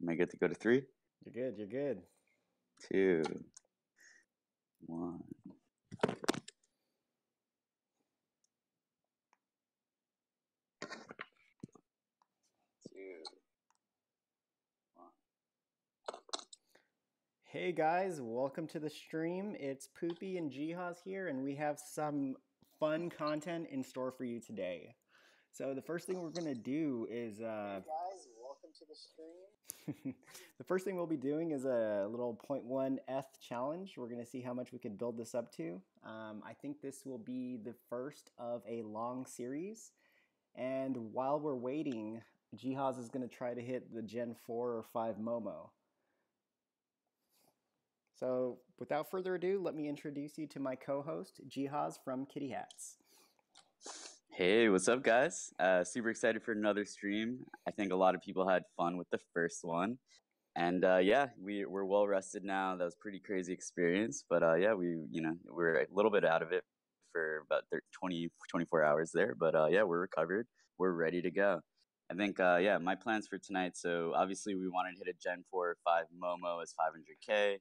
Am I good to go to three? You're good. You're good. 2, 1. Hey guys, welcome to the stream. It's Poopie and Jihoz here, and we have some fun content in store for you today. So the first thing we're gonna do is Hey guys, welcome to the stream. the first thing we'll be doing is a little 0.1 ETH challenge. We're gonna see how much we can build this up to. I think this will be the first of a long series. And while we're waiting, Jihoz is gonna try to hit the Gen 4 or 5 MOMO. So without further ado, let me introduce you to my co-host, Jihoz from Kitty Hats. Hey, what's up, guys? Super excited for another stream. I think a lot of people had fun with the first one. And yeah, we're well rested now. That was a pretty crazy experience. But yeah, we're a little bit out of it for about 24 hours there. But yeah, we're recovered. We're ready to go. I think, yeah, my plans for tonight. So obviously we wanted to hit a Gen 4 or 5 Momo as 500K.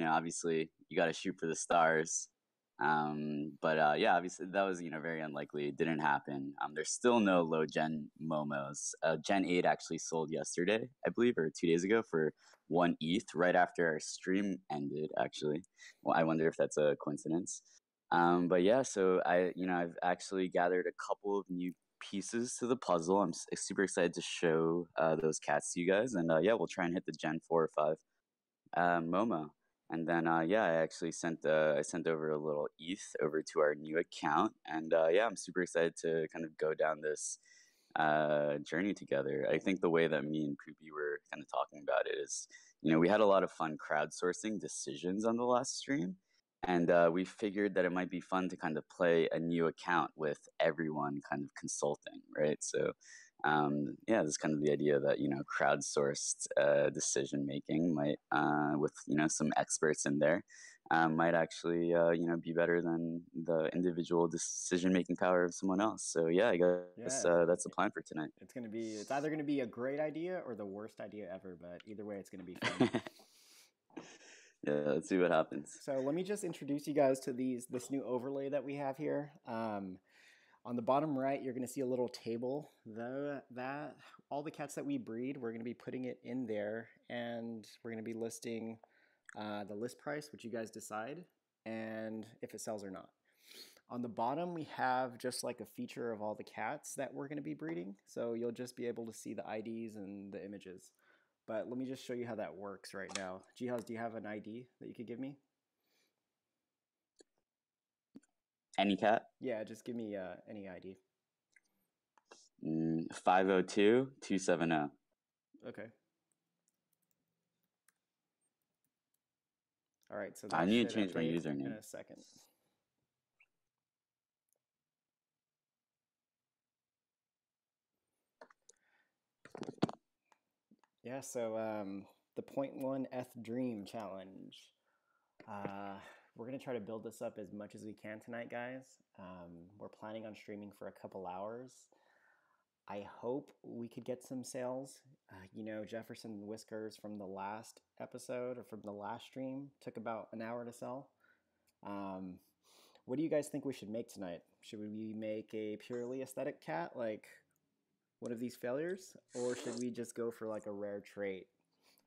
Obviously you got to shoot for the stars. But yeah, obviously that was, very unlikely. It didn't happen. There's still no low Gen Momos. Gen 8 actually sold yesterday, I believe, or 2 days ago for 1 ETH right after our stream ended, actually. Well, I wonder if that's a coincidence. But yeah, so I've actually gathered a couple of new pieces to the puzzle. I'm super excited to show those cats to you guys, and yeah, we'll try and hit the Gen 4 or 5 Momo. And then yeah, I actually sent over a little ETH over to our new account, and yeah, I'm super excited to kind of go down this journey together. I think the way that me and Poopy were kind of talking about it is, we had a lot of fun crowdsourcing decisions on the last stream. And we figured that it might be fun to kind of play a new account with everyone kind of consulting, right? So, yeah, this is kind of the idea that, crowdsourced decision making might, with, some experts in there, might actually, be better than the individual decision making power of someone else. So, yeah, I guess that's the plan for tonight. It's either going to be a great idea or the worst idea ever, but either way, it's going to be fun. Yeah, let's see what happens. So let me just introduce you guys to this new overlay that we have here. On the bottom right, you're going to see a little table. That all the cats that we breed, we're going to be putting it in there, and we're going to be listing the list price, which you guys decide, and if it sells or not. On the bottom, we have just like a feature of all the cats that we're going to be breeding. So you'll just be able to see the IDs and the images. But let me just show you how that works right now. Jihoz, do you have an ID that you could give me? Any cat? Yeah, just give me any ID. 502-270. Okay. All right, so I that need should to change my update username in a second. Yeah, so the 0.1 ETH Dream Challenge. We're going to try to build this up as much as we can tonight, guys. We're planning on streaming for a couple hours. I hope we could get some sales. Jefferson Whiskers from the last episode or from the last stream took about an hour to sell. What do you guys think we should make tonight? Should we make a purely aesthetic cat, like one of these failures? Or should we just go for like a rare trait,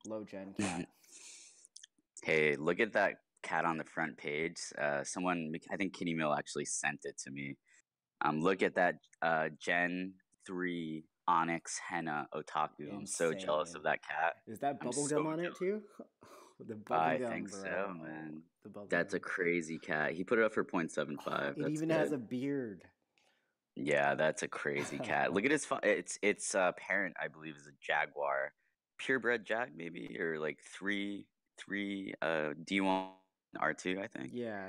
low gen cat? Hey, look at that cat on the front page. Someone, I think Kitty Mill actually sent it to me. Look at that Gen 3 Onyx Henna Otaku. I'm so jealous of that cat. Is that bubblegum on it too? The bubblegum, I think bro. so, man. The bubblegum. That's a crazy cat. He put it up for 0.75. It even has a beard. Yeah, that's a crazy cat. Look at his its parent, I believe, is a jaguar, purebred jag maybe, or like three D1 R2, I think. Yeah.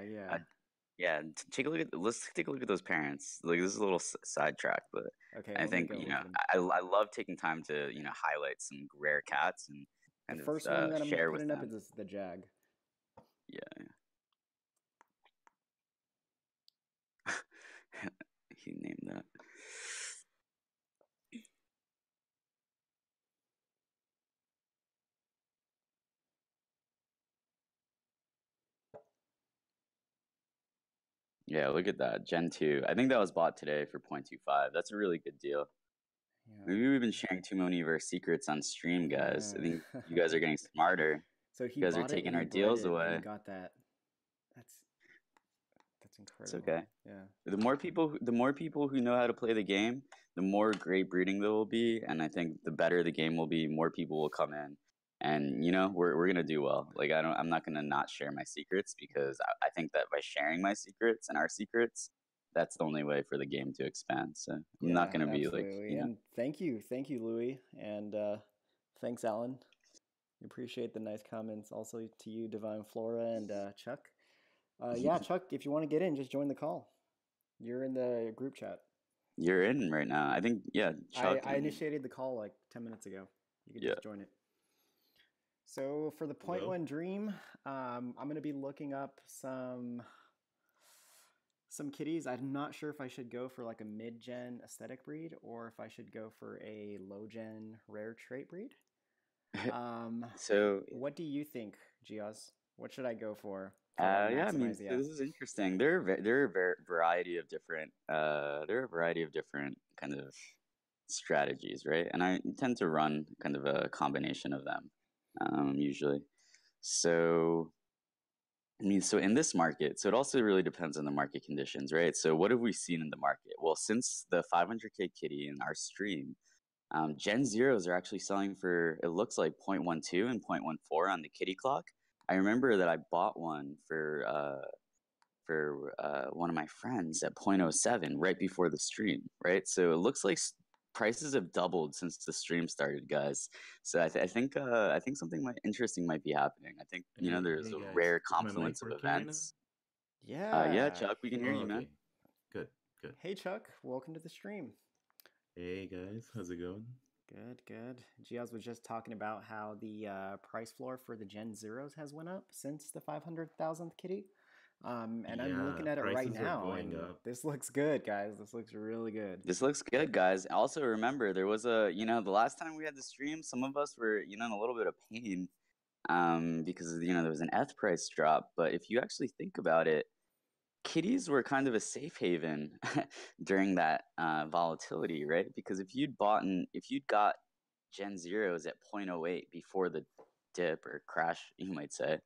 Yeah, take a look at. Let's take a look at those parents. Like, this is a little sidetrack, but okay, I think I love taking time to highlight some rare cats and kind the first one that I'm share putting with up them. is the jag. Yeah. He named that. Yeah, look at that. Gen 2. I think that was bought today for 0.25. That's a really good deal. Yeah. Maybe we've been sharing too many of our secrets on stream, guys. I think you guys are getting smarter. So he You guys are bought it taking and our he bred deals it and he away. got that. That's It's incredible. okay. Yeah. The more people who know how to play the game, the more great breeding there will be, and I think the better the game will be, more people will come in. And we're gonna do well. Like I'm not gonna not share my secrets because I think that by sharing my secrets and our secrets, that's the only way for the game to expand. So I'm not gonna be like absolutely. And thank you, Louis, and thanks, Alan. We appreciate the nice comments. Also to you, Divine Flora and Chuck. Yeah, Chuck, if you want to get in, just join the call. You're in the group chat. You're in right now. I think Chuck. I initiated the call like 10 minutes ago. You can just join it. So for the 0.1 Dream, I'm going to be looking up some kitties. I'm not sure if I should go for like a mid-gen aesthetic breed or if I should go for a low-gen rare trait breed. So what do you think, Jihoz? What should I go for? Yeah, I mean, so this is interesting. There are a variety of different kind of strategies, right? And I tend to run kind of a combination of them, usually. So I mean, so in this market, so it also really depends on the market conditions, right? So what have we seen in the market? Well, since the 500K kitty in our stream, Gen Zeros are actually selling for, it looks like 0.12 and 0.14 on the kitty clock. I remember that I bought one for one of my friends at 0.07 right before the stream, right? So it looks like prices have doubled since the stream started, guys. So I think something interesting might be happening. I think there's a rare confluence of events. Yeah. Yeah, Chuck, we can hear you, man. Good. Hey, Chuck, welcome to the stream. Hey guys, how's it going? Good. Jihoz was just talking about how the price floor for the Gen Zeros has went up since the 500,000th kitty. And I'm looking at it right now, and this looks good, guys. This looks really good. This looks good, guys. Also, remember, there was the last time we had the stream, some of us were, in a little bit of pain, because, there was an ETH price drop. But if you actually think about it, kitties were kind of a safe haven during that volatility, right? Because if you'd got Gen Zeros at 0.08 before the dip or crash, you might say,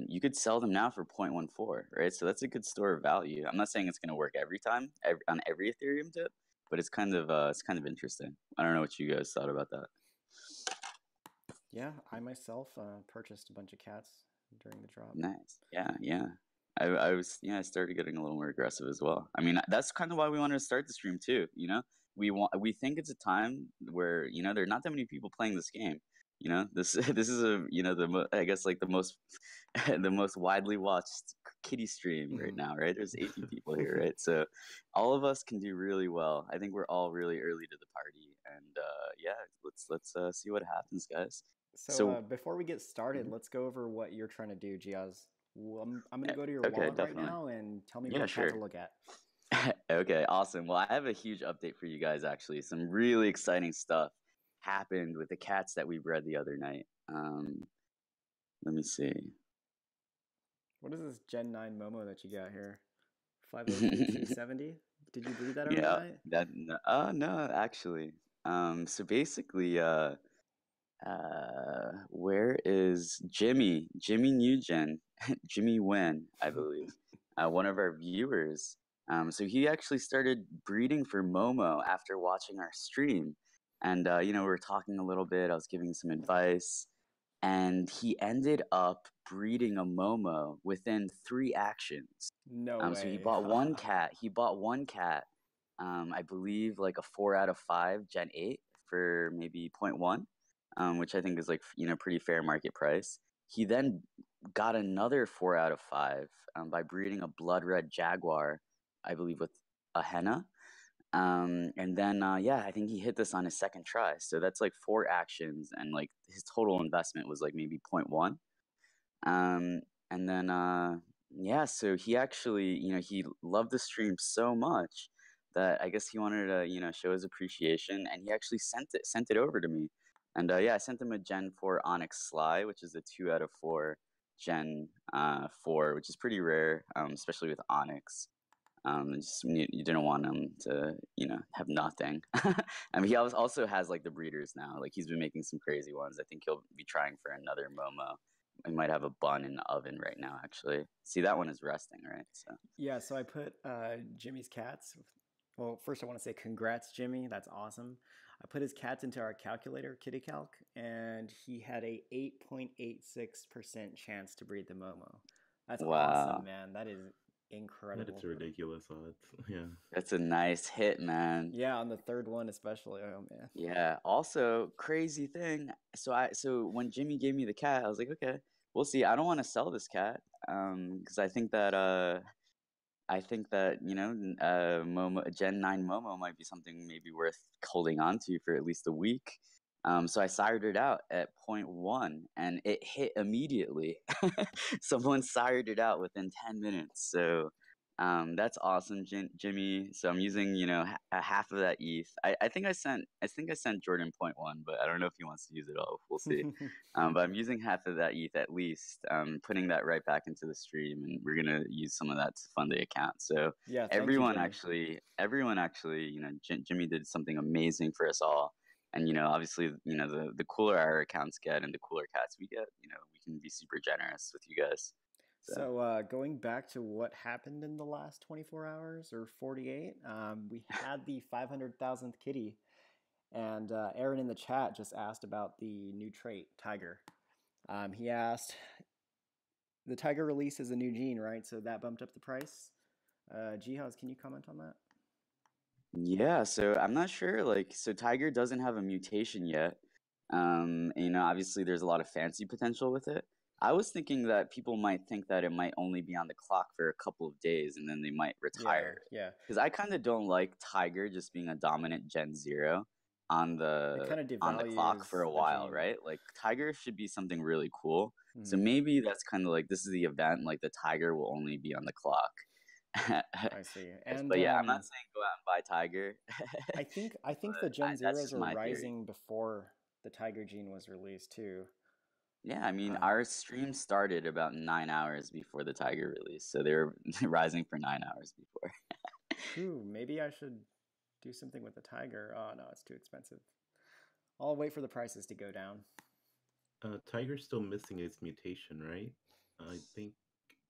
you could sell them now for 0.14, right? So that's a good store of value. I'm not saying it's going to work every time on every Ethereum dip, but it's kind of interesting. I don't know what you guys thought about that. Yeah, I myself purchased a bunch of cats during the drop. Nice. Yeah. I started getting a little more aggressive as well. I mean, that's kind of why we wanted to start the stream too. We think it's a time where there are not that many people playing this game. This is I guess like the most the most widely watched kitty stream right now, right? There's 80 people here, right? So all of us can do really well. I think we're all really early to the party, and let's see what happens, guys. So before we get started, let's go over what you're trying to do, Jihoz. I'm going to go to your wallet right now and tell me what to look at. Okay, awesome. Well, I have a huge update for you guys, actually. Some really exciting stuff happened with the cats that we bred the other night. Let me see. What is this Gen 9 MOMO that you got here? 502-270? Did you breed that overnight? No, actually. So basically, where is Jimmy Nugent, Jimmy Wen, I believe, one of our viewers. So he actually started breeding for MOMO after watching our stream. And, we were talking a little bit. I was giving some advice. And he ended up breeding a MOMO within 3 actions. No way. So he bought one cat. I believe like a 4 out of 5 Gen 8 for maybe 0.1. Which I think is like, pretty fair market price. He then got another 4 out of 5 by breeding a blood red jaguar, I believe, with a henna. And then, I think he hit this on his second try. So that's like 4 actions, and like his total investment was like maybe 0.1. And then, so he actually, he loved the stream so much that I guess he wanted to, show his appreciation, and he actually sent it over to me. And I sent him a Gen 4 Onyx Sly, which is a 2 out of 4 Gen 4, which is pretty rare, especially with Onyx. Just you didn't want him to, have nothing. I mean, he also has like the breeders now. Like he's been making some crazy ones. I think he'll be trying for another Momo. I might have a bun in the oven right now, actually. See, that one is resting, right? So Yeah, so I put Jimmy's cats. Well, first I want to say congrats, Jimmy. That's awesome. I put his cats into our calculator, KittyCalc, and he had a 8.86% chance to breed the Momo. That's wow, awesome, man. That is incredible. That's ridiculous odds. Yeah. that's a nice hit, man. Yeah, on the third one especially. Oh man. Yeah. Also, crazy thing. So when Jimmy gave me the cat, I was like, okay, we'll see. I don't want to sell this cat, because I think that Momo Gen 9 Momo might be something maybe worth holding on to for at least a week. So I sired it out at 0.1 and it hit immediately. Someone sired it out within 10 minutes. So that's awesome, Jimmy. So I'm using, a half of that ETH. I think I sent Jordan 0.1, but I don't know if he wants to use it all. We'll see. But I'm using half of that ETH at least, putting that right back into the stream, and we're gonna use some of that to fund the account. So Yeah, thank you, everyone Jimmy. actually, Jimmy did something amazing for us all. And obviously, the cooler our accounts get and the cooler cats we get, we can be super generous with you guys. So going back to what happened in the last 24 hours or 48, we had the 500,000th kitty, and Aaron in the chat just asked about the new trait, Tiger. He asked, the Tiger release is a new gene, right? So that bumped up the price. Jihoz, can you comment on that? Yeah, so I'm not sure. So Tiger doesn't have a mutation yet. Obviously there's a lot of fancy potential with it. I was thinking that people might think that it might only be on the clock for a couple of days and then they might retire it. Yeah. Because I kind of don't like Tiger just being a dominant Gen Zero on It the kind of clock for a devalues the while, gene. right? Like Tiger should be something really cool. So Mhm. maybe that's kind of like this is the event. Like the Tiger will only be on the clock. I see. And But yeah, I'm not saying go out and buy Tiger. I think But the Gen that's Zeros just are my theory. rising before the Tiger gene was released too. Yeah, I mean, our stream started about 9 hours before the Tiger release, so they were rising for 9 hours before. Ooh, maybe I should do something with the Tiger. Oh no, it's too expensive. I'll wait for the prices to go down. Tiger's still missing its mutation, right? I think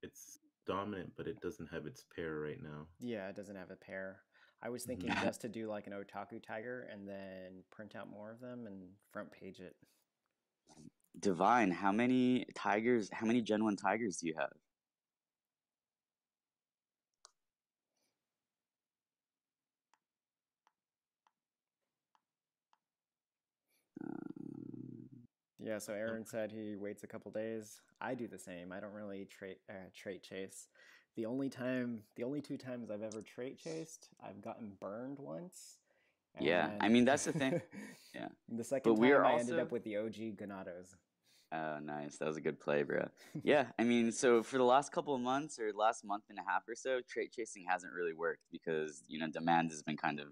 it's dominant, but it doesn't have its pair right now. Yeah, it doesn't have a pair. I was thinking just to do like an otaku tiger and then print out more of them and front page it. Divine, how many Gen 1 Tigers do you have? Yeah, so Aaron said he waits a couple days. I do the same. I don't really trait chase. The only two times I've ever trait chased, I've gotten burned once. Yeah, I And mean, that's the thing. Yeah. the second But we are time I ended also up with the OG Ganados. Oh, nice. That was a good play, bro. Yeah, I mean, so for the last couple of months or last month and a half or so, trait chasing hasn't really worked because, demand has been kind of,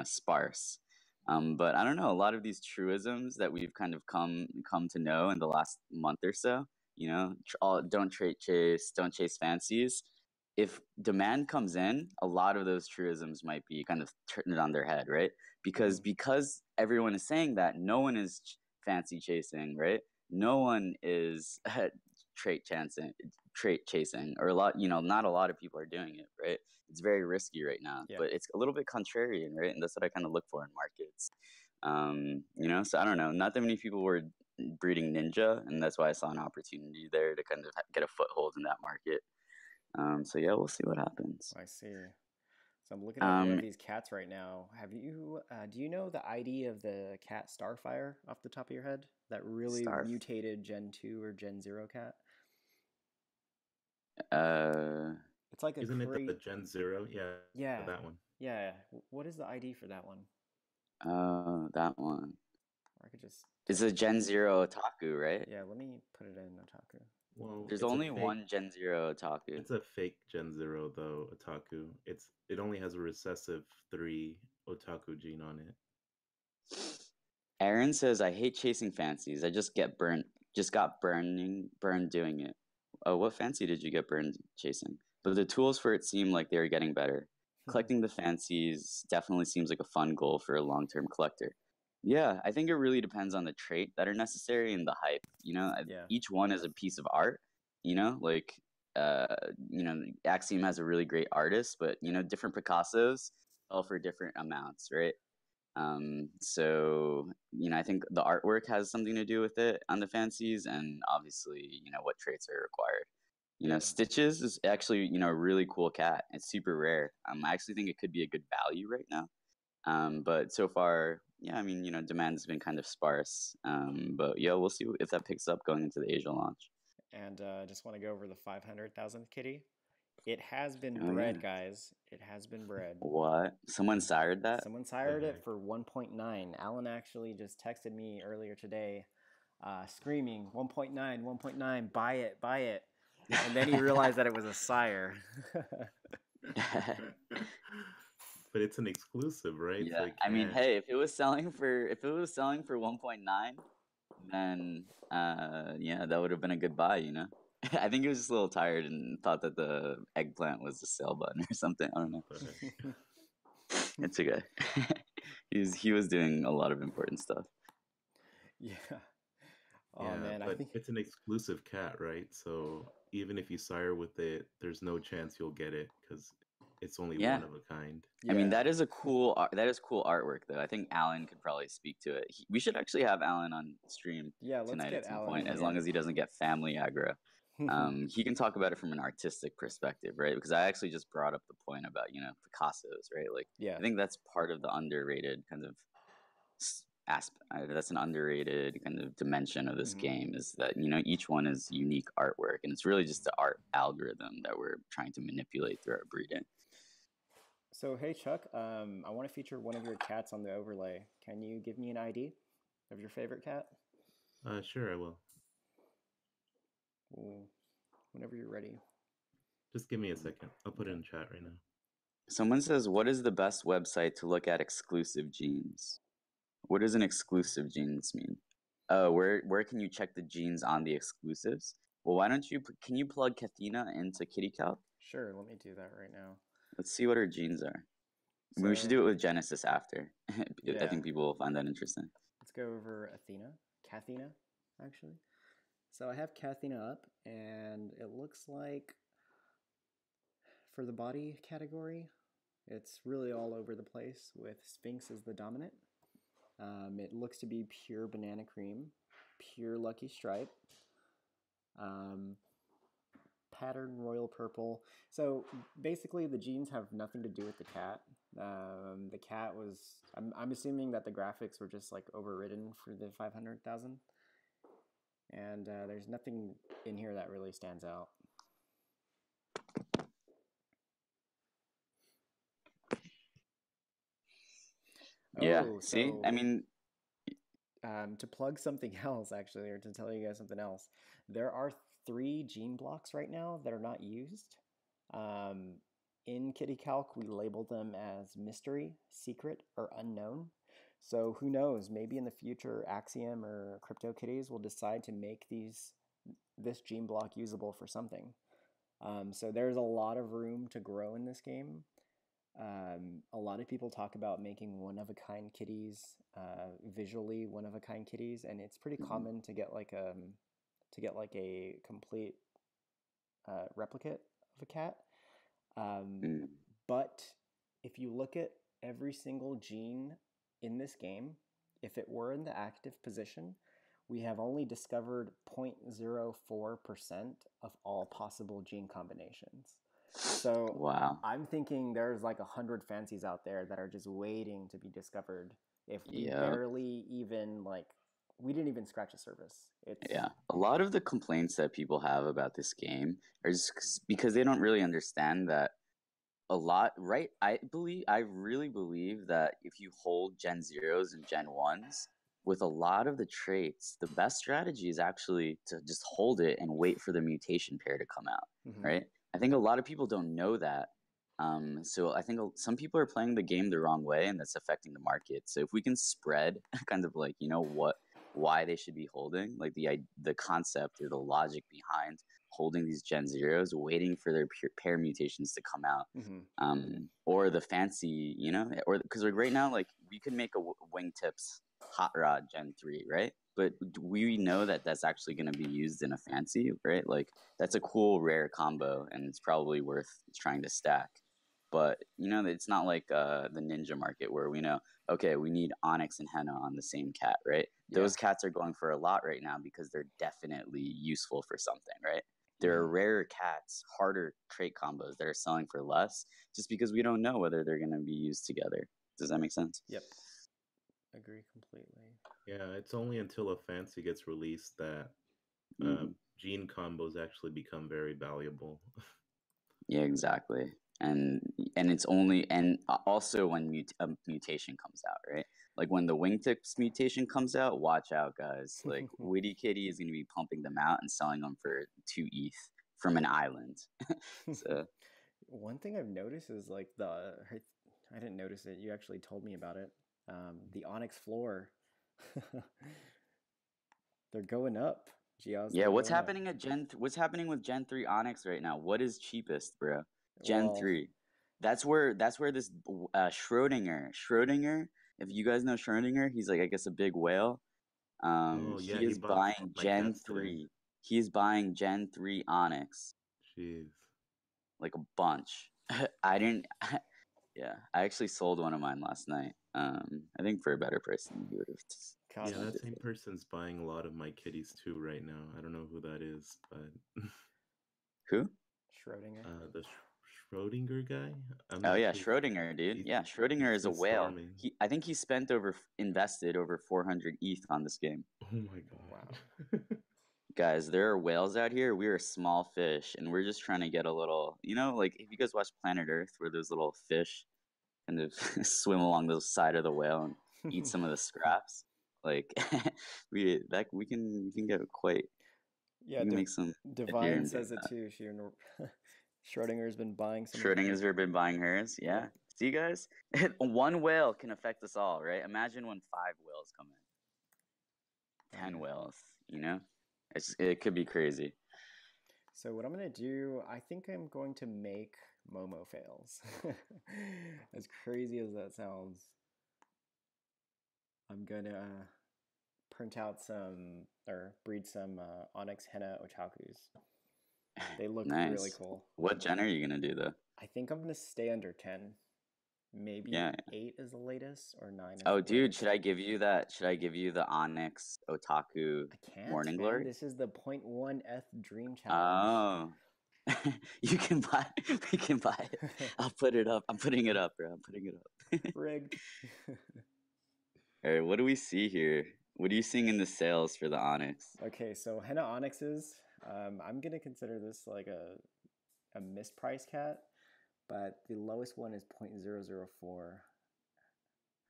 sparse. But I don't know, a lot of these truisms that we've kind of come to know in the last month or so, don't trait chase, don't chase fancies. If demand comes in, a lot of those truisms might be kind of turned on their head, right? Because everyone is saying that, no one is fancy chasing, right? No one is trait chasing, or not a lot of people are doing it, right? It's very risky right now, Yeah. but it's a little bit contrarian, right? And that's what I kind of look for in markets. So I don't know, not that many people were breeding ninja, and that's why I saw an opportunity there to kind of get a foothold in that market. So yeah, we'll see what happens. I see. So I'm looking at one of these cats right now. Do you know the ID of the cat Starfire off the top of your head? That really mutated Gen 2 or Gen 0 cat? It's like Isn't it the Gen 0? Yeah, that one. Yeah. What is the ID for that one? That one. Or I could just... It's a Gen 0 otaku, right? Yeah, let me put it in otaku. Well, there's only one Gen 0 otaku. It's a fake Gen 0 though, otaku. It only has a recessive 3 otaku gene on it. Aaron says, I hate chasing fancies. I just get burnt just got burned doing it. Oh, what fancy did you get burned chasing? But the tools for it seem like they were getting better. Collecting the fancies definitely seems like a fun goal for a long-term collector. Yeah, I think it really depends on the trait that are necessary and the hype. Yeah. Each one is a piece of art. Like uh, Axiom has a really great artist, but different Picassos sell for different amounts, right? So I think the artwork has something to do with it on the fancies, and obviously, what traits are required. Yeah. Stitches is actually, a really cool cat. It's super rare. I actually think it could be a good value right now. But so far, yeah, I mean, demand's been kind of sparse. But yeah, we'll see if that picks up going into the Asia launch. And just want to go over the 500,000th kitty. It has been Oh, bred, yeah. guys. It has been bred. What? Someone sired that? Someone sired it for 1.9. Alan actually just texted me earlier today, screaming, 1.9, 1.9, buy it, buy it. And then he realized that it was a sire. But it's an exclusive, right? Yeah, So it I mean, can't. hey, if it was selling for 1.9, then yeah, that would have been a good buy. I think he was just a little tired and thought that the eggplant was the sell button or something. I don't know. But It's okay. he was doing a lot of important stuff. Yeah. Oh yeah, man, I but think it's an exclusive cat, right? So even if you sire with it, there's no chance you'll get it because it's only Yeah. one of a kind. I mean, yeah. that is cool artwork, though. I think Alan could probably speak to it. We should actually have Alan on stream Yeah, let's tonight get at some Alan point, in as long here. as he doesn't get family aggro. He can talk about it from an artistic perspective, right? Because I actually just brought up the point about Picasso's, right? Like, Yeah. I think that's part of the underrated kind of aspect. That's an underrated kind of dimension of this game, is that each one is unique artwork, and it's really just the art algorithm that we're trying to manipulate through our breeding. So hey Chuck, I want to feature one of your cats on the overlay. Can you give me an ID of your favorite cat? Sure, I will. Ooh, whenever you're ready. Just give me a second. I'll put it in chat right now. Someone says, what is the best website to look at exclusive genes? What does an exclusive genes mean? Where can you check the genes on the exclusives? Well, why don't can you plug Kathina into KittyCalc? Sure, let me do that right now. Let's see what her genes are. I mean, we should So- do it with Genesis after. I Yeah. think people will find that interesting. Let's go over Kathina, actually. So I have Kathina up, and it looks like for the body category, it's really all over the place with Sphinx as the dominant. It looks to be pure banana cream, pure lucky stripe, pattern royal purple. So basically the genes have nothing to do with the cat. The cat was, I'm assuming that the graphics were just like overridden for the 500,000. And there's nothing in here that really stands out. Yeah, Oh, see? so I mean, to plug something else, actually, or to tell you guys something else, there are 3 gene blocks right now that are not used. In KittyCalc, we label them as mystery, secret, or unknown. So who knows? Maybe in the future, Axiom or CryptoKitties will decide to make this gene block usable for something. So there's a lot of room to grow in this game. A lot of people talk about making one-of-a-kind kitties, visually one-of-a-kind kitties, and it's pretty common to get like a complete replicate of a cat. But if you look at every single gene in this game, if it were in the active position, we have only discovered 0.04% of all possible gene combinations. So wow. I'm thinking there's like 100 fancies out there that are just waiting to be discovered. If we Yeah. barely even we didn't even scratch the surface. Yeah, a lot of the complaints that people have about this game are just because they don't really understand that right? I really believe that if you hold Gen Zeros and Gen 1s with a lot of the traits, the best strategy is actually to just hold it and wait for the mutation pair to come out, right? I think a lot of people don't know that. So I think some people are playing the game the wrong way, and that's affecting the market. So if we can spread kind of like, what why they should be holding, like the concept or the logic behind holding these Gen Zeros, waiting for their pair mutations to come out, or the fancy, or because like right now, like we could make a wingtips hot rod Gen 3, right? But we know that that's actually going to be used in a fancy, right? Like that's a cool rare combo, and it's probably worth trying to stack. But it's not like the ninja market where we know, okay, we need Onyx and Henna on the same cat, right? Yeah. Those cats are going for a lot right now because they're definitely useful for something, right? There are rarer cats, harder trait combos that are selling for less just because we don't know whether they're going to be used together. Does that make sense? Yep. Agree completely. Yeah, it's only until a fancy gets released that gene combos actually become very valuable. Yeah, exactly. And it's only, and also when a mutation comes out, right? Like when the wingtips mutation comes out, watch out, guys. Like Witty Kitty is going to be pumping them out and selling them for 2 ETH from an island. So one thing I've noticed is like I didn't notice it. You actually told me about it. The Onyx floor. They're going up. Jihoz, yeah, what's happening what's happening with Gen 3 Onyx right now? What is cheapest, bro? Gen 3. That's where this Schrodinger, if you guys know Schrodinger, he's like, I guess, a big whale. Yeah, he is buying Gen 3. He's buying Gen 3 Onyx. Jeez. Like a bunch. Yeah, I actually sold one of mine last night. I think for a better price than you would have. Yeah, that same person's buying a lot of my kitties too right now. I don't know who that is, but who? Schrodinger. The Schrodinger guy. Oh yeah, Schrodinger, dude. Yeah, Schrodinger is a whale. Storming. I think he invested over 400 ETH on this game. Oh my god! Wow. Guys, there are whales out here. We are small fish, and we're just trying to get a little. Like if you guys watch Planet Earth, where those little fish kind of swim along the side of the whale and eat some of the scraps. Like we can get quite. Yeah, we can make some. Divine says it too. Schrodinger's been buying some. Schrodinger's been buying hers. Yeah. See, guys, one whale can affect us all, right? Imagine when 5 whales come in, 10 whales. It could be crazy. So what I'm gonna do, I think I'm going to make MOMO fails. As crazy as that sounds, I'm gonna print out breed some Onyx Henna Otakus. They look nice. Really cool. What gen are you gonna do though? I think I'm gonna stay under 10. Maybe 8 is the latest or 9 is Oh, the dude, latest. should I give you the Onyx Otaku Morning Glory? This is the 0.1 ETH Dream Challenge. Oh. We can buy it. I'll put it up. I'm putting it up, bro. I'm putting it up. Rigged. All right, what do we see here? What are you seeing in the sales for the Onyx? Okay, so Henna Onyxes, I'm going to consider this like a mispriced cat, but the lowest one is 0.004.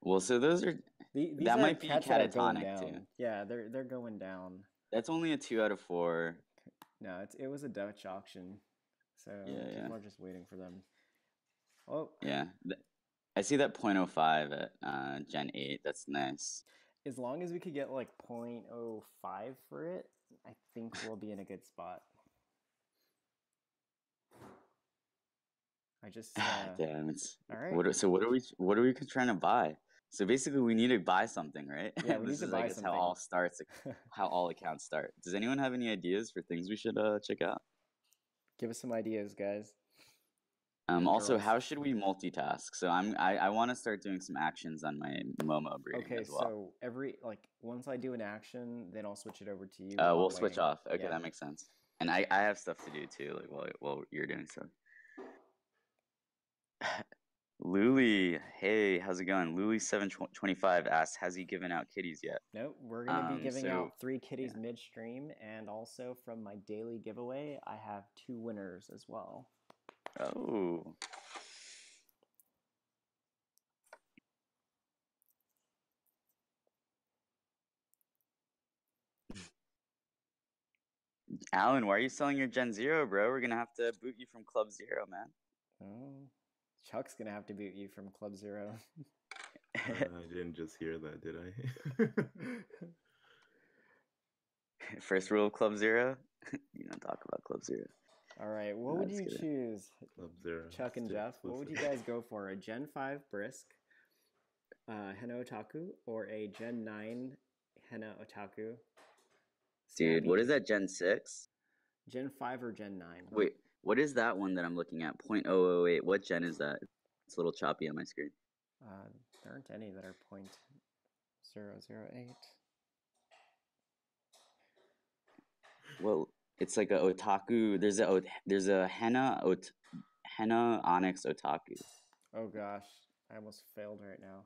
Well, so those are that might be catatonic too. Yeah, they're going down. That's only a 2 out of 4. No, it was a Dutch auction, so people are just waiting for them. Oh yeah, I see that 0.05 at Gen 8. That's nice. As long as we could get like 0.05 for it, I think we'll be in a good spot. I just damn, it's all right. What are we trying to buy? So basically, we need to buy something, right? Yeah, we need to buy something. How all starts, how all accounts start. Does anyone have any ideas for things we should check out? Give us some ideas, guys. Also, how should we multitask? So I want to start doing some actions on my MOMO breeding as well. So once I do an action, then I'll switch it over to you. We'll switch off. Okay, that makes sense. And I have stuff to do too, like while you're doing stuff. Luli, hey, how's it going? Luli725 asks, has he given out kitties yet? Nope, we're going to be giving out 3 kitties midstream, and also from my daily giveaway, I have 2 winners as well. Oh. Alan, why are you selling your Gen 0, bro? We're going to have to boot you from Club 0, man. Oh, Chuck's going to have to boot you from Club 0. I didn't just hear that, did I? First rule of Club Zero, you don't talk about Club Zero. All right, what No, would just you kidding. choose, Club Zero. Chuck and Stay Jeff? What would you exclusive. guys go for? A Gen 5 Brisk Henna Otaku or a Gen 9 Henna Otaku? Dude, what is Snappy? that, Gen 6? Gen 5 or Gen 9? Wait, what is that one that I'm looking at? 0.008. What gen is that? It's a little choppy on my screen. There aren't any that are 0.008. Well, it's like a otaku. There's a henna onyx otaku. Oh gosh, I almost failed right now.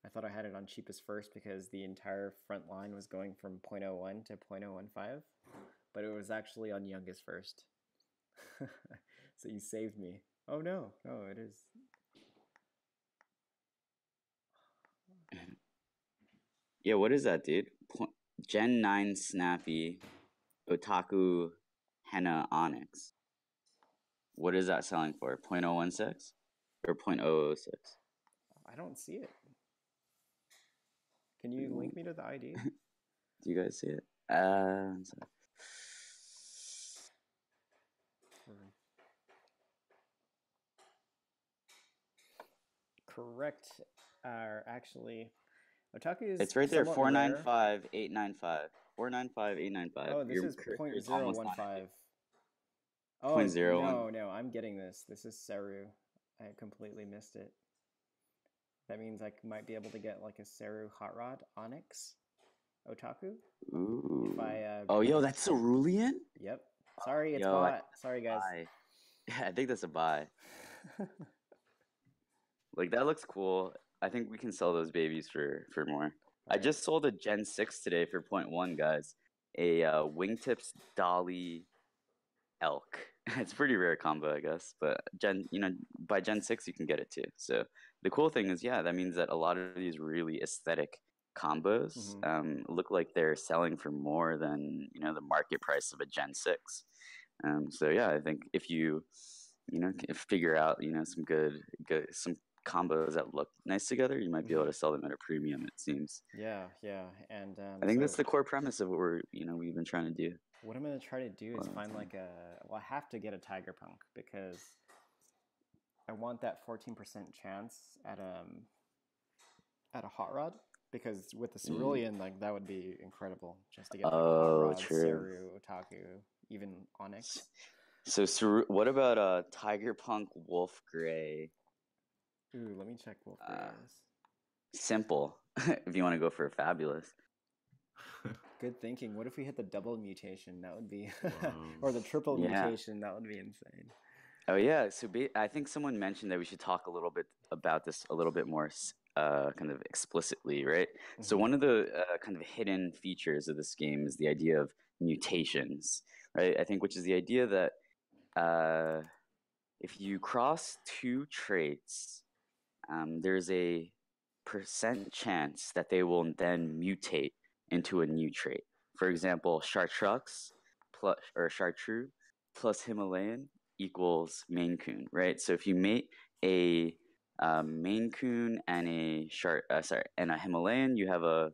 I thought I had it on cheapest first because the entire front line was going from 0.01 to 0.015, but it was actually on youngest first. So you saved me. Oh no, it is. Yeah, what is that, dude? Gen 9 snappy otaku henna onyx. What is that selling for? 0.016 or 0.006? I don't see it. Can you link me to the ID? Do you guys see it? Correct. Actually, Otaku is It's right there, somewhat rare. 495,895. 495,895. Oh, this is It's almost on it. 0.015. Oh, 0.01. no, I'm getting this. This is Seru. I completely missed it. That means I might be able to get like a Seru Hot Rod Onyx Otaku. Ooh. If I, oh, yo, that's Cerulean? Yep. Sorry, it's Yo, bot. Sorry, guys. I think that's a buy. Like, that looks cool. I think we can sell those babies for more. Right. I just sold a Gen 6 today for 0.1, guys. A Wingtips Dolly Elk. It's a pretty rare combo, I guess. But by Gen 6 you can get it too. So the cool thing is, yeah, that means that a lot of these really aesthetic combos look like they're selling for more than the market price of a Gen 6. So yeah, I think if you figure out some good some combos that look nice together, you might be able to sell them at a premium, it seems. Yeah, and I think that's the core premise of what we've been trying to do. What I'm gonna try to do is find like I have to get a Tiger Punk because I want that 14% chance at a Hot Rod, because with the Cerulean, like that would be incredible just to get like a Hot Rod, Seru, Otaku, even Onyx. So what about Tiger Punk Wolf Gray? Ooh, let me check Wolf Gray. Simple, if you want to go for a fabulous. Good thinking. What if we hit the double mutation? That would be, or the triple mutation. That would be insane. Oh yeah. So I think someone mentioned that we should talk a little bit about this a little bit more, kind of explicitly, right? So one of the kind of hidden features of this game is the idea of mutations, right? I think, which is the idea that if you cross two traits, there's a % chance that they will then mutate into a new trait. For example, Chartrux Chartreuse plus Himalayan equals Maine Coon, right? So if you mate a Maine Coon and a Himalayan, you have a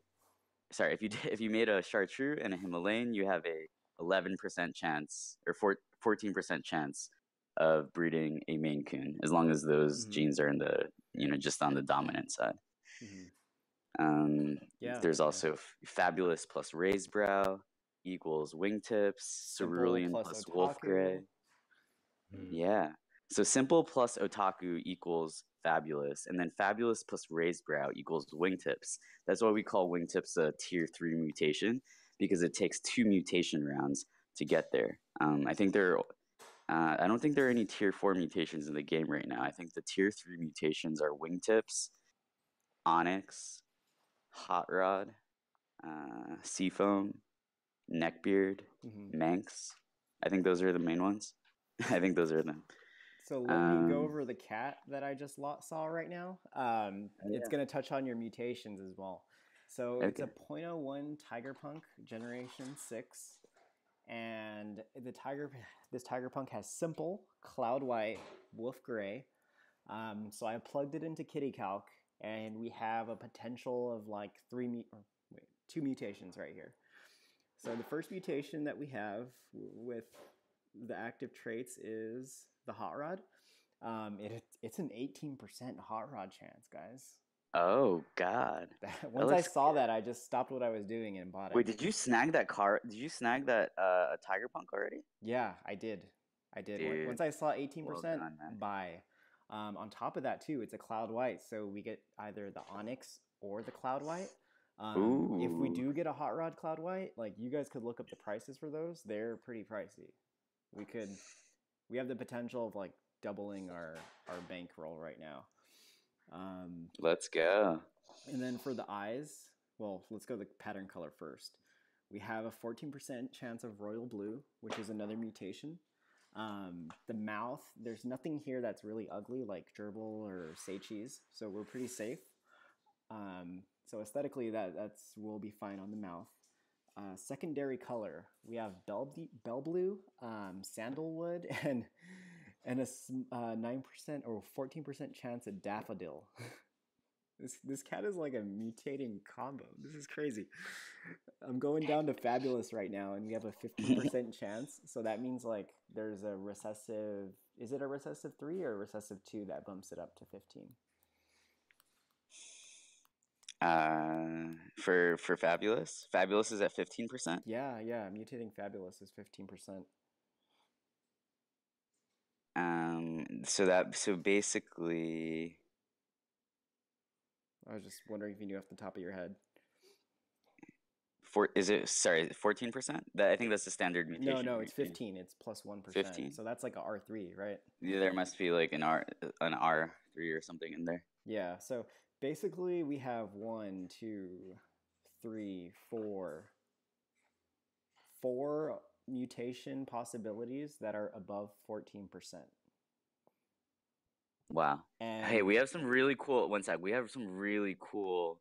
if you made a Chartreuse and a Himalayan, you have a 11% chance or 14% chance of breeding a Maine Coon, as long as those genes are in the just on the dominant side. There's also Fabulous plus Raised Brow equals Wingtips, Cerulean plus Wolf Gray. Yeah. So Simple plus Otaku equals Fabulous, and then Fabulous plus Raised Brow equals Wingtips. That's why we call Wingtips a tier 3 mutation, because it takes 2 mutation rounds to get there. I think I don't think there are any tier 4 mutations in the game right now. I think the tier 3 mutations are Wingtips, Onyx, Hot Rod, Seafoam, Neckbeard, Manx. I think those are the main ones. I think those are them. So let me go over the cat that I just saw right now. It's going to touch on your mutations as well. So it's a 0.01 Tiger Punk Generation 6. And this Tiger Punk has Simple, Cloud White, Wolf Gray. So I plugged it into Kitty Calc, and we have a potential of like two mutations right here. So the first mutation that we have with the active traits is the hot rod. It's an 18% hot rod chance, guys. Oh God. Once I saw that, I just stopped what I was doing and bought it. Wait, did you snag that car? Did you snag that Tiger Punk already? Yeah, I did. Dude, Once I saw 18%, well done, man. buy. On top of that too, it's a cloud white, so we get either the onyx or the cloud white. If we Ooh. do get a hot rod cloud white, like you guys could look up the prices for those. They're pretty pricey. We have the potential of like doubling our bankroll right now. Let's go. And then for the eyes, well, let's go the pattern color first. We have a 14% chance of royal blue, which is another mutation. The mouth, there's nothing here that's really ugly like gerbil or say cheese, so we're pretty safe. So aesthetically, we'll be fine on the mouth. Secondary color, we have bell blue, sandalwood, and a 9% or 14% chance of daffodil. This cat is like a mutating combo. This is crazy. I'm going down to fabulous right now, and we have a 15% chance. So that means like there's a recessive. Is it a recessive 3 or a recessive 2 that bumps it up to 15? For fabulous, fabulous is at 15%. Yeah. Mutating fabulous is 15%. So basically, I was just wondering if you knew off the top of your head. 14%? I think that's the standard mutation. No, it's 15. It's plus 1%. 15? So that's like a R3, right? Yeah, there must be like an R3 or something in there. Yeah. So basically, we have 1, 2, 3, 4 mutation possibilities that are above 14%. Wow. And Hey, we have some really cool. One sec. We have some really cool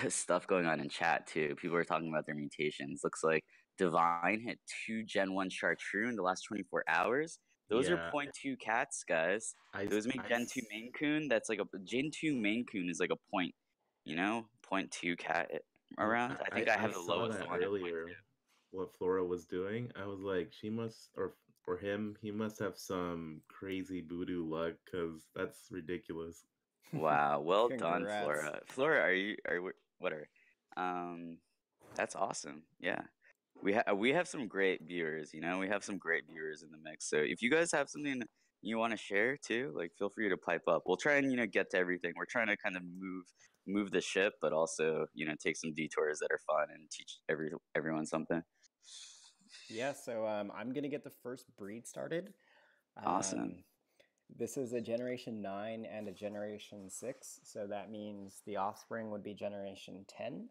stuff going on in chat too. People are talking about their mutations. Looks like Divine hit 2 Gen 1 Chartreuse in the last 24 hours. Those are 0.2 cats, guys. Those make Gen 2 Maine Coon. That's like a Gen 2 Maine Coon is like a 0.2 cat around. I think I have the lowest that one earlier. What Flora was doing, I was like, she must, or him, he must have some crazy voodoo luck because that's ridiculous. Wow, well done, Congrats. Flora. Flora, whatever. That's awesome. Yeah. We have some great viewers, we have some great viewers in the mix. So if you guys have something you want to share too, like feel free to pipe up. We'll try and get to everything. We're trying to kind of move the ship, but also take some detours that are fun and teach everyone something. Yeah, so I'm gonna get the first breed started. Awesome. This is a generation 9 and a generation 6, so that means the offspring would be generation 10.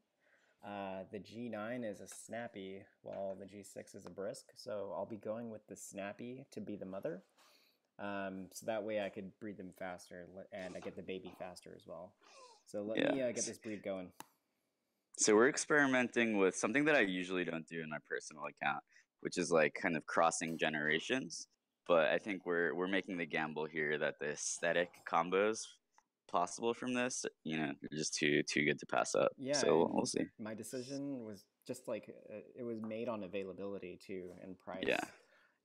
The G9 is a snappy, while the G6 is a brisk. So I'll be going with the snappy to be the mother. So that way I could breed them faster, and I get the baby faster as well. So let me get this breed going. So we're experimenting with something that I usually don't do in my personal account, which is like kind of crossing generations. But I think we're making the gamble here that the aesthetic combos possible from this, are just too good to pass up. Yeah, so we'll see. My decision was just like it was made on availability too and price. Yeah,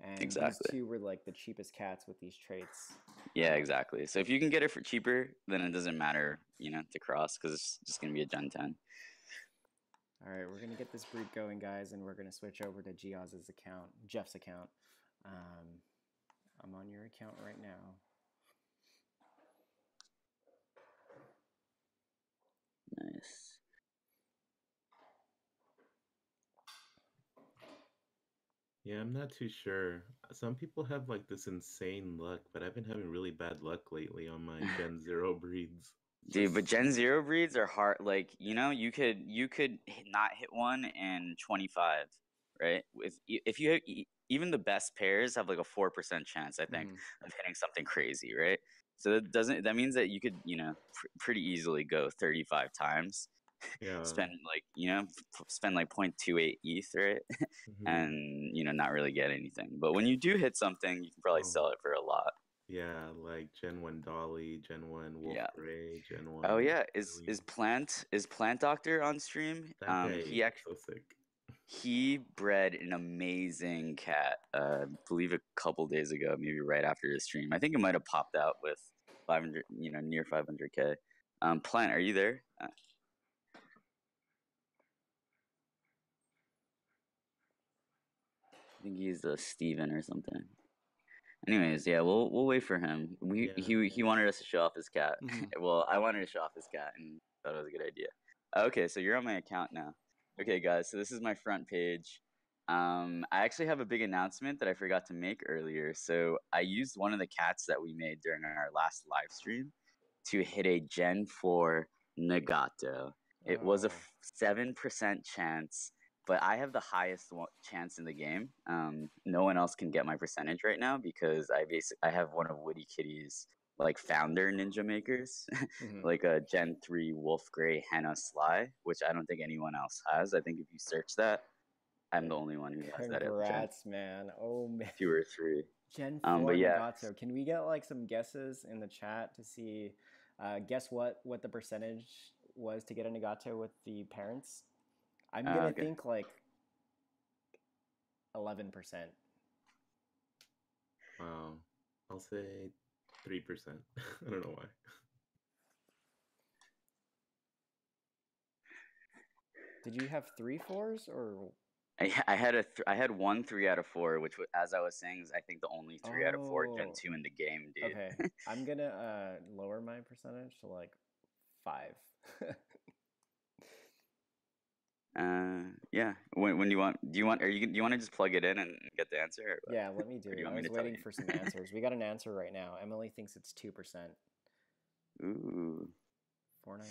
and exactly. These two were like the cheapest cats with these traits. Yeah, exactly. So if you can get it for cheaper, then it doesn't matter, to cross because it's just gonna be a Gen 10. All right, we're gonna get this breed going, guys, and we're gonna switch over to Jihoz's account, Jeff's account. I'm on your account right now. Nice. Yeah, I'm not too sure. Some people have like this insane luck, but I've been having really bad luck lately on my Gen 0 breeds. Dude, but Gen 0 breeds are hard. Like, you could not hit one in 25, right? If you even the best pairs have like a 4% chance, I think, of hitting something crazy, right? So that means that you could, pretty easily go 35 times. Yeah. spend like 0.28 ETH, right? And not really get anything. But when you do hit something, you can probably sell it for a lot. Yeah, like Gen 1 Dolly, Gen 1 Wolf Yeah. Gray, Gen Oh 1 yeah, is Feline. Plant Doctor on stream? That guy He is actually so sick. he bred an amazing cat. I believe a couple days ago, maybe right after his stream. I think it might have popped out with 500, near 500K. Plant, are you there? I think he's a Steven or something. Anyways, yeah, we'll wait for him. Yeah. He wanted us to show off his cat. Mhm. Well, I wanted to show off his cat and thought it was a good idea. Okay, so you're on my account now. Okay, guys, so this is my front page. I actually have a big announcement that I forgot to make earlier. So I used one of the cats that we made during our last live stream to hit a Gen 4 Nagato. It was a Oh. 7% chance, but I have the highest chance in the game. No one else can get my percentage right now because I have one of Woody Kitty's like founder ninja makers, Mhm. like a Gen 3 Wolf Gray Henna Sly, which I don't think anyone else has. I think if you search that, I'm the only one who has that at Gen Congrats, man. Oh man. 2 or 3. Gen 4 But yeah, Nagato. Can we get like some guesses in the chat to see guess what the percentage was to get a Nagato with the parents? I'm gonna okay. think like 11%. Wow. I'll say 3%. I don't know why. Did you have 3 4s or I had one 3 out of 4, which as I was saying is I think the only 3 out of 4 Gen oh 2 in the game, dude. okay. I'm gonna lower my percentage to like 5. Yeah. When do you want do you want to just plug it in and get the answer? Or what? Yeah, let me do Or do it. you I want me was to tell waiting you? for some answers. We got an answer right now. Emily thinks it's 2%. Ooh. 4 9.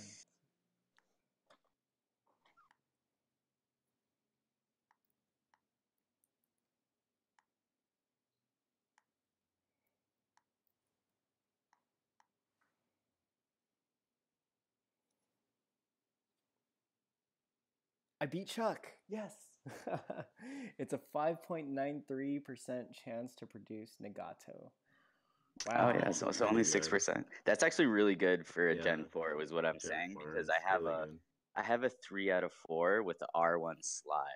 I beat Chuck. Yes. It's a 5.93% chance to produce Nagato. Oh Wow. yeah, That's so only pretty good. 6%. That's actually really good for a Yeah, Gen 4, was what I'm Gen saying, 4 because is really good. I have a 3 out of 4 with the R1 Sly.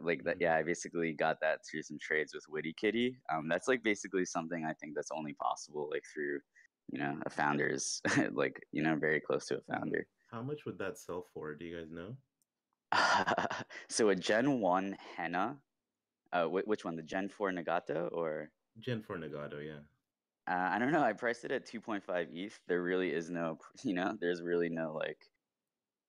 Like that, yeah, I basically got that through some trades with Witty Kitty. That's like basically something I think that's only possible like through, a founder's like, very close to a Mhm. founder. How much would that sell for? Do you guys know? So a Gen 1 Henna, which one? The Gen 4 Nagato or Gen 4 Nagato, yeah. I don't know. I priced it at 2.5 ETH. There really is no, there's really no like,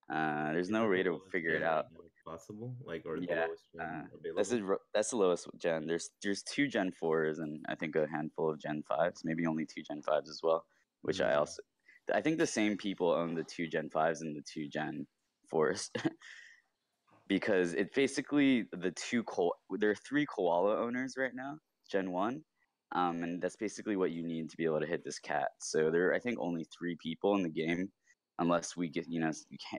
there's Is no that the way to lowest figure it gen out. right now possible? Like, or the Yeah, lowest gen this available? is that's the lowest gen. There's 2 Gen 4s and I think a handful of Gen 5s, maybe only 2 Gen 5s as well. Which Mm. I think the same people own the 2 Gen 5s and the 2 Gen 4s because it's basically there are 3 koala owners right now, Gen 1. And that's basically what you need to be able to hit this cat. So there are, I think, only 3 people in the game, unless we get,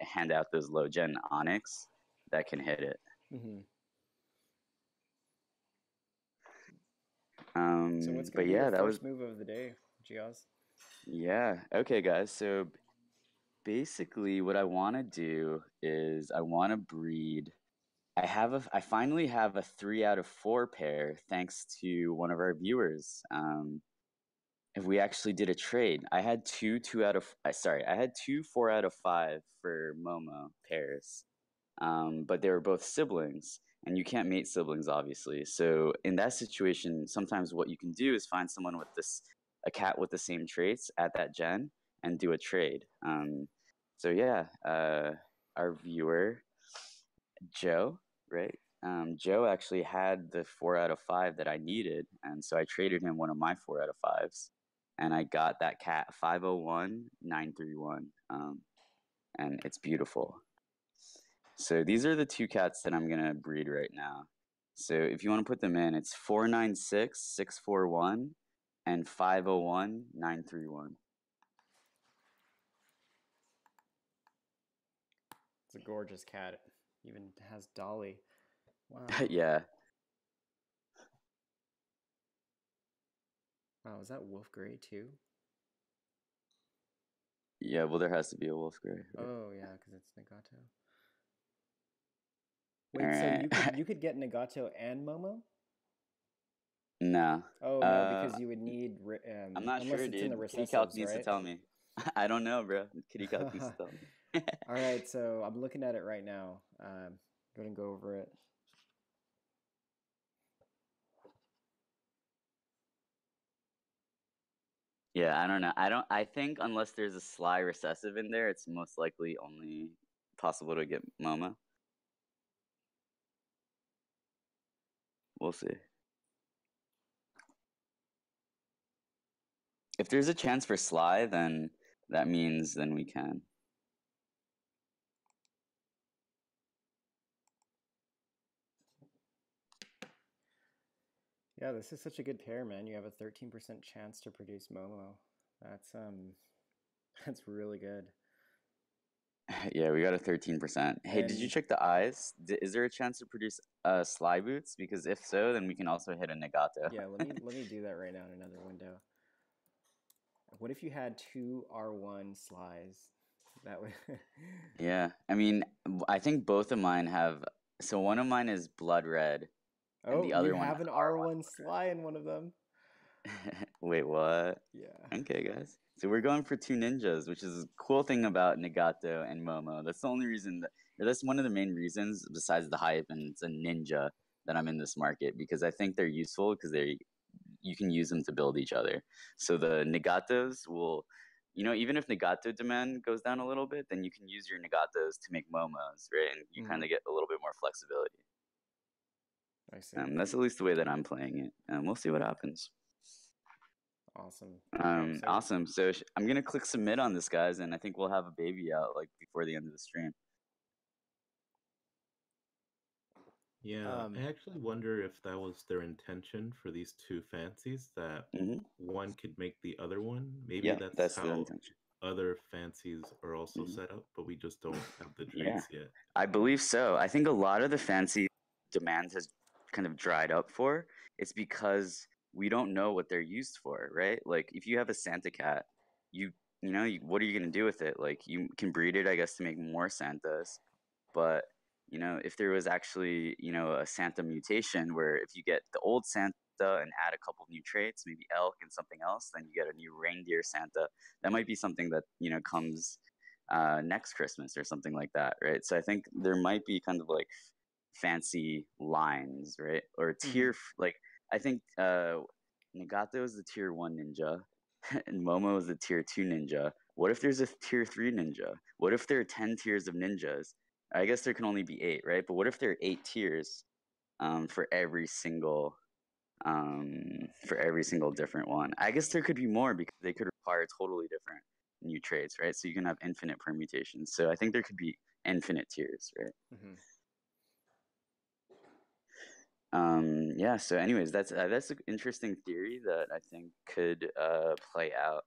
hand out those low gen Onyx that can hit it. Mhm. So what's going But to be your yeah, that was first move of the day, Jihoz? yeah. Okay, guys. So basically, what I want to do is I want to breed. I finally have a 3 out of 4 pair thanks to one of our viewers. If we actually did a trade, I had I had 2 4 out of 5 for Momo pairs, but they were both siblings, and you can't mate siblings, obviously. So in that situation, sometimes what you can do is find someone with a cat with the same traits at that gen, and do a trade. So yeah, our viewer Joe, right? Joe actually had the 4 out of 5 that I needed, and so I traded him one of my 4 out of 5s, and I got that cat 501931, and it's beautiful. So these are the 2 cats that I'm gonna breed right now. So if you want to put them in, it's 496641 and 501931. It's a gorgeous cat. It even has Dolly. Wow. Yeah. Oh, is that wolf gray too? Yeah, well, there has to be a wolf gray. Right? Oh yeah, because it's Nagato. Wait, All so right. you could get Nagato and Momo? No. Oh no, because you would need I'm not unless sure, it's in the dude. Kitty Calc recessives, needs to right? tell me. I don't know, bro. Kitty Calc needs to tell me. All right, so I'm looking at it right now. Going to go over it. Yeah, I don't know. I think unless there's a sly recessive in there, it's most likely only possible to get MOMO. We'll see. If there's a chance for sly, then that means then we can. Yeah, this is such a good pair, man. You have a 13% chance to produce Momo. That's that's really good. Yeah, we got a 13%. Hey, did you And check the eyes? Is there a chance to produce sly boots? Because if so, then we can also hit a Nagato. yeah, let me do that right now in another window. What if you had two R1 slies? That would. Yeah, I mean, I think both of mine have. So one of mine is blood red, and Oh, the you other one has have an R1. R1 sly in one of them. Wait, what? Yeah. Okay, guys. So we're going for two ninjas, which is a cool thing about Nagato and Momo. That's the only reason that, or that's one of the main reasons, besides the hype and it's a ninja, that I'm in this market because I think they're useful because you can use them to build each other. So the Nagatos will, even if Nagato demand goes down a little bit, then you can use your Nagatos to make Momos, right? And you kind of get a little bit more flexibility. I see. That's at least the way that I'm playing it. We'll see what happens. Awesome. Okay, so Awesome. So I'm gonna click submit on this, guys, and I think we'll have a baby out like before the end of the stream. Yeah, I actually wonder if that was their intention for these two fancies, that one could make the other one. Maybe Yeah, that's that's the how intention. other fancies are also set up, but we just don't have the Yeah, traits yet. I believe so. I think a lot of the fancy demand has kind of dried up for. It's because we don't know what they're used for, right? Like if you have a Santa cat, what are you gonna do with it? Like you can breed it, I guess, to make more Santas, but if there was actually a Santa mutation where if you get the old Santa and add a couple new traits, maybe elk and something else, then you get a new reindeer Santa. That might be something that comes next Christmas or something like that, right? So I think there might be kind of like fancy lines, right? Or tier like I think Nagato is the tier 1 ninja and Momo is the tier 2 ninja. What if there's a tier 3 ninja? What if there are 10 tiers of ninjas? I guess there can only be 8, right? But what if there are 8 tiers for every single different one? I guess there could be more because they could require totally different new traits, right? So you can have infinite permutations. So I think there could be infinite tiers, right? Yeah. So, anyways, that's an interesting theory that I think could play out.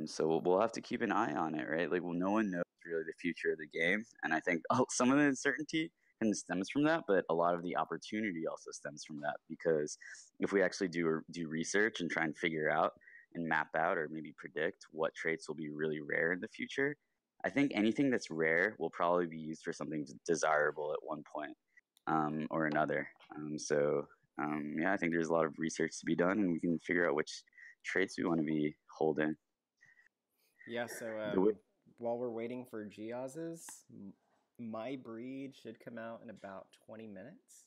So we'll have to keep an eye on it, right? Like, well, no one knows really the future of the game, and I think some of the uncertainty kind of stems from that, but a lot of the opportunity also stems from that because if we actually do research and try and figure out and map out or maybe predict what traits will be really rare in the future, I think anything that's rare will probably be used for something desirable at one point or another. Yeah, I think there's a lot of research to be done, and we can figure out which traits we want to be holding. Yeah, so while we're waiting for Jihoz's, my breed should come out in about 20 minutes.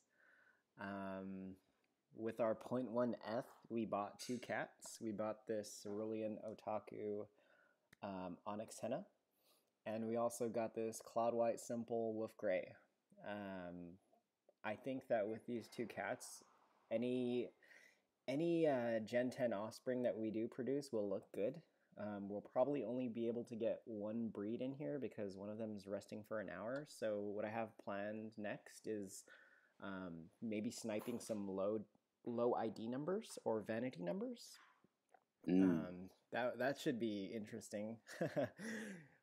With our 0.1 ETH, we bought 2 cats. We bought this Cerulean Otaku Onyx Henna, and we also got this Cloud White Simple Wolf Gray. I think that with these 2 cats, any Gen 10 offspring that we do produce will look good. We'll probably only be able to get one breed in here because one of them is resting for an hour. So what I have planned next is maybe sniping some low ID numbers or vanity numbers. That should be interesting.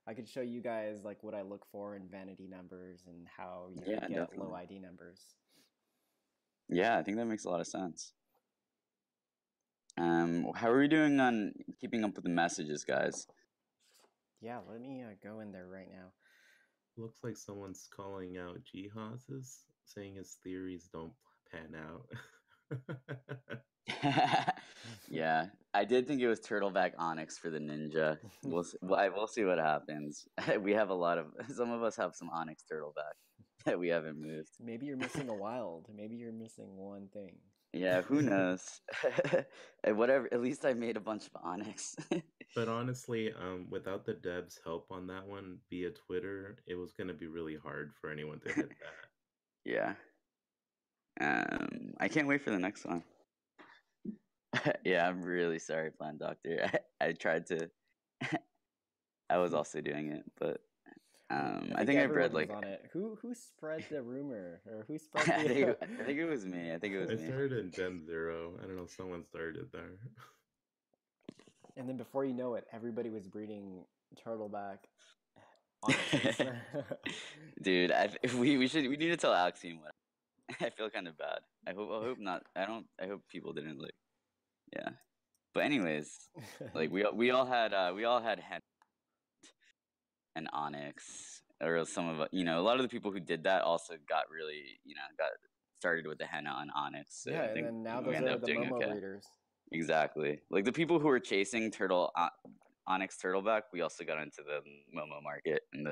I could show you guys like what I look for in vanity numbers and how you can get definitely. low ID numbers. Yeah, I think that makes a lot of sense. How are we doing on keeping up with the messages, guys? Yeah, let me go in there right now. Looks like someone's calling out Jihoz's, saying his theories don't pan out. Yeah, I did think it was Turtleback Onyx for the ninja. We'll see what happens. We have a lot of some of us have some Onyx Turtleback that we haven't moved. Maybe you're missing a wild. Maybe you're missing one thing. Yeah, who knows? Whatever. At least I made a bunch of Onyx. But honestly, without the devs' help on that one via Twitter, it was gonna be really hard for anyone to hit that. Yeah. I can't wait for the next one. Yeah, I'm really sorry, Plan Doctor. I tried to. I was also doing it, but I think I've read everyone was like. on it. Who spread the rumor or who I spread the? think it was me. I think it was I me. started in Gen 0. I don't know, someone started there. And then before you know it, everybody was breeding turtleback. Onyxes. Dude, we need to tell Axiom what. I feel kind of bad. I hope not. I hope people didn't like. Yeah. But anyways, like we all had hen and onyx, or some of a lot of the people who did that also got really got started with the henna on onyx. So yeah, I and think then now we those ended are up the doing MOMO okay. breeders. Exactly. Like the people who were chasing onyx turtleback, we also got into the MOMO market and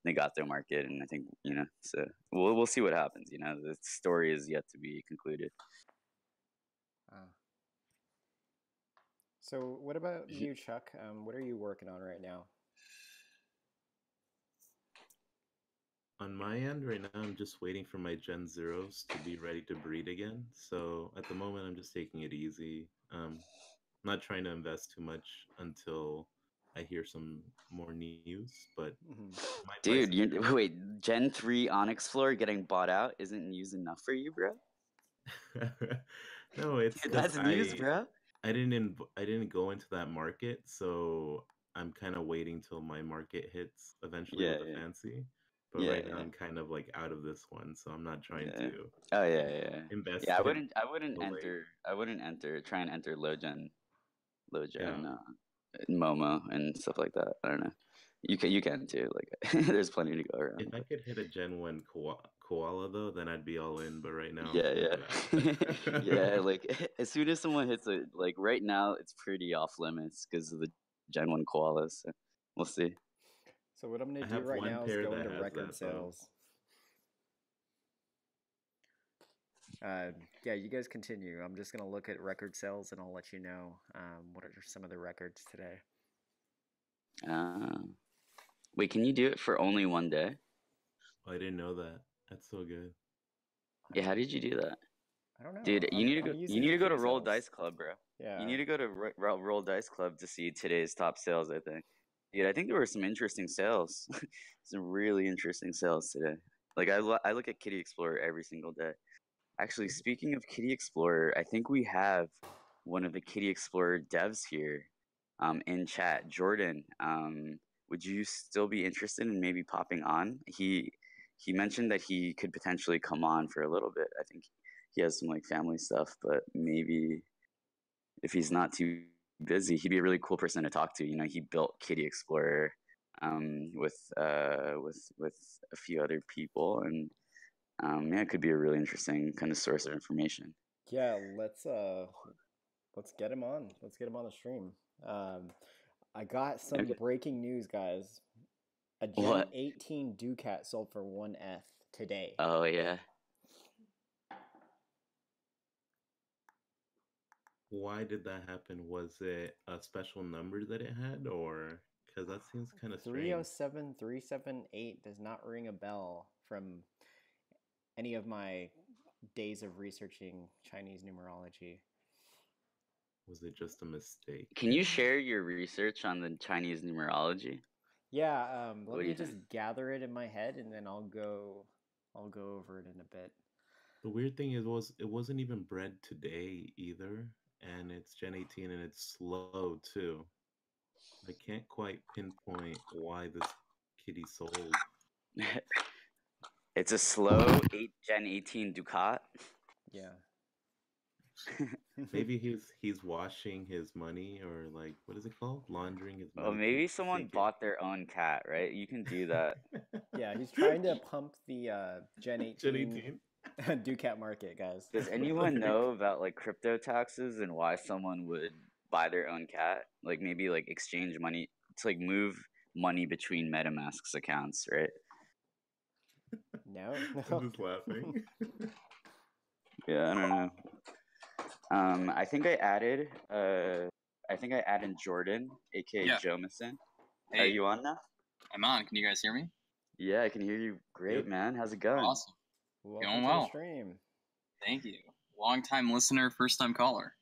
the Gato market, and I think so we'll see what happens. The story is yet to be concluded. So what about you, Chuck? What are you working on right now? On my end, right now, I'm just waiting for my Gen Zeros to be ready to breed again. So at the moment, I'm just taking it easy. Not trying to invest too much until I hear some more news. But Dude, wait, Gen 3 Onyx Floor getting bought out isn't news enough for you, bro? No, it's Dude, because that's news, bro. I didn't go into that market, so I'm kind of waiting till my market hits eventually with the fancy. But right now I'm kind of like out of this one, so I'm not trying to invest. Yeah, I wouldn't try and enter low gen MOMO and stuff like that. I don't know. You can too. Like there's plenty to go around. If I could hit a Gen 1 koala though, then I'd be all in. But right now, yeah. Like as soon as someone hits it, like right now, it's pretty off limits because of the Gen 1 koalas. So we'll see. So what I'm gonna do right now is go into record sales. Yeah, you guys continue. I'm just gonna look at record sales and I'll let you know what are some of the records today. Wait, can you do it for only one day? Oh, I didn't know that. That's so good. Yeah, how did you do that? I don't know. Dude, you need to go to Roll Dice Club, bro. Yeah. You need to go to Roll Dice Club to see today's top sales, I think. Dude, I think there were some interesting sales. Some really interesting sales today. Like I look at Kitty Explorer every single day. Actually, speaking of Kitty Explorer, I think we have one of the Kitty Explorer devs here in chat. Jordan, would you still be interested in maybe popping on? He mentioned that he could potentially come on for a little bit. I think he has some like family stuff, but maybe if he's not too busy, he'd be a really cool person to talk to. He built Kitty Explorer with a few other people, and yeah, it could be a really interesting kind of source of information. Yeah, let's get him on. Let's get him on the stream. I got some breaking news, guys. A Gen 18 Ducat sold for 1 ETH today. Oh yeah. Why did that happen? Was it a special number that it had, or because that seems kind of strange? 307378 does not ring a bell from any of my days of researching Chinese numerology. Was it just a mistake? Can you share your research on the Chinese numerology? Yeah, let me just gather it in my head, and then I'll go over it in a bit. The weird thing is, it wasn't even bred today either, and it's Gen 18 and it's slow too. I can't quite pinpoint why this kitty sold. It's a slow Gen 18 Ducat. Yeah. Maybe he's washing his money, or like, what is it called? Laundering his Well, money to maybe someone fake it. bought their own cat, right? You can do that. Yeah, he's trying to pump the Gen Gen 18 18. Ducat market, guys. Does anyone know about like crypto taxes and why someone would buy their own cat? Like maybe like exchange money to like move money between MetaMask's accounts, right? No, I'm no. just laughing. Yeah, I don't know. I think I added Jordan, aka Yeah. Jomison. Are Hey, you on now? I'm on. Can you guys hear me? Yeah, I can hear you great, Yep. man. How's it going? Awesome. Welcome Going to the well. stream. Thank you. Long time listener, first time caller.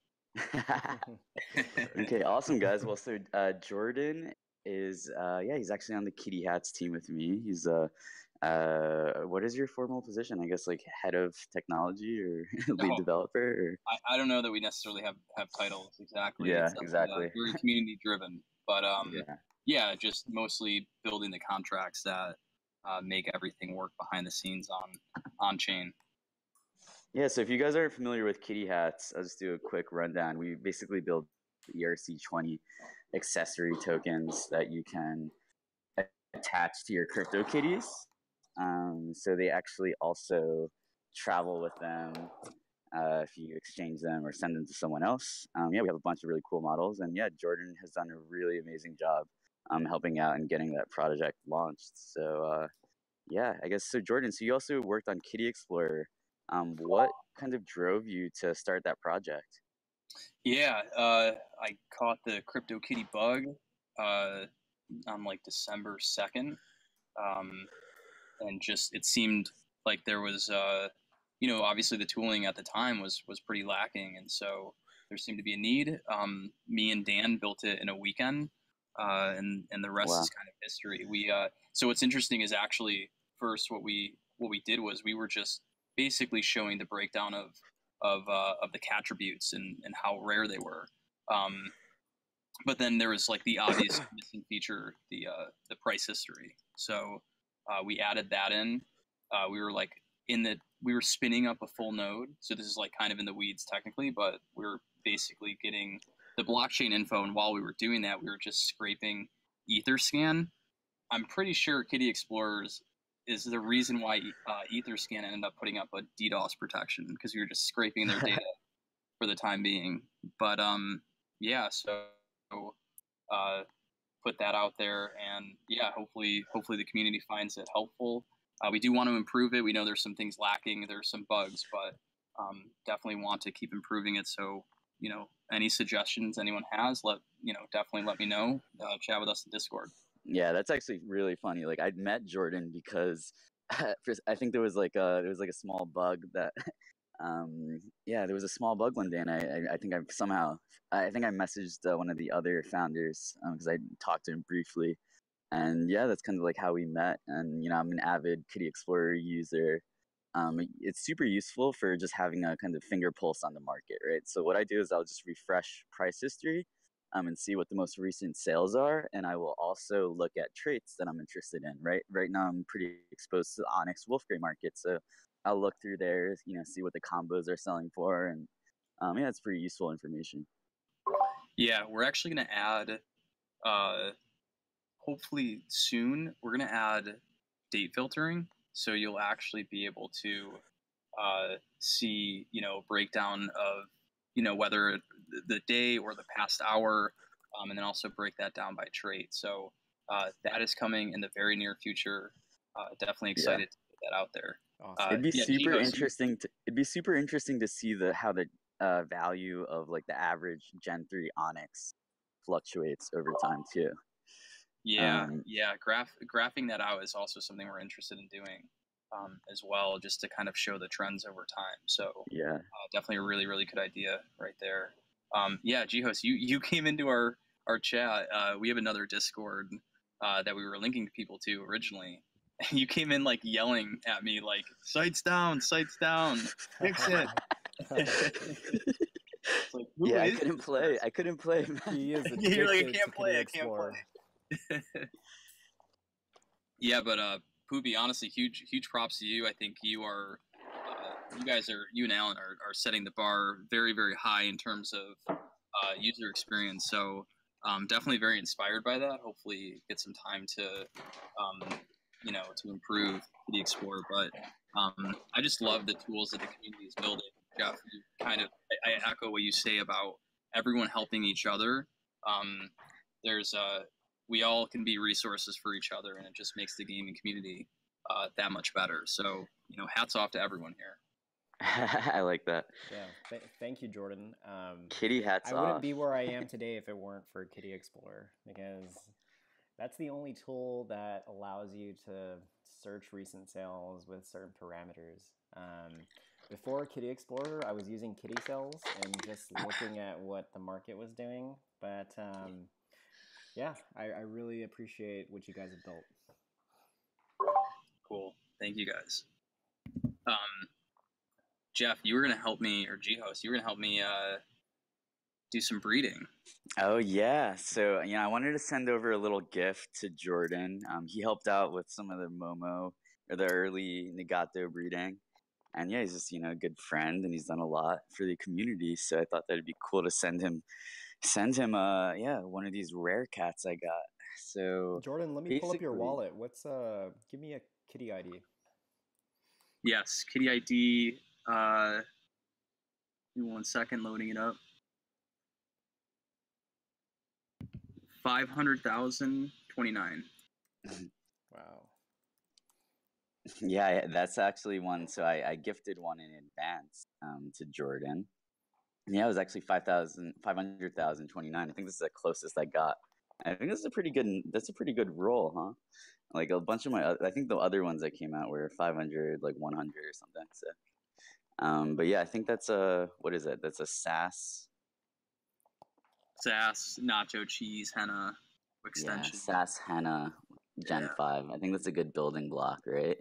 Okay, awesome guys. Well, so Jordan is yeah, he's actually on the Kitty Hats team with me. He's what is your formal position? I guess like head of technology or lead No, developer or I don't know that we necessarily have titles exactly. yeah, It's exactly. very community driven, but Yeah. yeah, just mostly building the contracts that make everything work behind the scenes on chain. Yeah, so if you guys aren't familiar with Kitty Hats, I'll just do a quick rundown. We basically build ERC20 accessory tokens that you can attach to your CryptoKitties. So they actually also travel with them if you exchange them or send them to someone else. Yeah, we have a bunch of really cool models. And yeah, Jordan has done a really amazing job helping out and getting that project launched. So yeah, I guess so. Jordan, so you also worked on Kitty Explorer. What kind of drove you to start that project? Yeah, I caught the CryptoKitty bug on like December 2nd. And just it seemed like there was obviously the tooling at the time was pretty lacking, and so there seemed to be a need. Me and Dan built it in a weekend, and the rest Wow. is kind of history. We so what's interesting is actually first what we did was we were just basically showing the breakdown of the attributes and how rare they were. But then there was like the obvious missing feature, the price history. So we added that in. We were like we were spinning up a full node. So this is like kind of in the weeds technically, but we were basically getting the blockchain info. And while we were doing that, we were just scraping Etherscan. I'm pretty sure Kitty Explorers is the reason why Etherscan ended up putting up a DDoS protection, because we were just scraping their data for the time being. But yeah, so put that out there, and yeah, hopefully the community finds it helpful. We do want to improve it. We know there's some things lacking, there's some bugs, but definitely want to keep improving it. So any suggestions anyone has, definitely let me know. Chat with us in Discord. Yeah, that's actually really funny. Like I met Jordan because I think there was like a small bug that yeah, there was a small bug one day, and I think I think I messaged one of the other founders because I talked to him briefly, and yeah, that's kind of like how we met. And I'm an avid Kitty Explorer user. It's super useful for just having a kind of finger pulse on the market, right? So what I do is I'll just refresh price history and see what the most recent sales are, and I will also look at traits that I'm interested in. Right now I'm pretty exposed to the Onyx Wolfgray market, so I'll look through there, see what the combos are selling for, and yeah, it's pretty useful information. Yeah, we're actually going to add, hopefully soon, we're going to add date filtering. So you'll actually be able to see, breakdown of, whether the day or the past hour, and then also break that down by trait. So that is coming in the very near future. Definitely excited to get that out there. Awesome. It'd be yeah, super Jihoz, interesting. It'd be super interesting to see how the value of like the average Gen 3 Onyx fluctuates over time too. Yeah, graphing that out is also something we're interested in doing as well, just to kind of show the trends over time. So yeah, definitely a really, really good idea right there. Yeah, Jihoz, you came into our chat. We have another Discord that we were linking people to originally. You came in like yelling at me like, sights down, fix it. It's like, who yeah, is I couldn't play. Man. He is You're like, I addicted can't to play, Kitty I can't Explorer. play. Yeah, but Poopie, honestly, huge props to you. I think you are you and Alan are setting the bar very, very high in terms of user experience. So definitely very inspired by that. Hopefully get some time to to improve the Explorer. But I just love the tools that the community is building. Jeff, I echo what you say about everyone helping each other. There's we all can be resources for each other, and it just makes the gaming community that much better. So hats off to everyone here. I like that. Yeah, thank you, Jordan. Kitty hats I off. wouldn't be where I am today if it weren't for Kitty Explorer, because that's the only tool that allows you to search recent sales with certain parameters. Before Kitty Explorer, I was using Kitty Sales and just looking at what the market was doing. But yeah, I really appreciate what you guys have built. Cool. Thank you guys. Jeff, you were going to help me, or Jihoz, you were going to help me do some breeding. Oh yeah, so I wanted to send over a little gift to Jordan. He helped out with some of the MOMO or the early Nagato breeding, and yeah, he's just a good friend, and he's done a lot for the community. So I thought that'd be cool to send him one of these rare cats I got. So Jordan, let me pull up your wallet. What's give me a kitty ID. Yes, kitty ID. Give me 1 second, loading it up. 500,029. Wow. Yeah, that's actually one. So I gifted one in advance to Jordan. Yeah, it was actually 500,029. I think this is the closest I got. I think that's a pretty good roll, huh? Like a bunch of I think the other ones that came out were 500, like 100 or something. So, but yeah, I think that's what is it? That's a SAS nacho cheese henna extension. Yeah, SAS henna Gen 5. I think that's a good building block, right?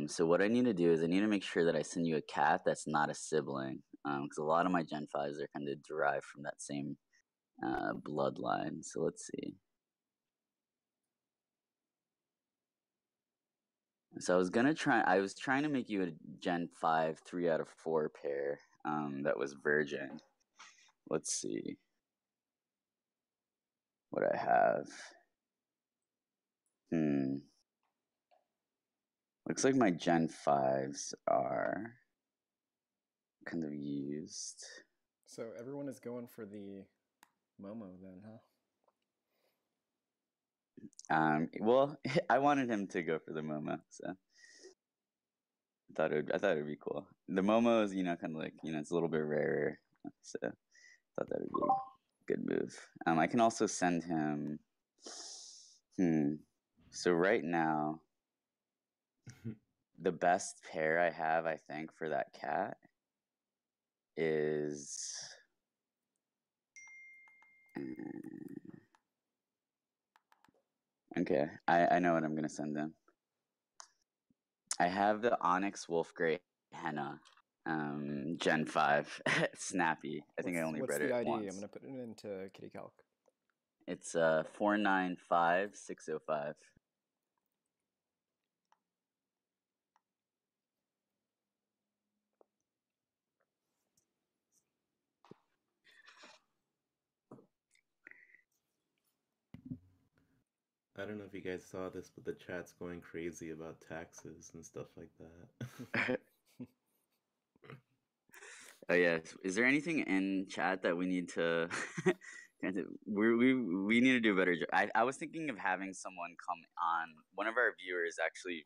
So what I need to do is I need to make sure that I send you a cat that's not a sibling, because a lot of my Gen 5s are kind of derived from that same bloodline. So let's see. So I was trying to make you a Gen 5 3 out of 4 pair that was virgin. Let's see what I have. Looks like my Gen 5s are kind of used. So everyone is going for the MOMO then, huh? Well, I wanted him to go for the MOMO, so I thought it'd be cool. The MOMO is, kind of like, it's a little bit rarer, so I thought that would be a good move. I can also send him. So right now, the best pair I have, I think, for that cat is. Okay, I know what I'm gonna send him. I have the Onyx Wolf Gray Henna, Gen 5, Snappy. I think I only read it once. What's the ID? I'm gonna put it into Kitty Calc. It's 495605. I don't know if you guys saw this, but the chat's going crazy about taxes and stuff like that. Oh yeah. Is there anything in chat that we need to? we need to do a better job. I was thinking of having someone come on. One of our viewers actually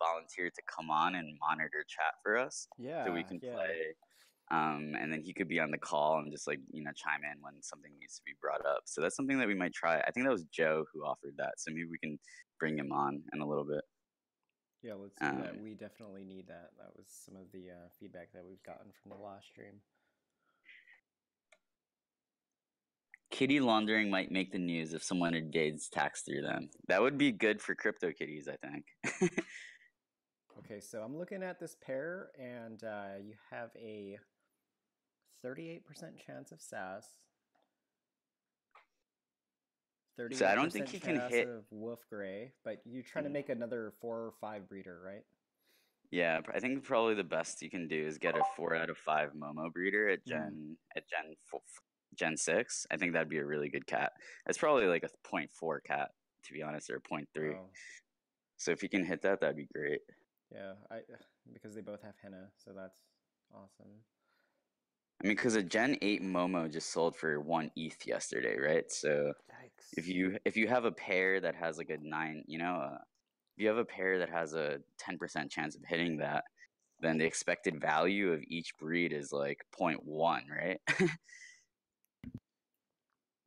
volunteered to come on and monitor chat for us, so we can play. And then he could be on the call and just chime in when something needs to be brought up. So that's something that we might try. I think that was Joe who offered that, so maybe we can bring him on in a little bit. Yeah, let's do that. We definitely need that. That was some of the feedback that we've gotten from the last stream. Kitty laundering might make the news if someone evades tax through them. That would be good for CryptoKitties, I think. Okay, so I'm looking at this pair, and you have a 38% chance of SAS. 38% so I don't think he can hit of Wolf Gray, but you're trying to make another 4 or 5 breeder, right? Yeah, I think probably the best you can do is get a 4 out of 5 Momo breeder at Gen 6. I think that'd be a really good cat. It's probably like a 0.4 cat, to be honest, or a 0.3. Oh, So if you can hit that, that'd be great. yeah. Because they both have henna, so that's awesome. I mean, because a Gen 8 Momo just sold for 1 ETH yesterday, right? So Yikes. if you have a pair that has like a 9, if you have a pair that has a 10% chance of hitting that, then the expected value of each breed is like 0.1, right?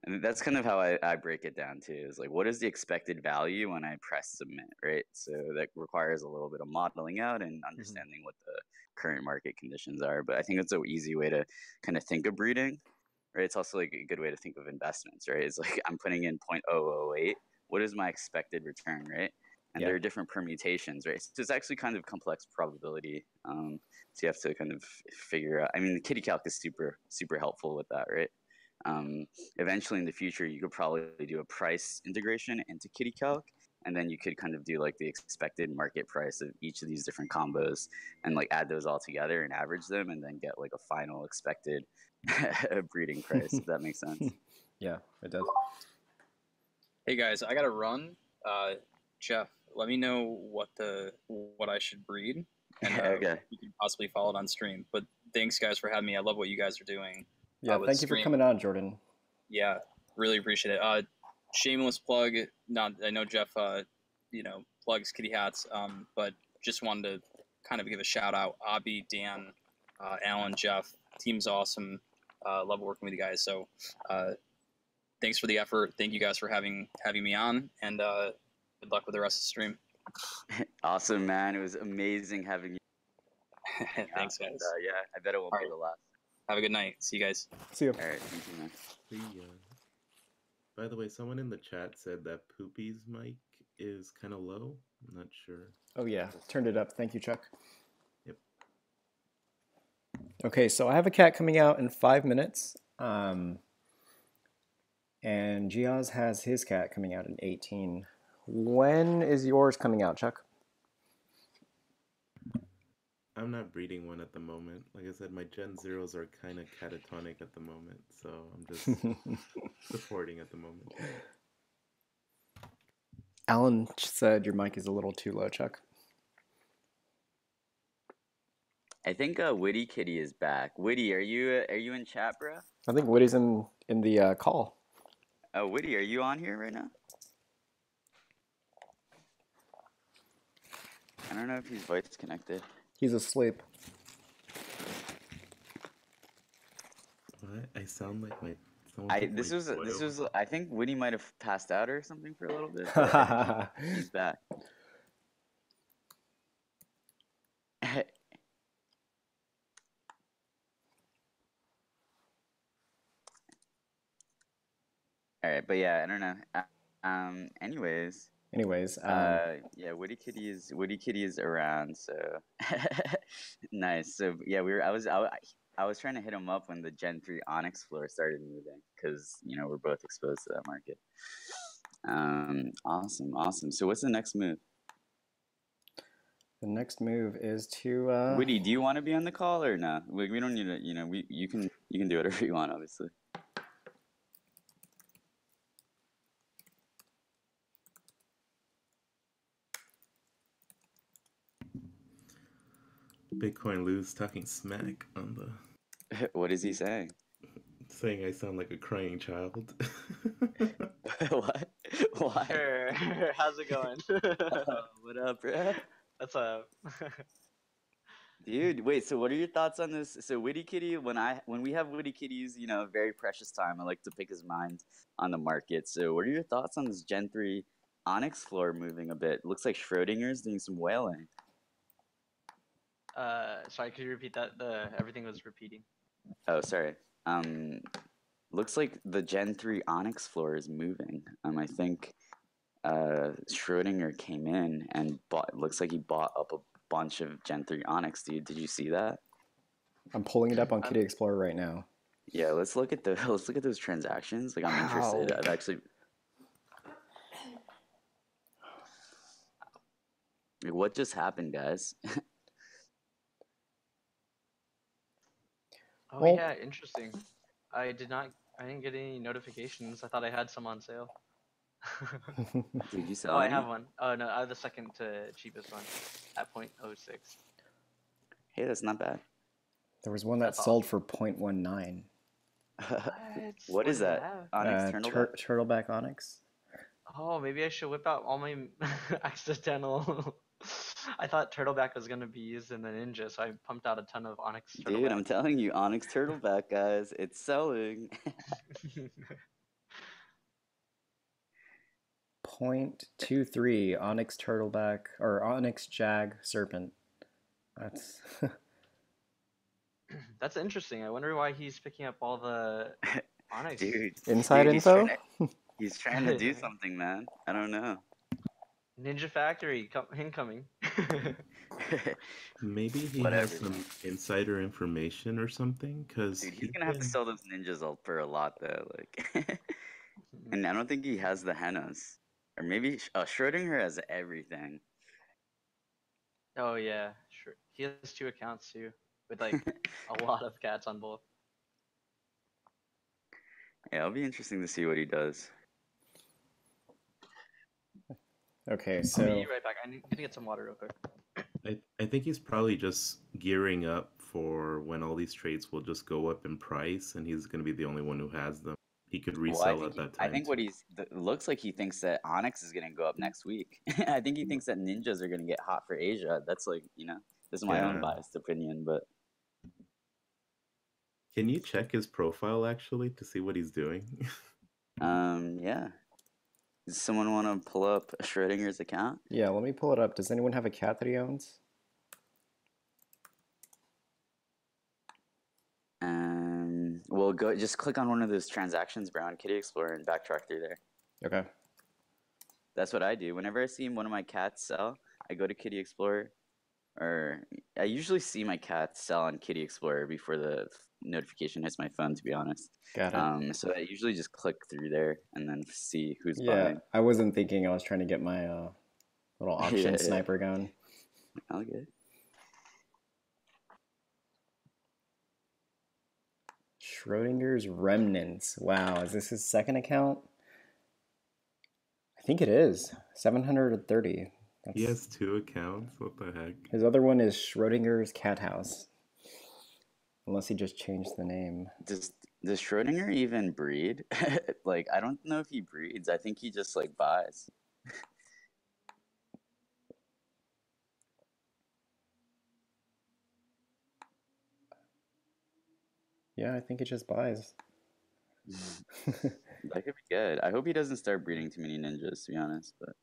And that's kind of how I break it down too, is like, what is the expected value when I press submit, right? So that requires a little bit of modeling out and understanding what the current market conditions are. But I think it's an easy way to kind of think of breeding, right? It's also like a good way to think of investments, right? It's like I'm putting in 0.008. What is my expected return, right? And there are different permutations, right? So it's actually kind of complex probability. So you have to kind of figure out. I mean, the kitty calc is super helpful with that, right? Eventually in the future, you could probably do a price integration into kitty calc, and then you could kind of do like the expected market price of each of these different combos and like add those all together and average them and then get like a final expected breeding price, if that makes sense. Yeah, it does. Hey guys, I gotta run. Jeff, let me know what I should breed, and Okay. you can possibly follow it on stream. But thanks guys for having me. I love what you guys are doing. Yeah, with thank you for stream. coming on, Jordan. Yeah, really appreciate it. Shameless plug. Not I know Jeff, plugs kitty hats. But just wanted to kind of give a shout out. Abby, Dan, Alan, Jeff. Team's awesome. Love working with you guys. So, thanks for the effort. Thank you guys for having me on, and good luck with the rest of the stream. Awesome, man. It was amazing having you. Thanks, guys. And, yeah, I bet it won't be the last. Have a good night. See you guys. See you. All right, thank you, man. See ya. By the way, someone in the chat said that Poopie's mic is kind of low. I'm not sure. Oh yeah, turned it up. Thank you, Chuck. Yep. Okay, so I have a cat coming out in 5 minutes. And Jihoz has his cat coming out in 18. When is yours coming out, Chuck? I'm not breeding one at the moment. Like I said, my Gen Zeros are kind of catatonic at the moment, so I'm just supporting at the moment. Alan said your mic is a little too low, Chuck. I think Witty Kitty is back. Witty, are you in chat, bro? I think Woody's in the call. Oh, Witty, are you on here right now? I don't know if he's voice connected. He's asleep. What? I sound like my. This was. I think Witty might have passed out or something for a little bit. But he's back. All right, but yeah, I don't know. Anyways, yeah, Witty Kitty is around, so nice. So yeah, I was trying to hit him up when the Gen 3 Onyx floor started moving, because we're both exposed to that market. Awesome. So what's the next move? The next move is to Witty, do you want to be on the call or no? We don't need to. You can do whatever you want, obviously. Bitcoin Lou's talking smack on the. What is he saying? Saying I sound like a crying child. What? Why? Sure. How's it going? What up, bro? What's up? Dude, wait, so what are your thoughts on this? So Witty Kitty, when we have Witty Kitties, very precious time, I like to pick his mind on the market. So what are your thoughts on this Gen 3 Onyx floor moving a bit? Looks like Schrodinger's doing some whaling. Sorry, could you repeat that? Everything was repeating. Oh, sorry. Looks like the Gen 3 Onyx floor is moving. I think Schrodinger came in and looks like he bought up a bunch of Gen 3 Onyx, dude. Did you see that? I'm pulling it up on Kitty Explorer right now. Yeah, let's look at those transactions. Like, I'm interested. I've actually. Like, what just happened, guys? Well- yeah, interesting. I didn't get any notifications. I thought I had some on sale. Did you sell Oh, I any? have one. Oh no, I have the second to cheapest one at 0.06. Hey, that's not bad. There was one that That's sold for 0.19. What is does it that? have? Onyx Turtleback? Turtleback Onyx. Oh, maybe I should whip out all my accidental. I thought Turtleback was gonna be used in the Ninja, so I pumped out a ton of Onyx Dude, Turtleback. I'm telling you, Onyx Turtleback, guys, it's selling. 0.23 Onyx Turtleback or Onyx Jag Serpent. That's That's interesting. I wonder why he's picking up all the Onyx. Dude, inside dude, info. he's trying to do something, man. I don't know. Ninja Factory, incoming. Maybe he Whatever. has some insider information or something, because Dude, he's gonna have to sell those ninjas for a lot, though. Like, and I don't think he has the hennas, or maybe Schrodinger has everything. Oh yeah, sure. He has 2 accounts too, with like a lot of cats on both. Yeah, it'll be interesting to see what he does. Okay, I'll so be right back. I need to get some water real quick. I think he's probably just gearing up for when all these trades will just go up in price, and he's going to be the only one who has them. He could resell at that time. I think what looks like he thinks that Onyx is gonna go up next week. I think he thinks that ninjas are gonna get hot for Asia. That's like, this is my own Yeah. biased opinion, but Can you check his profile actually to see what he's doing? yeah. Does someone want to pull up Schrodinger's account? yeah, let me pull it up. Does anyone have a cat that he owns? Well, just click on one of those transactions, bro, on Kitty Explorer and backtrack through there. Okay. That's what I do. Whenever I see one of my cats sell, I go to Kitty Explorer, or I usually see my cat sell on Kitty Explorer before the notification hits my phone, to be honest. Got it. So I usually just click through there and then see who's Yeah, buying. I wasn't thinking. I was trying to get my little auction Yeah. sniper gun. All good. Schrodinger's Remnants. Wow, is this his second account? I think it is. 730. He has 2 accounts. What the heck? His other one is Schrodinger's Cat House. Unless he just changed the name. Does Schrodinger even breed? Like, I don't know if he breeds. I think he just like buys. Yeah, I think he just buys. That could be good. I hope he doesn't start breeding too many ninjas, to be honest, but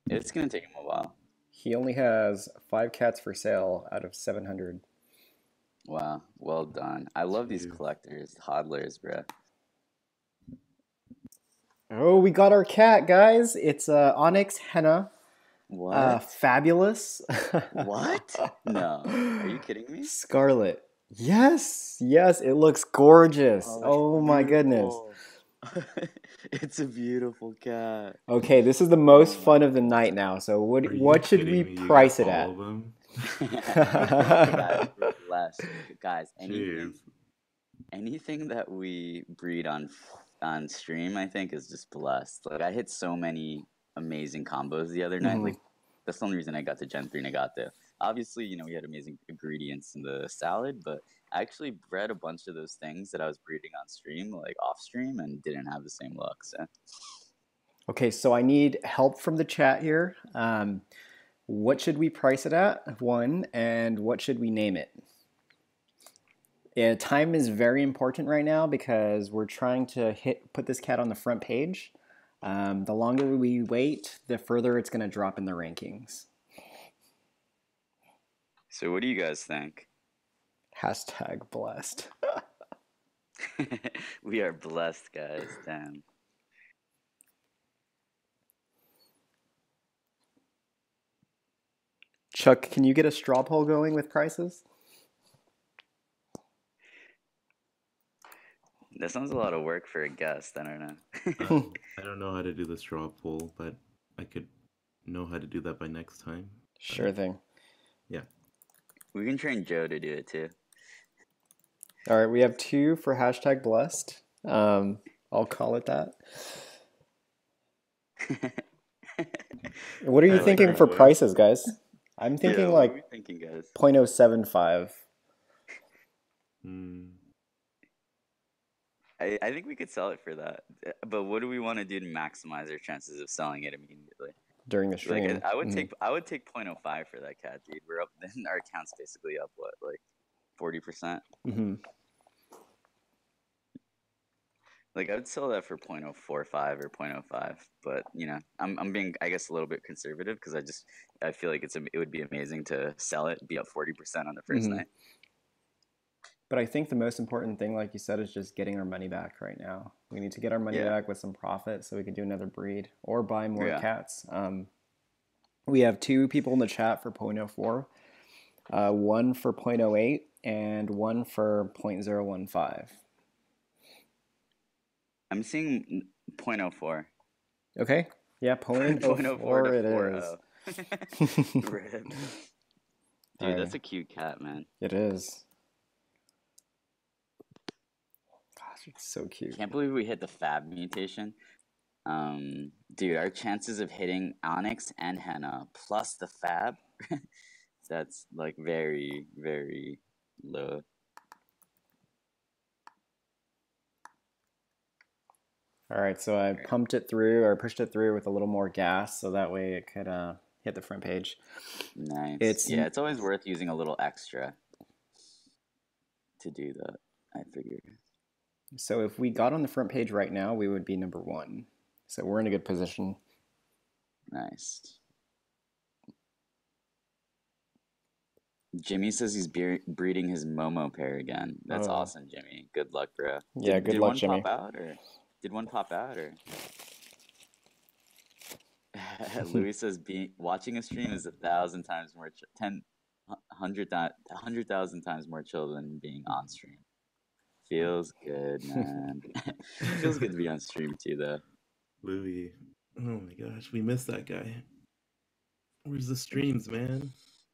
it's gonna take him a while. He only has 5 cats for sale out of 700. Wow, well done. I love these Jeez. collectors, hodlers, bro. Oh, we got our cat, guys. It's Onyx Henna. What? Fabulous. What? No. Are you kidding me? Scarlet. Yes, it looks gorgeous. Oh my goodness. It's a beautiful cat. Okay, this is the most Oh my fun of the night now. So Are you what should we kidding me? You price got it at? all of them? Guys, we're blessed. Guys, Jeez. anything that we breed on stream, I think, is just blessed. Like, I hit so many amazing combos the other night. Mhm. Like, that's the only reason I got to Gen 3 and I got there. Obviously, we had amazing ingredients in the salad, but I actually bred a bunch of those things that I was breeding on stream, like off stream, and didn't have the same luck. So, Okay, so I need help from the chat here. What should we price it at? One, and what should we name it? Yeah, time is very important right now because we're trying to put this cat on the front page. The longer we wait, the further it's going to drop in the rankings. so what do you guys think? Hashtag blessed. We are blessed, guys. Damn. Chuck, can you get a straw poll going with prices? That sounds a lot of work for a guest. I don't know. I don't know how to do the straw poll, but I could know how to do that by next time. Sure thing. Yeah. We can train Joe to do it too. All right, we have 2 for hashtag blessed. I'll call it that. What are you thinking for prices, guys? I'm thinking what are we like thinking, guys? 0.075. I think we could sell it for that. But what do we want to do to maximize our chances of selling it immediately? During the stream. Like I would take 0.05 for that cat, dude. We're up. Then our account's basically up what, like 40%. Like I would sell that for 0.045 or 0.05, but you know, I'm being, I guess, a little bit conservative because I feel like it would be amazing to sell it, be up 40% on the first night. But I think the most important thing, like you said, is just getting our money back right now. We need to get our money back with some profit so we can do another breed or buy more cats. We have 2 people in the chat for 0.04, 1 for 0.08, and 1 for 0.015. I'm seeing 0.04. Okay. Yeah, 0.04 it is. Dude, that's a cute cat, man. It is. Gosh, it's so cute. Can't believe we hit the Fab mutation. Dude, our chances of hitting Onyx and Henna plus the Fab, that's like very, very low. All right, so I pumped it through or pushed it through with a little more gas so that way it could hit the front page. Nice. It's always worth using a little extra to do that, I figured. So if we got on the front page right now, we would be number 1. So we're in a good position. Nice. Jimmy says he's breeding his Momo pair again. That's awesome, Jimmy. Good luck, bro. Yeah, good luck, Jimmy. Did one pop out or? Louis says watching a stream is 1,000 times more 100,000 times more chill than being on stream. Feels good, man. Feels good to be on stream too, though. Louis, oh my gosh, we missed that guy. Where's the streams, man?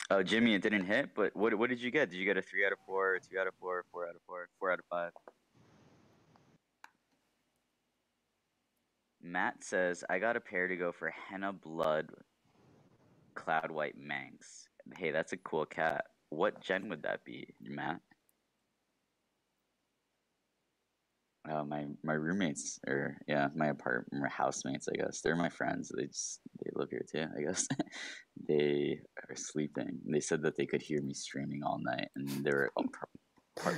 Oh, Jimmy, it didn't hit. But what did you get? Did you get a 3 out of 4, 2 out of 4, 4 out of 4, 4 out of 5? Matt says, I got a pair to go for Henna Blood Cloud White Manx. Hey, that's a cool cat. What gen would that be, Matt? My roommates, or my housemates, I guess. They're my friends. They live here too, I guess. They are sleeping. They said that they could hear me streaming all night, and they were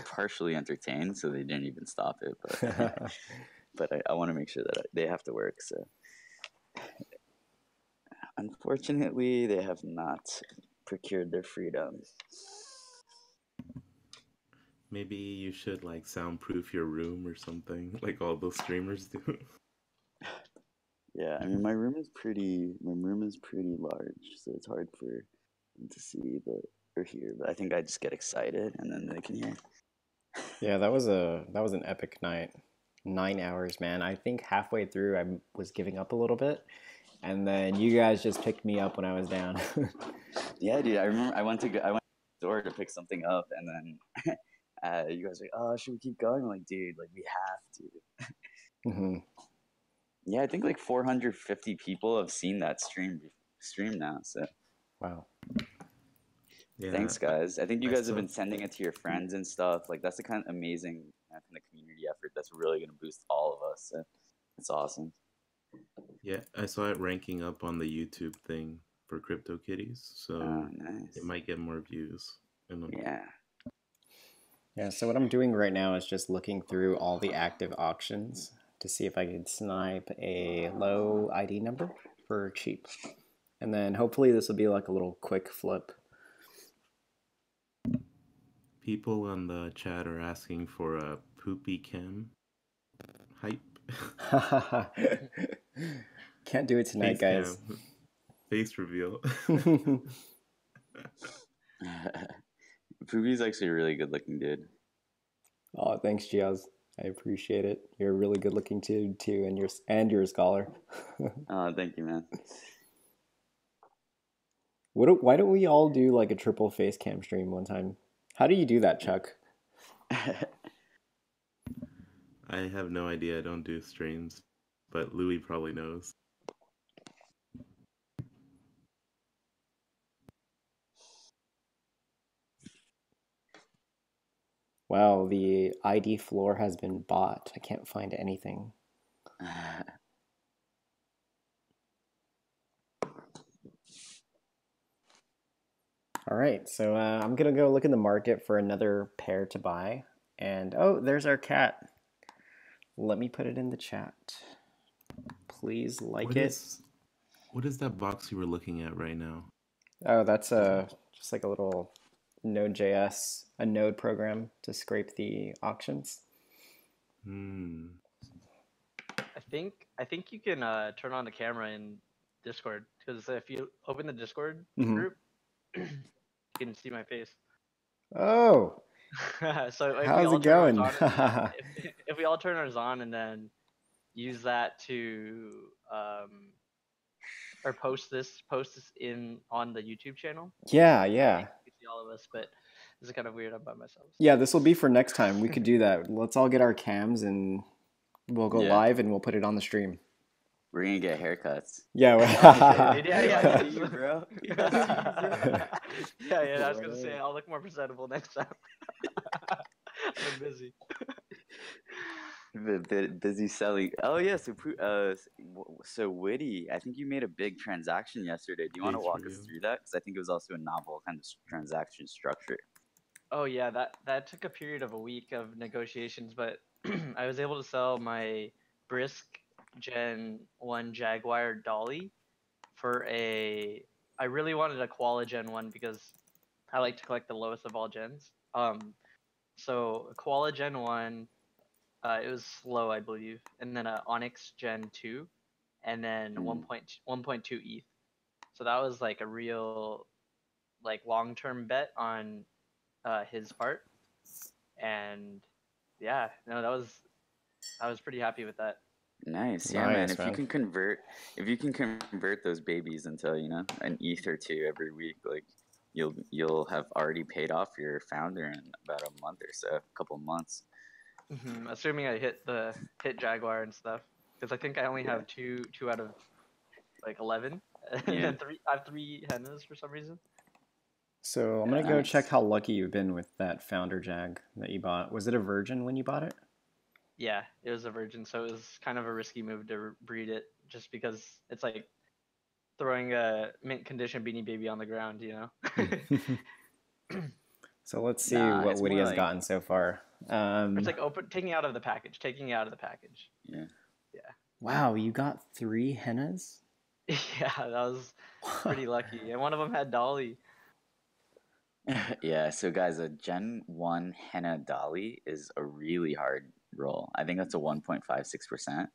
partially entertained, so they didn't even stop it. But but I want to make sure that they have to work. So unfortunately, they have not procured their freedom. Maybe you should like soundproof your room or something, like all those streamers do. Yeah, I mean my room is pretty large, so it's hard for them to see or hear. But I think I just get excited and then they can hear. Yeah, that was an epic night. 9 hours, man. I think halfway through I was giving up a little bit, and then you guys just picked me up when I was down. Yeah, dude. I remember I went to the store to pick something up, and then you guys were like, "Oh, should we keep going?" I'm like, dude, like we have to. Yeah, I think like 450 people have seen that stream now. So, wow. Yeah. Thanks, guys. I think you guys have been sending it to your friends and stuff. Like that's the kind of amazing kind of community effort that's really going to boost all of us. So it's awesome. Yeah, I saw it ranking up on the YouTube thing for CryptoKitties, so nice. It might get more views. Yeah, so what I'm doing right now is just looking through all the active auctions to see if I can snipe a low ID number for cheap. And then hopefully this will be like a little quick flip. People on the chat are asking for a Poopie.cat hype. Can't do it tonight, guys. Face reveal. Poopie's actually a really good looking dude. Oh, thanks, Jihoz. I appreciate it. You're a really good looking dude too, and you're a scholar. Oh, thank you, man. Why don't we all do like a triple face cam stream one time? How do you do that, Chuck? I have no idea. I don't do streams, but Louis probably knows. Wow, the ID floor has been bought. I can't find anything. All right, so I'm gonna go look in the market for another pair to buy. And oh, there's our cat. Let me put it in the chat. Please like it. What is that box you were looking at right now? Oh, that's just like a little Node.js, a node program to scrape the auctions. I think you can turn on the camera in Discord, because if you open the Discord Mhm. group, you can see my face. Oh, So if we how's all it turn going? ours on, if we all turn ours on and then use that to or post this in on the YouTube channel, Yeah, you yeah. can see all of us. But this is kind of weird. I'm by myself. Yeah, this will be for next time. We could do that. Let's all get our cams and we'll go Yeah. live and we'll put it on the stream. We're gonna get haircuts. Yeah. Yeah. See you, bro. Yeah, I was gonna say I'll look more presentable next time. I'm busy. Busy selling. Oh yeah, so Witty, I think you made a big transaction yesterday. Do you want to Thanks, walk us Rio. through that? Because I think it was also a novel kind of transaction structure. Oh yeah, that took a period of a week of negotiations, but I was able to sell my Brisk Gen 1 Jaguar Dolly for I really wanted a Koala Gen 1 because I like to collect the lowest of all gens. So a Koala Gen 1, it was slow, I believe, and then a Onyx Gen 2, and then 1.2 ETH. So that was like a real like long-term bet on his part, and yeah, no, I was pretty happy with that. Nice, yeah, man. Nice, If man. you can convert those babies into an ETH or two every week, like you'll have already paid off your founder in about a month or so, a couple of months. Assuming I hit Jaguar and stuff, because I think I only have two out of like 11, and then I have 3 hennas for some reason. So I'm gonna go check how lucky you've been with that founder jag that you bought. Was it a virgin when you bought it? Yeah, it was a virgin, so it was kind of a risky move to breed it, just because it's like throwing a mint condition Beanie Baby on the ground, you know. So let's see what Woody has gotten so far. It's like taking it out of the package. Yeah. Wow, you got 3 hennas? Yeah, that was pretty lucky, and one of them had Dolly. Yeah, so guys, a Gen 1 henna Dolly is a really hard roll. I think that's a 1.56%.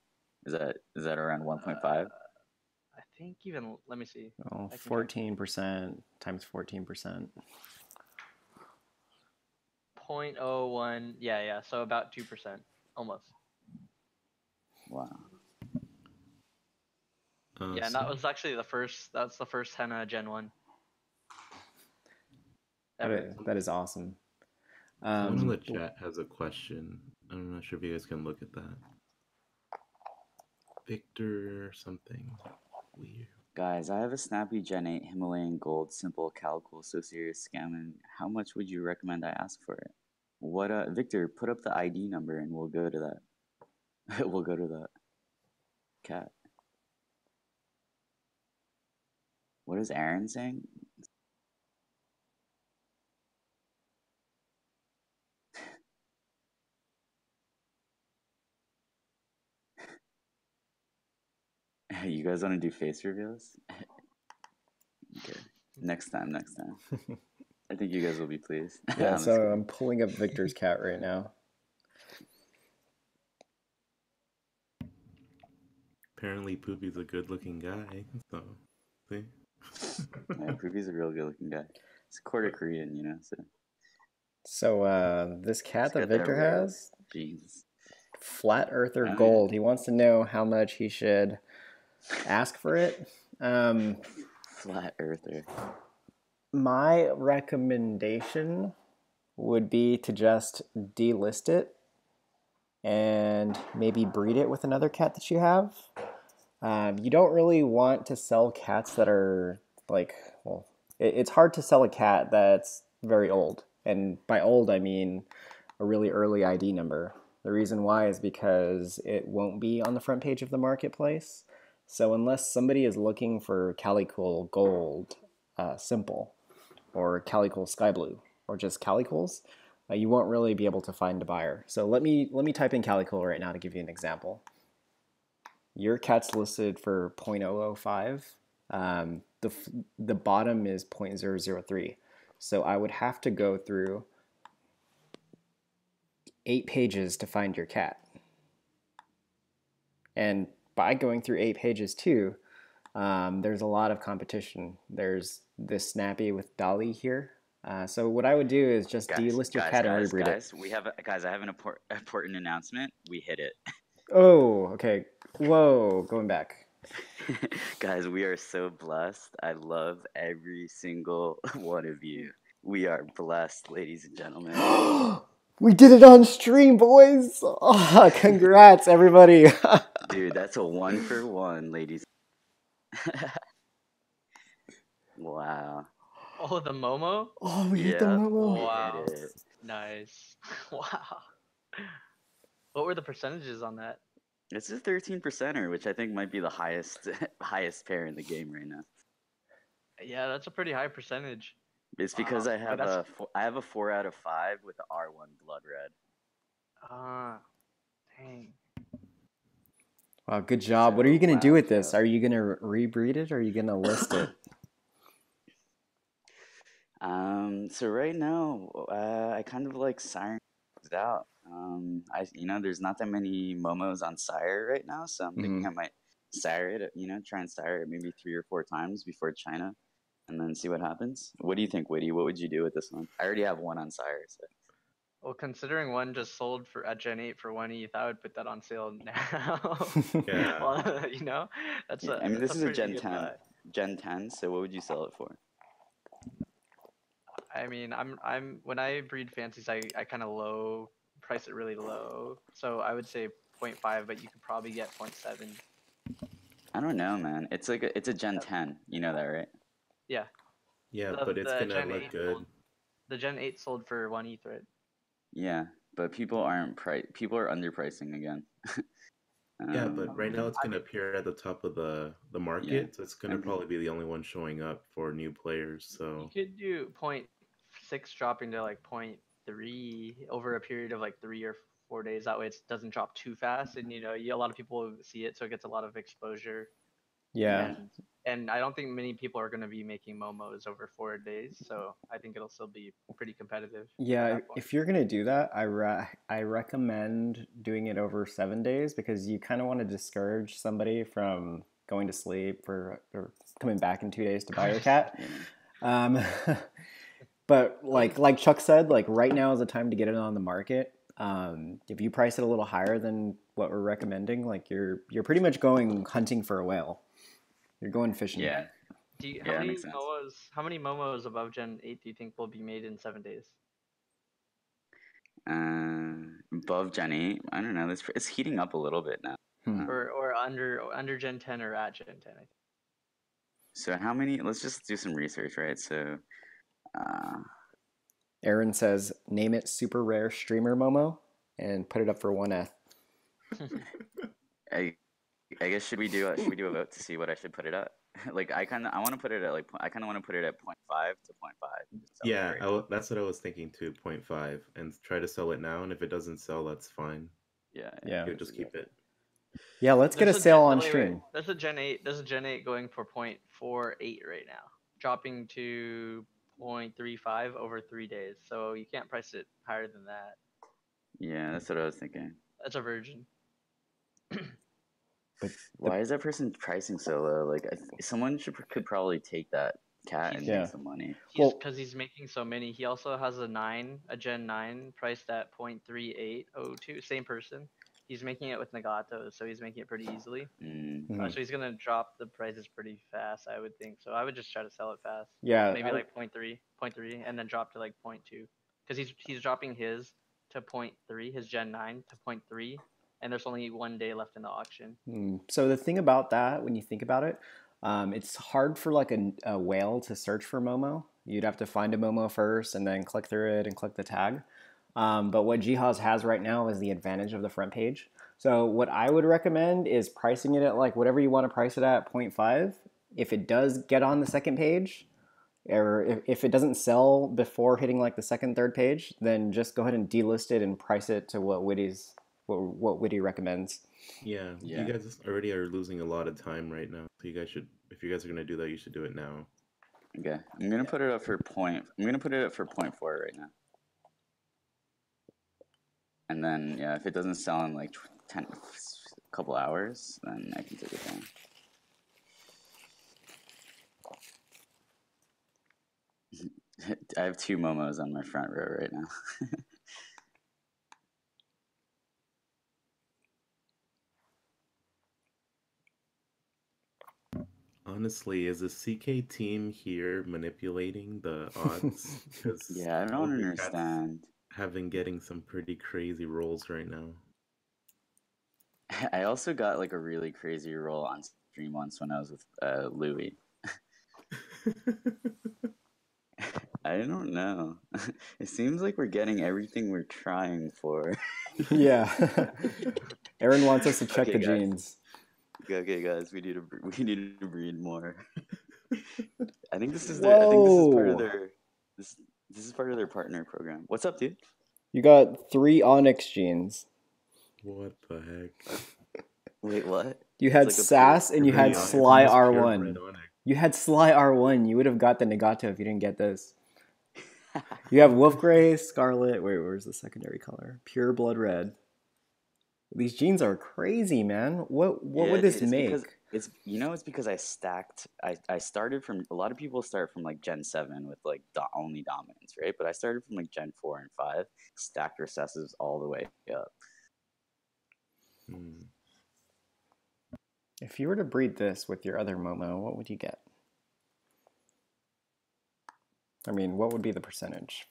Is that around 1.5? I think even, let me see. Oh, 14% times 14%. 0.01, yeah, so about 2%, almost. Wow. Yeah, and that was actually that's the first henna Gen 1. That is awesome. Someone in the chat has a question. I'm not sure if you guys can look at that. Victor something weird. Guys, I have a snappy Gen 8 Himalayan Gold simple calcul so serious scamming. How much would you recommend I ask for it? What Victor, put up the ID number and we'll go to that. We'll go to that cat. What is Aaron saying? You guys want to do face reveals? Okay. Next time. I think you guys will be pleased. Yeah, so I'm pulling up Victor's cat right now. Apparently Poopie's a good-looking guy, so see? Yeah, Poopie's a real good-looking guy. He's quarter Korean, you know, so... So this cat that Victor has, jeans. Flat Earther Gold. He wants to know how much he should ask for it. Flat Earther. My recommendation would be to just delist it and maybe breed it with another cat that you have. You don't really want to sell cats that are like, well, it's hard to sell a cat that's very old. And by old, I mean a really early ID number. The reason why is because it won't be on the front page of the marketplace. So unless somebody is looking for Calicool Gold Simple or Calicool Sky Blue or just Calicools, you won't really be able to find a buyer. So let me type in Calicool right now to give you an example. Your cat's listed for 0.005. The bottom is 0.003. So I would have to go through 8 pages to find your cat. And by going through 8 pages too, there's a lot of competition. There's this Snappy with Dolly here. So what I would do is just delist your cat and rebreed it. I have an important announcement. We hit it. Oh, okay. Whoa, going back. Guys, we are so blessed. I love every single one of you. We are blessed, ladies and gentlemen. We did it on stream, boys! Oh, congrats, everybody! Dude, that's a 1-for-1, ladies. Wow. Oh, the Momo? Oh, we hit the Momo. Wow. We hit it. Nice. Wow. What were the percentages on that? It's a 13%er, which I think might be the highest pair in the game right now. Yeah, that's a pretty high percentage. It's because I have a 4 out of 5 with the R1 Blood Red. Ah, dang. Wow, good job. What are you going to do with this? Are you going to rebreed it or are you going to list it? So right now, I kind of like siren out. There's not that many momos on sire right now, so I'm thinking I might sire it, try and sire it maybe 3 or 4 times before China, and then see what happens. What do you think, Witty? What would you do with this one? I already have one on sire, so. Well, considering one just sold at Gen 8 for 1 ETH, I would put that on sale now. Yeah. Well, that's this is a Gen 10. buy. Gen 10, so what would you sell it for? I mean, when I breed fancies, I kind of price it really low. So I would say 0.5, but you could probably get 0.7. I don't know, man. It's a Gen 10. You know that, right? Yeah. Yeah, but it's gonna look good. The Gen 8 sold for 1 ETH, right? Yeah, but people are underpricing again. Yeah, but right now it's gonna appear at the top of the market, so it's gonna probably be the only one showing up for new players. So you could do 0.6 dropping to like 0.3 over a period of like 3 or 4 days. That way it doesn't drop too fast, and a lot of people see it, so it gets a lot of exposure. Yeah. And I don't think many people are going to be making momos over 4 days, so I think it'll still be pretty competitive. Yeah, if you're gonna do that, I recommend doing it over 7 days because you kind of want to discourage somebody from going to sleep or coming back in 2 days to buy your cat. But like Chuck said, like right now is the time to get it on the market. If you price it a little higher than what we're recommending, like you're pretty much going hunting for a whale. You're going fishing. Yeah. How many momos above Gen 8 do you think will be made in 7 days? Above Gen 8, I don't know. It's heating up a little bit now. Or under Gen 10 or at Gen 10, I think. So how many? Let's just do some research, right? So, Aaron says, name it Super Rare Streamer Momo and put it up for 1 ETH. I guess should we do a vote to see what I should put it at? Like I want to put it at 0.5 to 0.5. Yeah, that's what I was thinking too. 0.5 and try to sell it now, and if it doesn't sell, that's fine. Yeah. You'll just keep it. Yeah, let's get a sale on stream. There's a Gen 8 going for 0.48 right now, dropping to 0.35 over 3 days. So you can't price it higher than that. Yeah, that's what I was thinking. That's a virgin. But why is that person pricing so low? Like, someone could probably take that cat and make some money. Because he's making so many. He also has a Gen 9 priced at 0.3802. Same person. He's making it with Nagato, so he's making it pretty easily. So he's gonna drop the prices pretty fast, I would think. So I would just try to sell it fast. Yeah. Maybe like 0.3, and then drop to like 0.2, because he's dropping his to 0.3, his Gen 9 to 0.3, and there's only 1 day left in the auction. So the thing about that, when you think about it, it's hard for like a whale to search for Momo. You'd have to find a Momo first and then click through it and click the tag. But what Jihoz has right now is the advantage of the front page. So what I would recommend is pricing it at like whatever you want to price it at 0.5. If it does get on the second page, or if it doesn't sell before hitting like the second, third page, then just go ahead and delist it and price it to what Witty recommends. Yeah, you guys already are losing a lot of time right now. So you guys should, if you guys are gonna do that, you should do it now. Okay, I'm gonna put it up for I'm gonna put it up for 0.4 right now. And then yeah, if it doesn't sell in like a couple hours, then I can take it down. I have 2 Momos on my front row right now. Honestly, is the CK team here manipulating the odds? Yeah, I don't understand. Have been getting some pretty crazy rolls right now. I also got like a really crazy roll on stream once when I was with Louis. I don't know. It seems like we're getting everything we're trying for. Yeah. Aaron wants us to check the guys. genes. Okay, guys, we need to breed more. I think this is part of their this is part of their partner program. What's up, dude? You got 3 Onyx genes. What the heck? Wait, what? You had Sass and you had Sly R1. You had Sly R1. You would have got the Nagato if you didn't get this. You have Wolf Gray, Scarlet. Wait, where's the secondary color? Pure Blood Red. These genes are crazy, man. What would this make? It's because I stacked. I started from, a lot of people start from like Gen 7 with like only dominance, right? But I started from like Gen 4 and 5, stacked recessives all the way up. If you were to breed this with your other Momo, what would you get? I mean, what would be the percentage?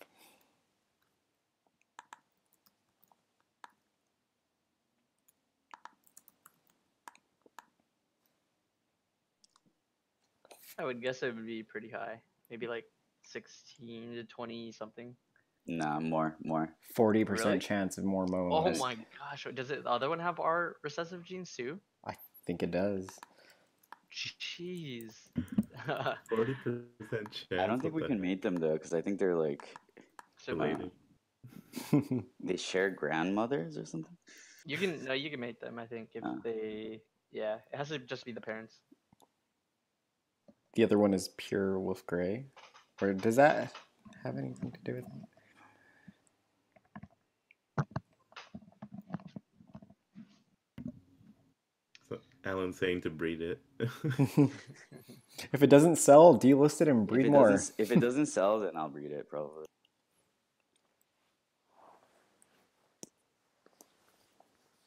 I would guess it would be pretty high. Maybe like 16 to 20 something. Nah, more. 40% Really? chance of more Momos. Oh my gosh. Does the other one have R recessive genes too? I think it does. Jeez. 40% chance. I don't think we can mate them though, because I think they're like related. They share grandmothers or something. You can mate them. I think if they, yeah, it has to just be the parents. The other one is pure Wolf Gray, or does that have anything to do with it? So Alan's saying to breed it. If it doesn't sell, delist it and breed more. If it doesn't sell, then I'll breed it probably.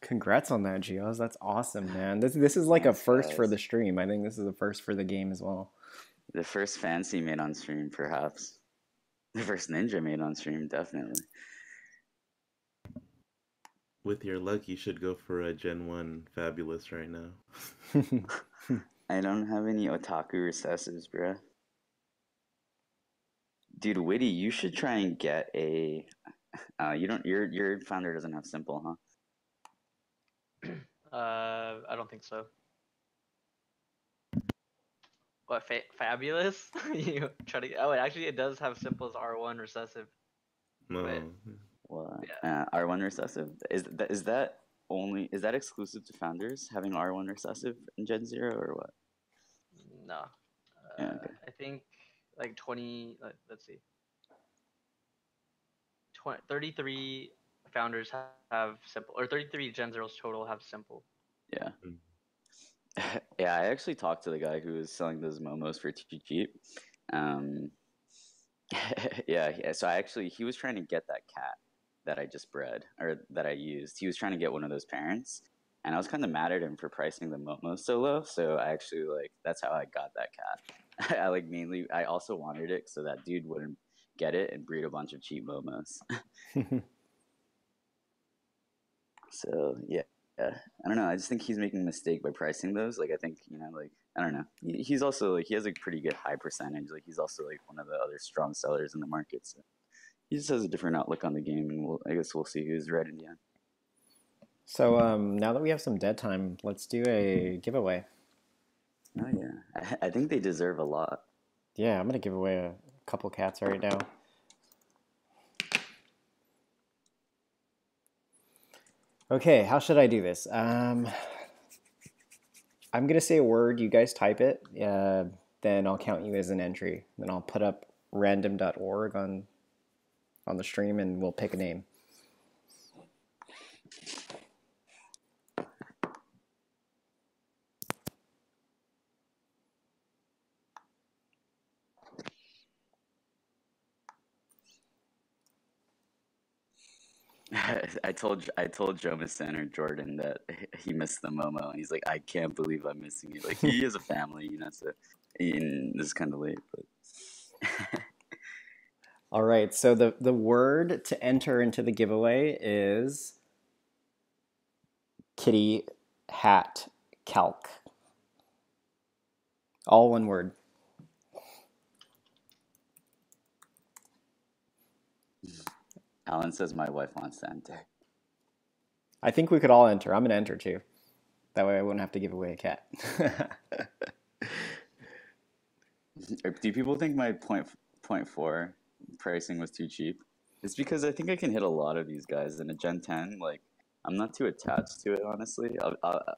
Congrats on that, Jihoz. That's awesome, man. This is like a first for the stream. I think this is a first for the game as well. The first fancy made on stream, perhaps. The first ninja made on stream, definitely. With your luck, you should go for a Gen 1 Fabulous right now. I don't have any otaku recessives, bruh. Dude, Witty, you should try and get a... your founder doesn't have simple, huh? I don't think so. What, Fabulous? You try to... Oh, actually, it does have simple as R1 recessive. No. But, What? Yeah. R1 recessive? Is that exclusive to founders, having R1 recessive in Gen 0, or what? No. Yeah, okay. I think like 20... let's see. 33 founders have simple, or 33 Gen Zeros total have simple. Yeah. Yeah, I actually talked to the guy who was selling those Momos for too cheap. Yeah, so he was trying to get that cat that I just bred, or that I used. He was trying to get one of those parents, and I was kind of mad at him for pricing the Momos so low, so I actually, that's how I got that cat. I also wanted it so that dude wouldn't get it and breed a bunch of cheap Momos. So yeah, I don't know. I just think he's making a mistake by pricing those. Like I think like I don't know. He's also like he has a pretty good high percentage. Like he's also like one of the other strong sellers in the market. So he just has a different outlook on the game, and I guess we'll see who's right in the end. So now that we have some dead time, let's do a giveaway. Oh yeah, I think they deserve a lot. Yeah, I'm gonna give away a couple cats right now. Okay, how should I do this? I'm gonna say a word. You guys type it. Then I'll count you as an entry. Then I'll put up random.org on the stream, and we'll pick a name. I told Jomison or Jordan that he missed the MOMO, and he's like, I can't believe I'm missing it. Like he has a family, so and this is kind of late, but. All right, so the word to enter into the giveaway is kitty hat calc. All one word. Alan says my wife wants to enter. I think we could all enter. I'm gonna enter too. That way I wouldn't have to give away a cat. Do people think my point 4 pricing was too cheap? It's because I think I can hit a lot of these guys in a Gen 10. Like I'm not too attached to it, honestly.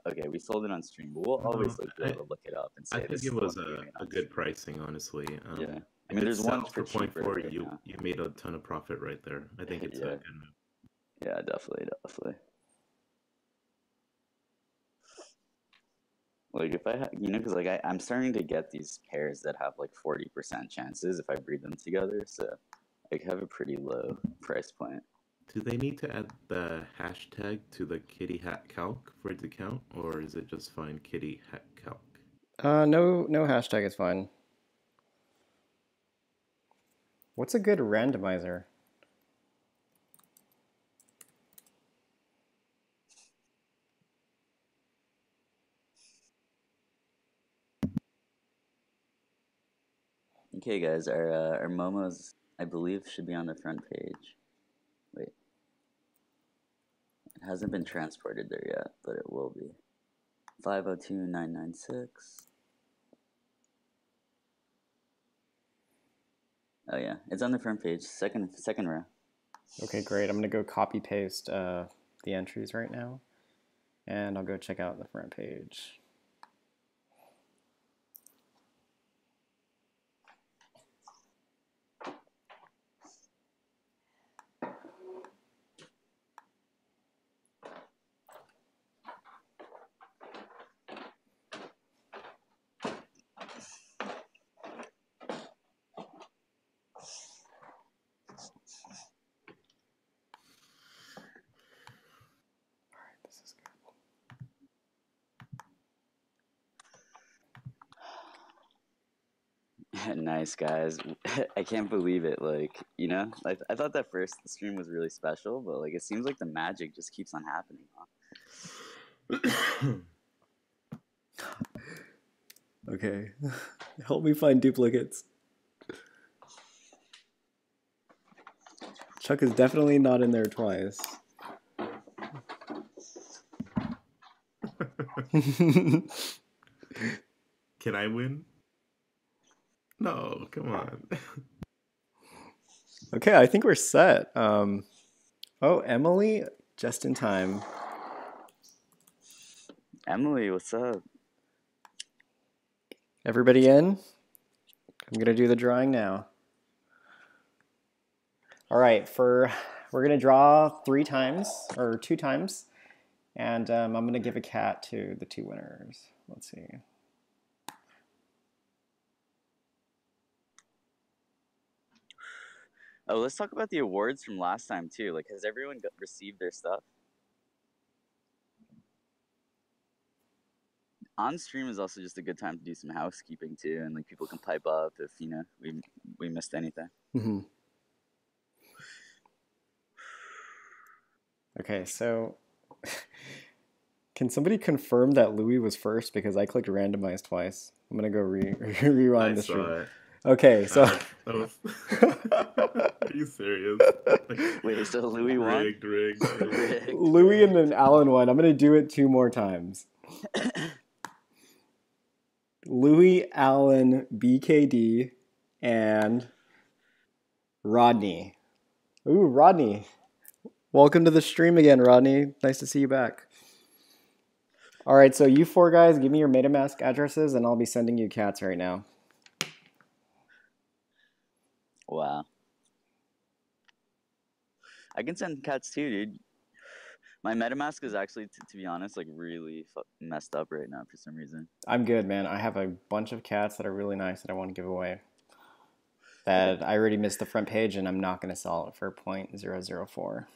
Okay, we sold it on stream, but we'll always be able to look it up and say I think it was a good pricing, honestly. Yeah, I mean, there's one for .4. right You made a ton of profit right there. I think it's a good move. Yeah, definitely. Like if I had, because like I'm starting to get these pairs that have like 40% chances if I breed them together, so I have a pretty low price point. Do they need to add the hashtag to the kitty hat calc for it to count, or is it just fine kitty hat calc? No hashtag is fine. What's a good randomizer? Okay, guys, our momos, I believe, should be on the front page. Wait, it hasn't been transported there yet, but it will be. 502996. Oh yeah, it's on the front page, second row. Okay, great. I'm gonna go copy paste the entries right now, and I'll go check out the front page. Nice, guys. I can't believe it. Like, I thought that first stream was really special, but like it seems like the magic just keeps on happening, huh? Okay. Help me find duplicates. Chuck is definitely not in there twice. Can I win? No, come on. Okay, I think we're set. Oh, Emily, just in time. Emily, what's up? Everybody in? I'm gonna do the drawing now. All right, we're gonna draw 3 times or 2 times, and I'm gonna give a cat to the 2 winners. Let's see. Oh, let's talk about the awards from last time too. Like, has everyone received their stuff? On stream is also just a good time to do some housekeeping too, and like people can pipe up if we missed anything. Mm-hmm. Okay, so Can somebody confirm that Louis was first? Because I clicked randomize twice. I'm gonna go rewind the stream. It. Okay, so. Are you serious? Wait, so Louis won? Rigged. Louis and then Alan won. I'm gonna do it 2 more times. Louis, Alan, BKD, and Rodney. Ooh, Rodney. Welcome to the stream again, Rodney. Nice to see you back. All right, so you 4 guys, give me your MetaMask addresses, and I'll be sending you cats right now. Wow. I can send cats too, dude. My MetaMask is actually, to be honest, like really messed up right now for some reason. I'm good, man. I have a bunch of cats that are really nice that I want to give away. That I already missed the front page, and I'm not going to sell it for 0.004.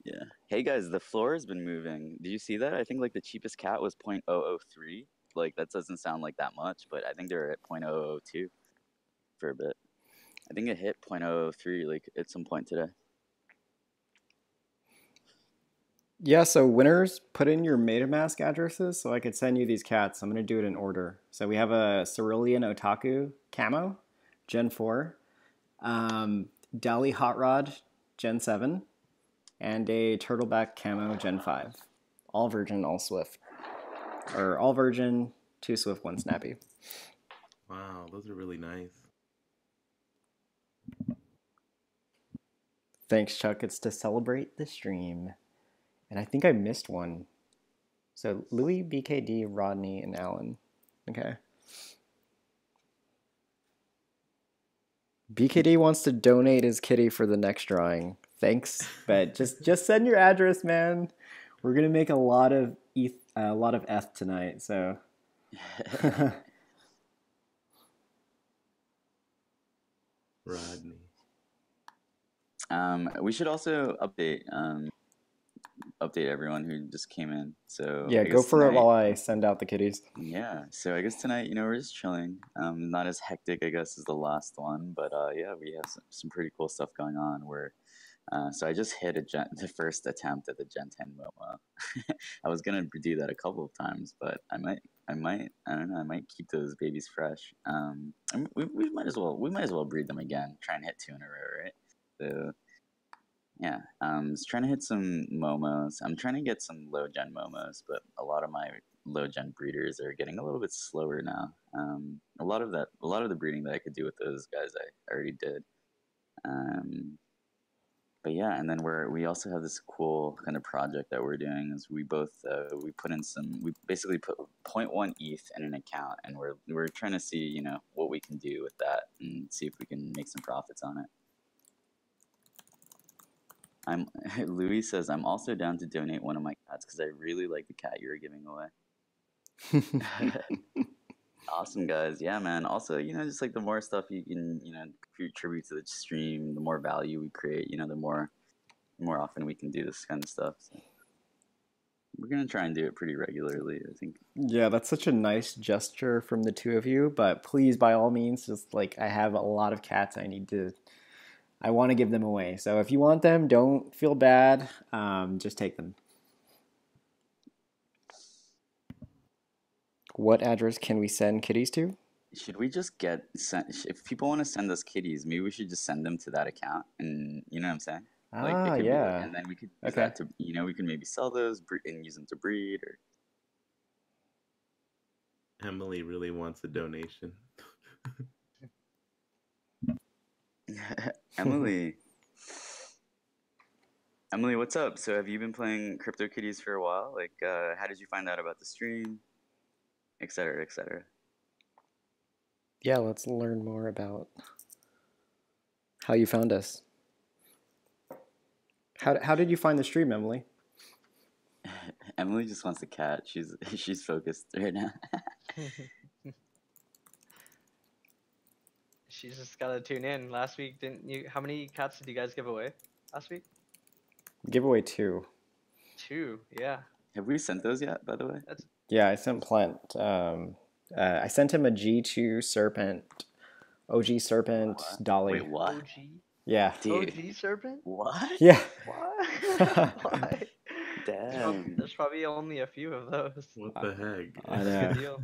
Yeah. Hey guys, the floor has been moving. Did you see that? I think like the cheapest cat was 0.003. Like that doesn't sound like that much, but I think they're at 0.002 for a bit. I think it hit 0.003 like at some point today. Yeah, so winners, put in your MetaMask addresses so I could send you these cats. I'm going to do it in order. So we have a Cerulean Otaku Camo, Gen 4, Dali Hot Rod, Gen 7, and a Turtleback Camo, Gen 5. All virgin, all swift. Or all virgin, 2 swift, 1 snappy. Wow, those are really nice. Thanks, Chuck. It's to celebrate the stream. And I think I missed one. So Louis, BKD, Rodney, and Alan. Okay. BKD wants to donate his kitty for the next drawing. Thanks, but just send your address, man. We're gonna make a lot of ETH tonight, so. Rodney. We should also update everyone who just came in. So yeah, go for it while I send out the kitties. Yeah, so I guess tonight, we're just chilling. Not as hectic, I guess, as the last one, but yeah, we have some pretty cool stuff going on. Where, so I just hit the first attempt at the Gen 10 MOMO. I was gonna do that a couple of times, but I don't know, I might keep those babies fresh. We might as well breed them again. Try and hit 2 in a row, right? So. Yeah, just trying to hit some momos. I'm trying to get some low gen momos, but a lot of my low gen breeders are getting a little bit slower now. A lot of the breeding that I could do with those guys, I already did. But yeah, and then we also have this cool kind of project that we're doing. Is we basically put 0.1 ETH in an account, and we're trying to see what we can do with that and see if we can make some profits on it. Louis says, I'm also down to donate one of my cats because I really like the cat you were giving away. Awesome, guys. Yeah, man. Also, just like the more stuff you can, contribute to the stream, the more value we create, the more often we can do this kind of stuff. So we're going to try and do it pretty regularly, I think. Yeah, that's such a nice gesture from the 2 of you, but please, by all means, just like I have a lot of cats I want to give them away. So if you want them, don't feel bad. Just take them. What address can we send kitties to? Should we just if people want to send us kitties, maybe we should just send them to that account, and you know what I'm saying? Yeah. And then we could use that to, we can maybe sell those and use them to breed. Or Emily really wants a donation. Emily, what's up? So have you been playing CryptoKitties for a while? Like, how did you find out about the stream, et cetera, et cetera? Yeah, let's learn more about how you found us. How did you find the stream, Emily? Emily just wants a cat. She's focused right now. She's just gotta tune in. Last week, didn't you? How many cats did you guys give away last week? Give away 2. 2, yeah. Have we sent those yet, by the way? Yeah, I sent Plant. I sent him a G2 Serpent, OG Serpent, Dolly. Wait, what? OG? Yeah. Dude. OG Serpent? What? Yeah. What? Why? Damn. There's probably only a few of those. What the heck? I That's a know. good deal.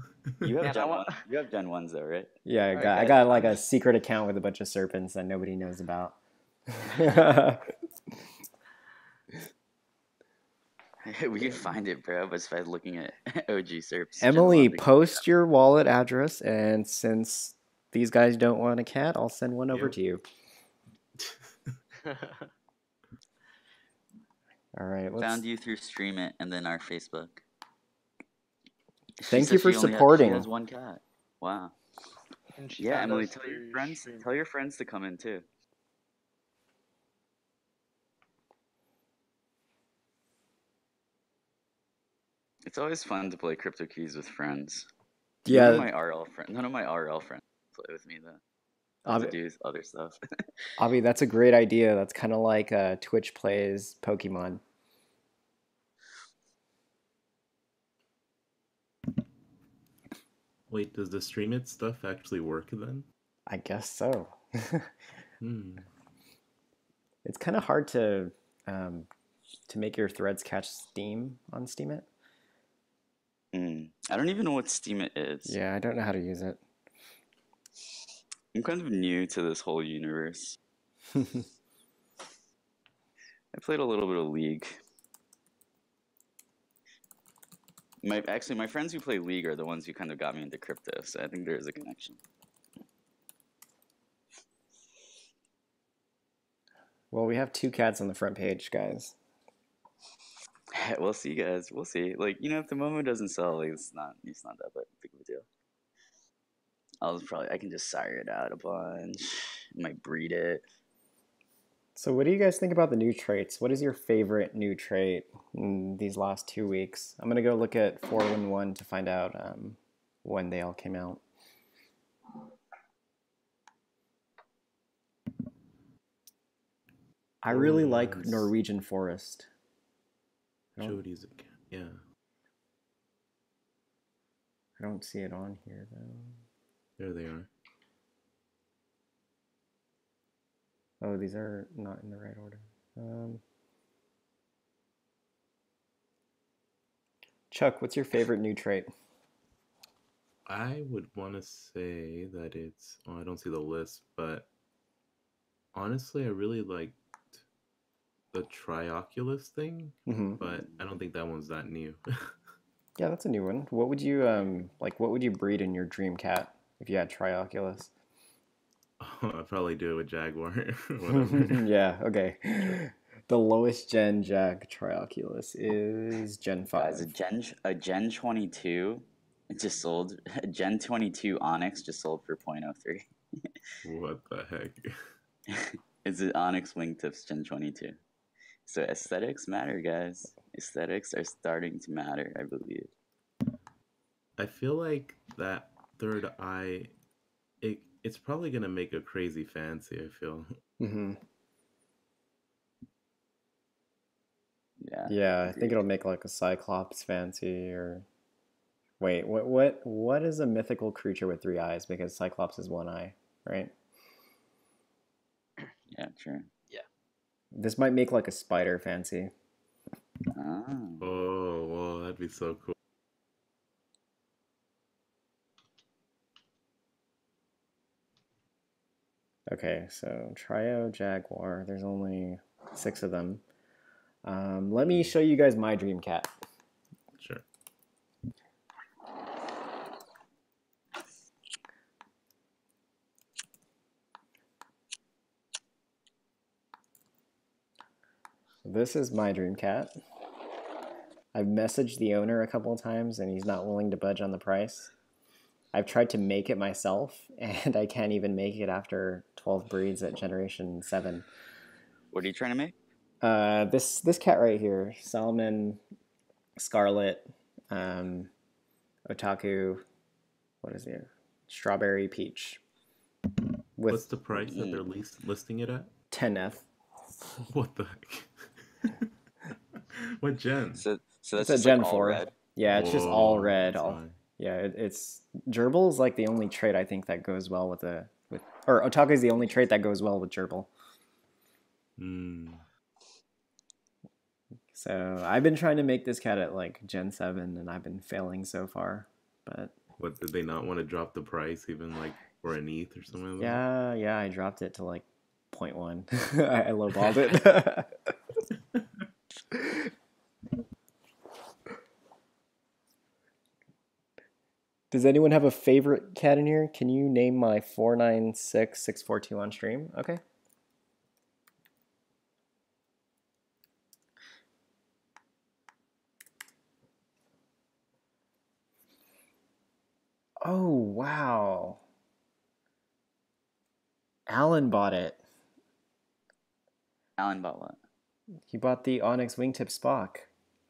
You have Man, Gen 1. You have Gen 1s though, right? Yeah, I Alright, got guys, like I'm a secret account with a bunch of serpents that nobody knows about. We can find it, bro, but by looking at OG Serps. Gen Emily, 1, post your wallet address, and since these guys don't want a cat, I'll send one over Yep. to you. All right, let's... found you through Stream It and then our Facebook. Thank you for supporting. She has one cat. Wow. And she Yeah, found Emily, us tell your through friends. stream. Tell your friends to come in too. It's always fun to play CryptoKitties with friends. Yeah, None of my RL friends play with me though. I have to do other stuff. Avi, that's a great idea. That's kind of like Twitch plays Pokemon. Wait, does the stream it stuff actually work then? I guess so. Hmm. It's kind of hard to make your threads catch Steam on Steemit. I don't even know what Steemit is. Yeah, I don't know how to use it. I'm kind of new to this whole universe. I played a little bit of League. My friends who play League are the ones who kind of got me into crypto, so I think there is a connection. Well, we have 2 cats on the front page, guys. We'll see, guys. We'll see. Like, if the MOMO doesn't sell, like, it's not that big of a deal. I can just sire it out a bunch. Might breed it. So what do you guys think about the new traits? What is your favorite new trait in these last 2 weeks? I'm going to go look at 411 to find out when they all came out. I really like Norwegian Forest. Jody's a cat, yeah. I don't see it on here, though. There they are. Oh, these are not in the right order. Chuck, what's your favorite new trait? I would want to say that it's... Oh, I don't see the list, but honestly, I really liked the Trioculus thing, but I don't think that one's that new. Yeah, that's a new one. What would you what would you breed in your dream cat if you had Trioculus? I'd probably do it with Jaguar. Whatever. Yeah, okay. The lowest gen Jag Trioculus is Gen 5. Guys, a Gen 22, it just sold. A Gen 22 Onyx just sold for 0.03. What the heck? It's an Onyx Wingtips Gen 22. So aesthetics matter, guys. Aesthetics are starting to matter, I believe. I feel like that third eye, it's probably going to make a crazy fancy, I feel. Yeah, I think it'll make like a Cyclops fancy or... Wait, what is a mythical creature with 3 eyes? Because Cyclops is 1 eye, right? Yeah, true. Yeah. This might make like a spider fancy. Oh, whoa, that'd be so cool. Okay, so Trio, Jaguar, there's only 6 of them. Let me show you guys my dream cat. Sure. This is my dream cat. I've messaged the owner a couple of times and he's not willing to budge on the price. I've tried to make it myself and I can't even make it after 12 breeds at generation 7. What are you trying to make? This cat right here, Salmon, Scarlet, Otaku, what is it? Strawberry Peach. What's the price that they're listing it at? 10th. What the heck? What gen? So it's that's a just Gen like 4. all red? Yeah, it's just all red. Fine. Yeah, it's Gerbil is like the only trait I think that goes well with or Otaku is the only trait that goes well with Gerbil. So I've been trying to make this cat at like Gen 7, and I've been failing so far. But What, did they not want to drop the price even like for an ETH or something like yeah, I dropped it to like 0.1. I lowballed it. Does anyone have a favorite cat in here? Can you name my 496642 on stream? Okay. Oh, wow. Alan bought it. Alan bought what? He bought the Onyx Wingtip Spock.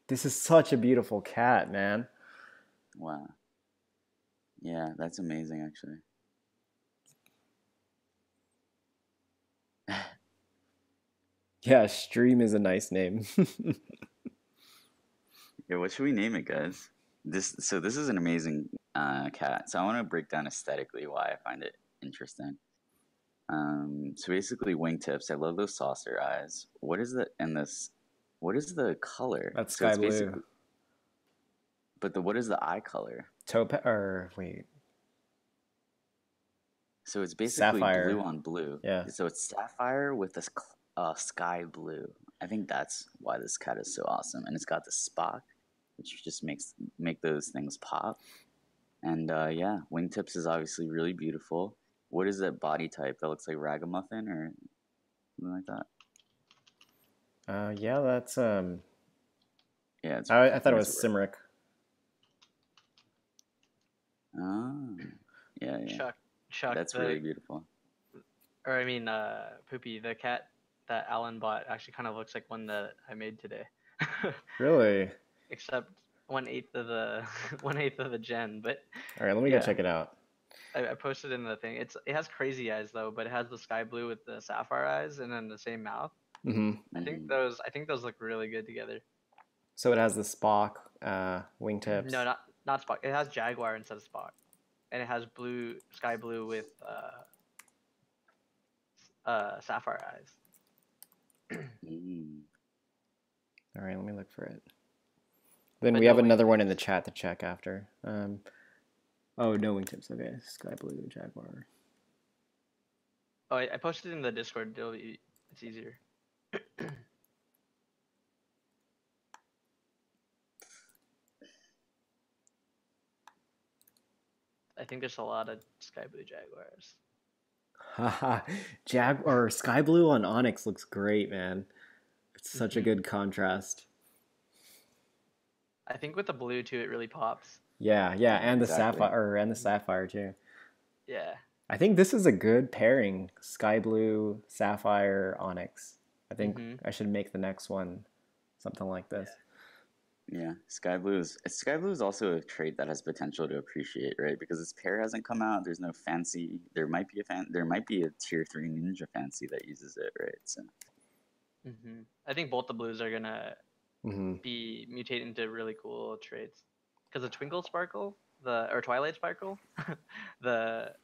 This is such a beautiful cat, man. Wow. Yeah, that's amazing, actually. Yeah, Stream is a nice name. Yeah, what should we name it, guys? This is an amazing cat. So I want to break down aesthetically why I find it interesting. So basically, wingtips. I love those saucer eyes. What is what is the color? That's So sky it's blue. basically, but what is the eye color? Wait. So it's basically Sapphire. blue on blue. Yeah. So it's sapphire with this sky blue. I think that's why this cat is so awesome, and it's got the Spock, which just make those things pop. And yeah, wingtips is obviously really beautiful. What is that body type? That looks like ragamuffin or something like that. Yeah, that's Yeah, I thought it was it's Cymric. Oh, yeah. Chuck. That's really beautiful. Or I mean, Poopie, the cat that Alan bought actually kind of looks like one that I made today. Really? Except 1/8 of the 1/8 of the gen, but. All right, let me go check it out. I posted in the thing. It has crazy eyes though, but it has the sky blue with the sapphire eyes and then the same mouth. Mm-hmm. I think those look really good together. So it has the Spock wingtips. No, not Spock. It has Jaguar instead of Spock, and it has sky blue with sapphire eyes. All right, let me look for it. Then we have another one in the chat to check after. Oh, no wingtips. Okay, sky blue Jaguar. Oh, I posted it in the Discord. It's easier. I think there's a lot of sky blue Jaguars. Jaguar sky blue on Onyx looks great, man. It's such a good contrast. I think with the blue too, it really pops. Yeah, and the sapphire too. Yeah. I think this is a good pairing. Sky blue, sapphire, Onyx. I think I should make the next one something like this. Yeah, sky blue is also a trait that has potential to appreciate, right? Because this pair hasn't come out. There's no fancy. There might be a tier 3 ninja fancy that uses it, right? So. I think both the blues are gonna be mutate into really cool traits. Because the Twinkle Sparkle, or Twilight Sparkle, the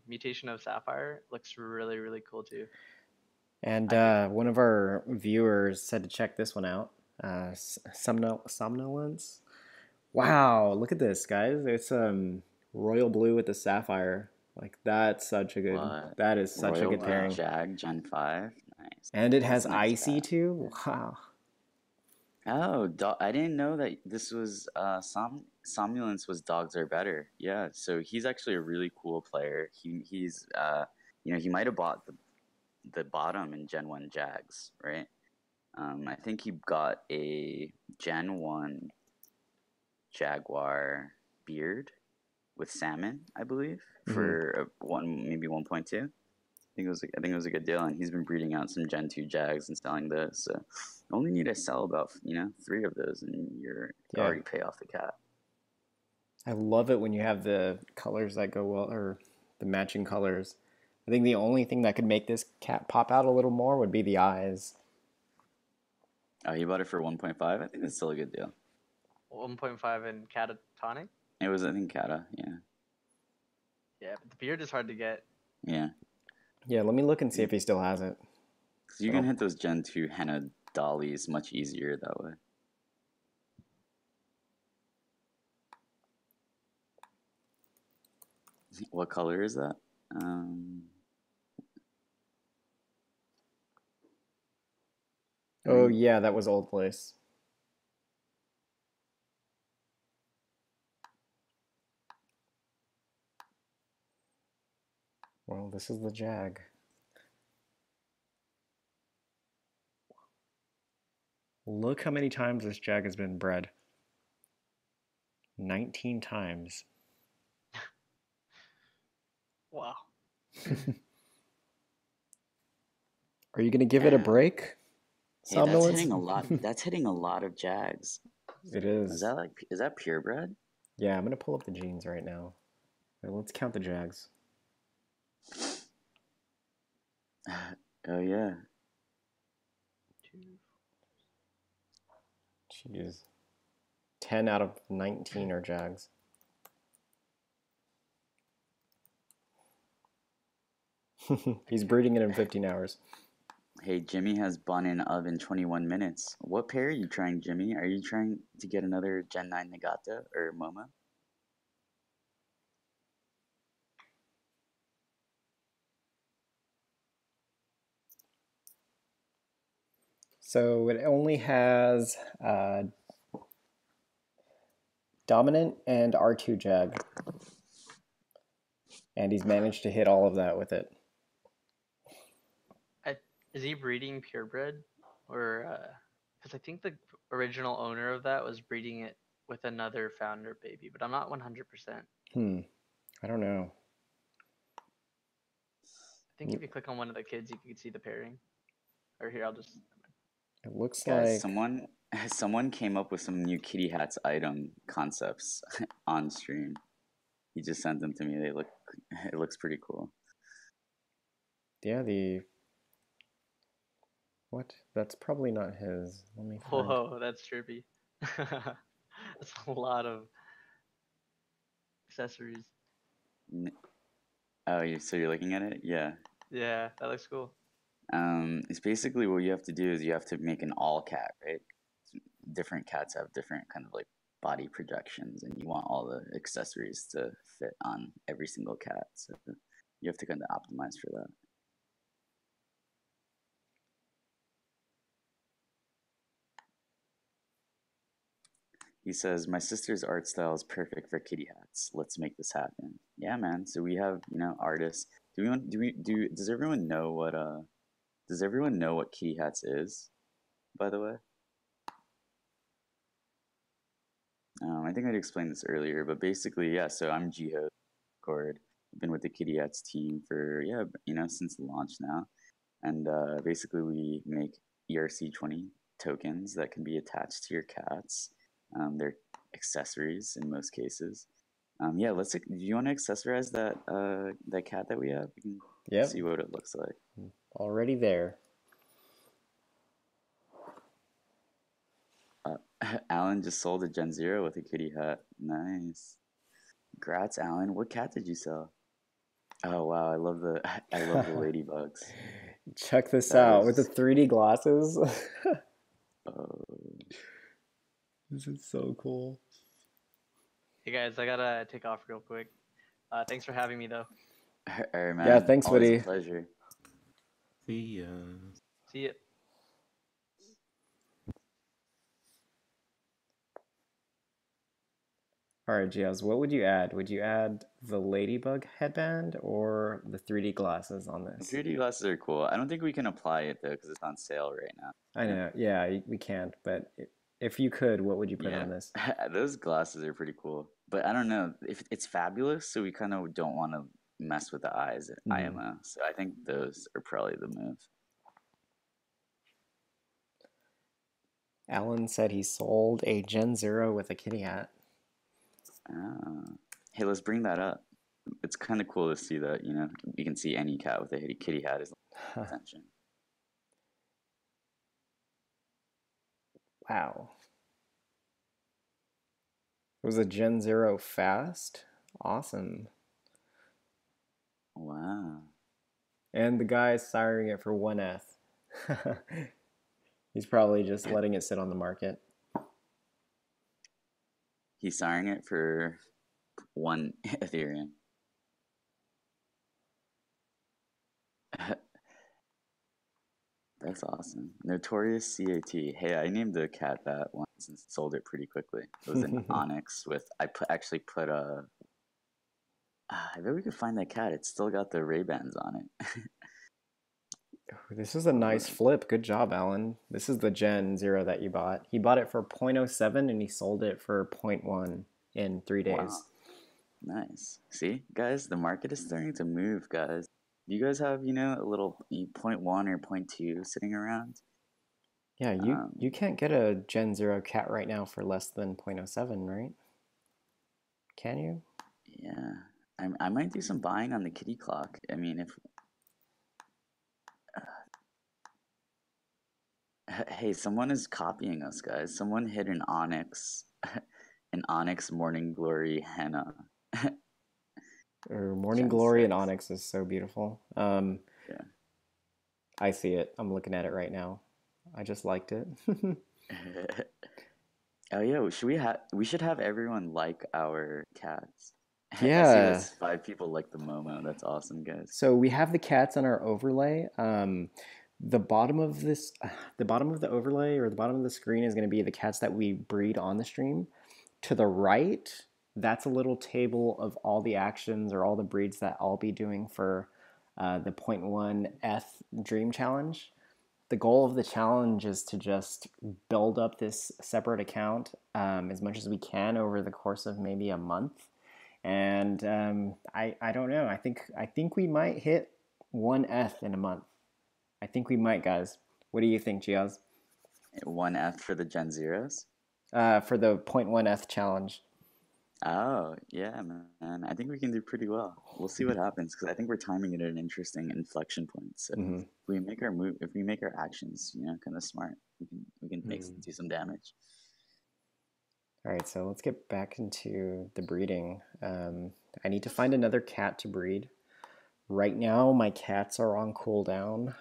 mutation of Sapphire looks really, really cool too. And one of our viewers said to check this one out. Somnolence. Wow, look at this, guys. It's royal blue with the sapphire. Like that's such a good. That is such a good pairing. Jag Gen 5, nice. And it has icy too. Wow. Oh, I didn't know that this was Somnolence was Dogs Are Better. Yeah, so he's actually a really cool player. He's he might have bought the bottom in Gen 1 Jags, right? I think he got a Gen 1 Jaguar beard with salmon, I believe, for maybe 1.2. I think it was a good deal, and he's been breeding out some Gen 2 Jags and selling those. So you only need to sell about 3 of those, and you already pay off the cat. I love it when you have the colors that go well, or the matching colors. I think the only thing that could make this cat pop out a little more would be the eyes. Oh, he bought it for 1.5. I think that's still a good deal. 1.5 in catatonic. It was, I think, Cata. Yeah. Yeah, but the beard is hard to get. Yeah. Yeah, let me look and see if he still has it. Because you can hit those Gen 2 henna dolly is much easier that way. What color is that? Oh yeah, that was Old Place. Well, this is the Jag. Look how many times this Jag has been bred. 19 times. Wow. Are you gonna give it a break? Hey, that's hitting a lot. That's hitting a lot of Jags. It is. Is that purebred? Yeah, I'm gonna pull up the genes right now. Let's count the Jags. Oh yeah. Jeez. 10 out of 19 are Jags. He's breeding it in 15 hours. Hey, Jimmy has bun in oven 21 minutes. What pair are you trying, Jimmy? Are you trying to get another Gen 9 Nagata or MOMO? So it only has Dominant and R2 Jag. And he's managed to hit all of that with it. Is he breeding purebred? Or, because I think the original owner of that was breeding it with another founder baby, but I'm not 100%. I don't know. I think if you click on one of the kids, you can see the pairing. Or here, I'll just... It looks Guys, like... someone came up with some new kitty hats item concepts on stream. He just sent them to me. It looks pretty cool. Yeah, what? That's probably not his. Let me find... Whoa, that's trippy. That's a lot of accessories. Oh, so you're looking at it? Yeah. Yeah, that looks cool. It's basically what you have to do is you have to make an all cat, right? Different cats have different kind of like body projections, and you want all the accessories to fit on every single cat. So you have to kind of optimize for that. He says, "My sister's art style is perfect for kitty hats. Let's make this happen." Yeah, man. So we have, artists. Does everyone know what kitty hats is, by the way? I think I'd explained this earlier, but basically, yeah. So I'm Jihoz. I've been with the Kitty Hats team for since the launch now, and basically we make ERC20 tokens that can be attached to your cats. They're accessories in most cases. Yeah, do you want to accessorize that cat that we have? We can see what it looks like. Already there. Alan just sold a Gen Zero with a kitty hat. Nice. Congrats, Alan. What cat did you sell? Oh wow, I love the ladybugs. Check this out with the 3D glasses. This is so cool. Hey guys, I gotta take off real quick. Thanks for having me though. All right, man. Yeah, thanks, Always Woody. a pleasure. See ya. See ya. All right, Jihoz, what would you add? Would you add the ladybug headband or the 3D glasses on this? The 3D glasses are cool. I don't think we can apply it though because it's on sale right now. I know. Yeah, we can't. But if you could, what would you put on this? Those glasses are pretty cool. But I don't know if it's fabulous, so we kind of don't want to mess with the eyes at IMO. So I think those are probably the move. Alan said he sold a Gen Zero with a kitty hat. Hey, let's bring that up. It's kind of cool to see that, you can see any cat with a kitty hat is attention. Wow. It was a Gen Zero fast? Awesome. Wow. And the guy is siring it for 1 ETH. He's probably just letting it sit on the market. He's selling it for 1 Ethereum. That's awesome. Notorious CAT. Hey, I named a cat that once and sold it pretty quickly. It was an onyx with, actually put a, I bet we could find that cat. It's still got the Ray-Bans on it. This is a nice flip. Good job, Alan. This is the Gen 0 that you bought. He bought it for 0.07 and he sold it for 0.1 in 3 days. Wow. Nice. See, guys, the market is starting to move, guys. Do you guys have, a little 0.1 or 0.2 sitting around? Yeah, you can't get a Gen 0 cat right now for less than 0.07, right? Can you? Yeah. I might do some buying on the kitty clock. I mean, if... Hey, someone is copying us, guys. Someone hit an onyx morning glory henna. Or Morning Gen Glory 6. and Onyx is so beautiful. Yeah. I see it. I'm looking at it right now. I just liked it. Oh yeah, we should have everyone like our cats. I see Yeah. this 5 people like the Momo. That's awesome, guys. So we have the cats on our overlay. The bottom of the overlay or the bottom of the screen is going to be the cats that we breed on the stream. To the right, that's a little table of all the actions or all the breeds that I'll be doing for the 0.1 ETH Dream Challenge. The goal of the challenge is to just build up this separate account as much as we can over the course of maybe a month. And I don't know. I think we might hit 1 ETH in a month. I think we might, guys. What do you think, Jihoz? 1 ETH for the Gen Zeros? For the 0.1 ETH challenge. Oh, yeah, man. I think we can do pretty well. We'll see what happens because I think we're timing it at an interesting inflection point. So if we make our actions, kind of smart, we can do some damage. All right, so let's get back into the breeding. I need to find another cat to breed. Right now, my cats are on cooldown.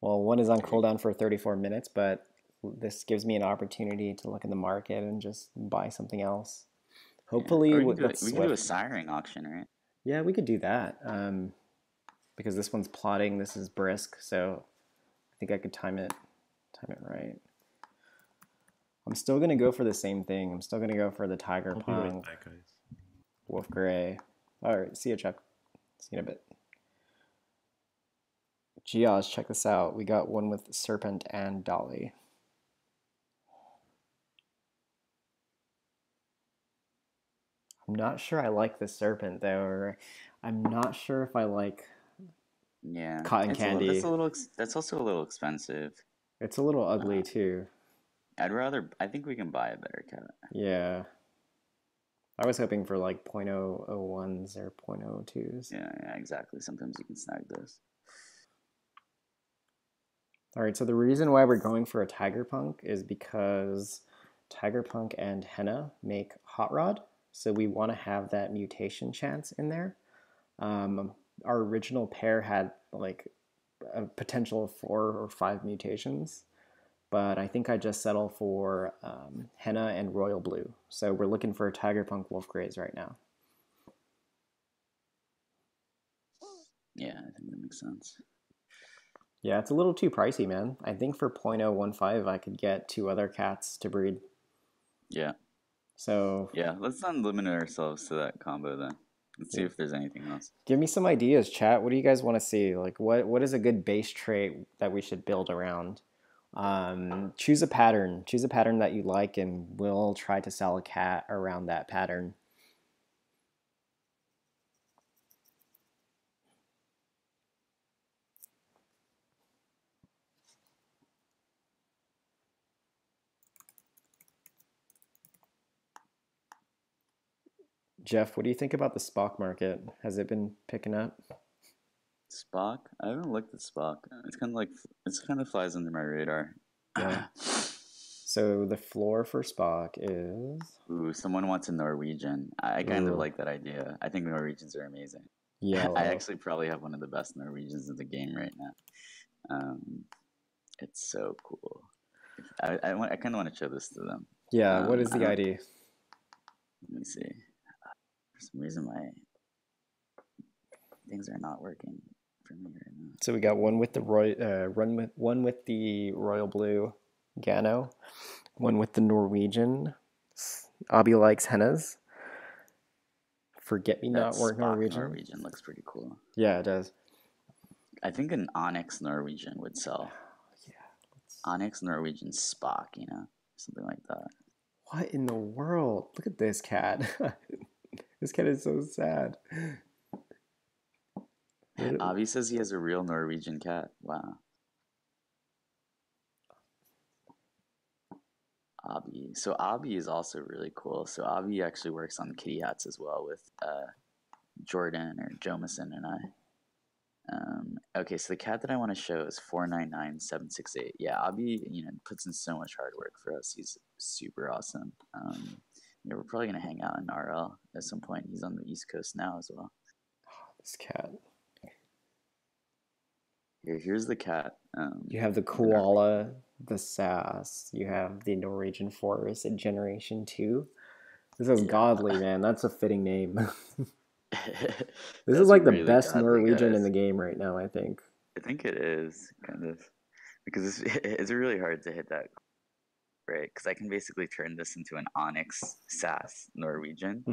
Well, one is on cooldown for 34 minutes, but this gives me an opportunity to look in the market and just buy something else. Hopefully, we can do a siring auction, right? Yeah, we could do that. Because this one's plotting, this is brisk, so I think I could time it right. I'm still gonna go for the same thing. I'm still gonna go for the Tiger Punk, Wolf Gray. All right, see you, Chuck. See you in a bit. Jihoz, check this out. We got one with Serpent and Dolly. I'm not sure I like the Serpent though, or I'm not sure if I like Cotton Candy. That's also a little expensive. It's a little ugly too. I think we can buy a better cat. Yeah. I was hoping for like 0.001s or 0.02s. Yeah, exactly. Sometimes you can snag those. All right, so the reason why we're going for a Tiger Punk is because Tiger Punk and Henna make Hot Rod. So we want to have that mutation chance in there. Our original pair had like a potential of 4 or 5 mutations, but I think I just settle for Henna and Royal Blue. So we're looking for Tiger Punk Wolf Grays right now. Yeah, I think that makes sense. Yeah, it's a little too pricey, man. I think for 0.015 I could get 2 other cats to breed. Yeah. So yeah, let's not limit ourselves to that combo then. Let's see if there's anything else. Give me some ideas, chat. What do you guys want to see? Like, what is a good base trait that we should build around? Choose a pattern. Choose a pattern that you like, and we'll try to sell a cat around that pattern. Jeff, what do you think about the Spock market? Has it been picking up? Spock? I haven't looked at Spock. It's kind of flies under my radar. Yeah. So the floor for Spock is... Ooh, someone wants a Norwegian. I kind of like that idea. I think Norwegians are amazing. Yeah. I actually probably have one of the best Norwegians in the game right now. It's so cool. I kind of want to show this to them. Yeah, what is I the don't- ID? Let me see. For some reason, my things are not working for me right now. So we got one with the one with the royal blue Gano, one with the Norwegian. Abby likes hennas. Forget me That not Spock Norwegian. Norwegian looks pretty cool. Yeah, it does. I think an Onyx Norwegian would sell. Yeah. Onyx Norwegian Spock, you know, something like that. What in the world? Look at this cat. This cat is so sad. Avi says he has a real Norwegian cat. Wow. Avi. So Avi is also really cool. So Avi actually works on kitty hats as well with Jordan or Jomison and I. Okay, so the cat that I want to show is 499768. Yeah, Avi, puts in so much hard work for us. He's super awesome. We're probably gonna hang out in RL at some point. He's on the East Coast now as well. This cat. Here's the cat. You have the koala, the sass. You have the Norwegian forest at Generation 2. This is godly, man. That's a fitting name. This is like the best Norwegian in the game right now, I think. I think it is, kind of. Because it's really hard to hit that, right? Because I can basically turn this into an Onyx Sass Norwegian,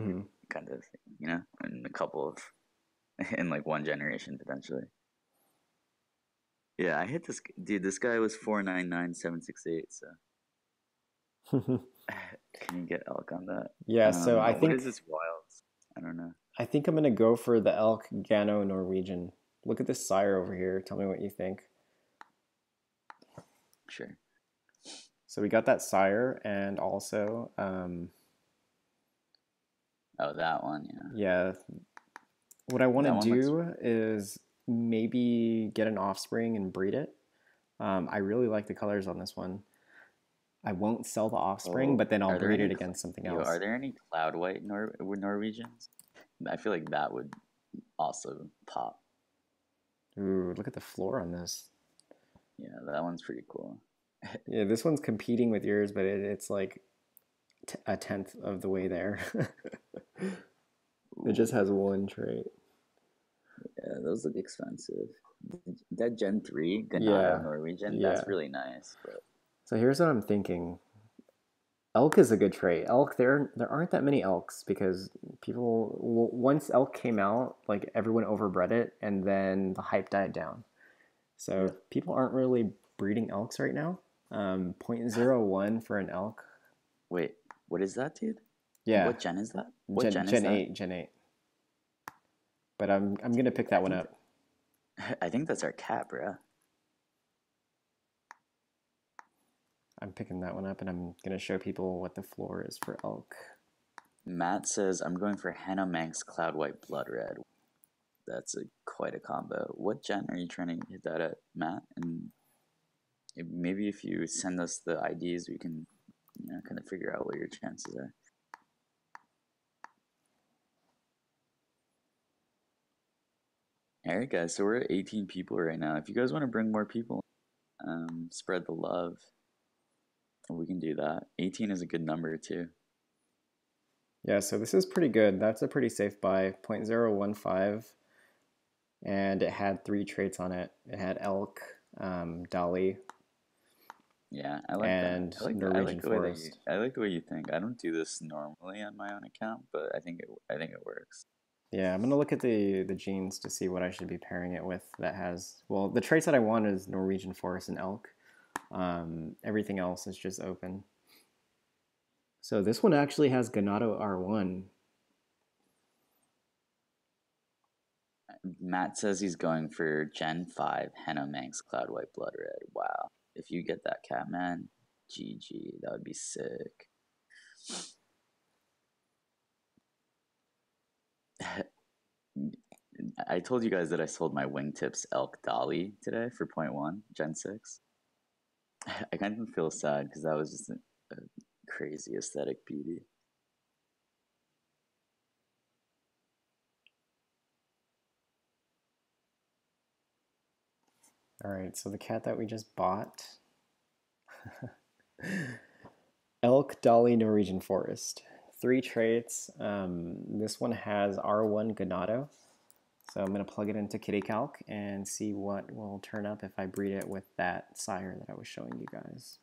kind of, in a couple of, in like one generation potentially. Yeah, I hit this, dude, this guy was 499768, so. Can you get elk on that? Yeah, so I think... What is this wild? I don't know. I think I'm going to go for the elk Gano Norwegian. Look at this sire over here. Tell me what you think. Sure. So we got that sire and also... oh, that one, yeah. Yeah. What I want to do is maybe get an offspring and breed it. I really like the colors on this one. I won't sell the offspring, but then I'll breed it against something else. Are there any cloud white Norwegians? I feel like that would also pop. Ooh, look at the floor on this. Yeah, that one's pretty cool. Yeah, this one's competing with yours, but it's like a tenth of the way there. It just has one trait. Yeah, those look expensive. That Gen 3 Ganado Norwegian, that's really nice. But... So here's what I'm thinking. Elk is a good trait. Elk, there aren't that many elks because people, once elk came out, like everyone overbred it and then the hype died down. So people aren't really breeding elks right now. 0.01 for an elk. Wait, what is that, dude? Yeah. What gen is that? Gen 8, Gen 8. But I'm gonna pick that one up. I think that's our cat, bro. I'm picking that one up, and I'm gonna show people what the floor is for elk. Matt says I'm going for Henna Manx Cloud White Blood Red. That's quite a combo. What gen are you trying to hit that at, Matt? And maybe if you send us the IDs, we can, kind of figure out what your chances are. All right, guys. So we're at 18 people right now. If you guys want to bring more people, spread the love. We can do that. 18 is a good number too. Yeah, so this is pretty good. That's a pretty safe buy. 0.015. And it had 3 traits on it. It had elk, Dolly. Yeah, I like and that. Norwegian forest. I like the way you think. I don't do this normally on my own account, but I think it works. Yeah, I'm gonna look at the genes to see what I should be pairing it with. That has the traits that I want is Norwegian forest and elk. Everything else is just open. So this one actually has Ganado R1. Matt says he's going for Gen 5 Henna Manx Cloud White Blood Red. Wow. If you get that cat, man, GG. That would be sick. I told you guys that I sold my Wingtips Elk Dolly today for 0.1 Gen 6. I kind of feel sad because that was just a crazy aesthetic beauty. All right, so the cat that we just bought, elk, dolly, Norwegian forest. 3 traits. This one has R1 Ganado. So I'm going to plug it into Kitty Calc and see what will turn up if I breed it with that sire that I was showing you guys.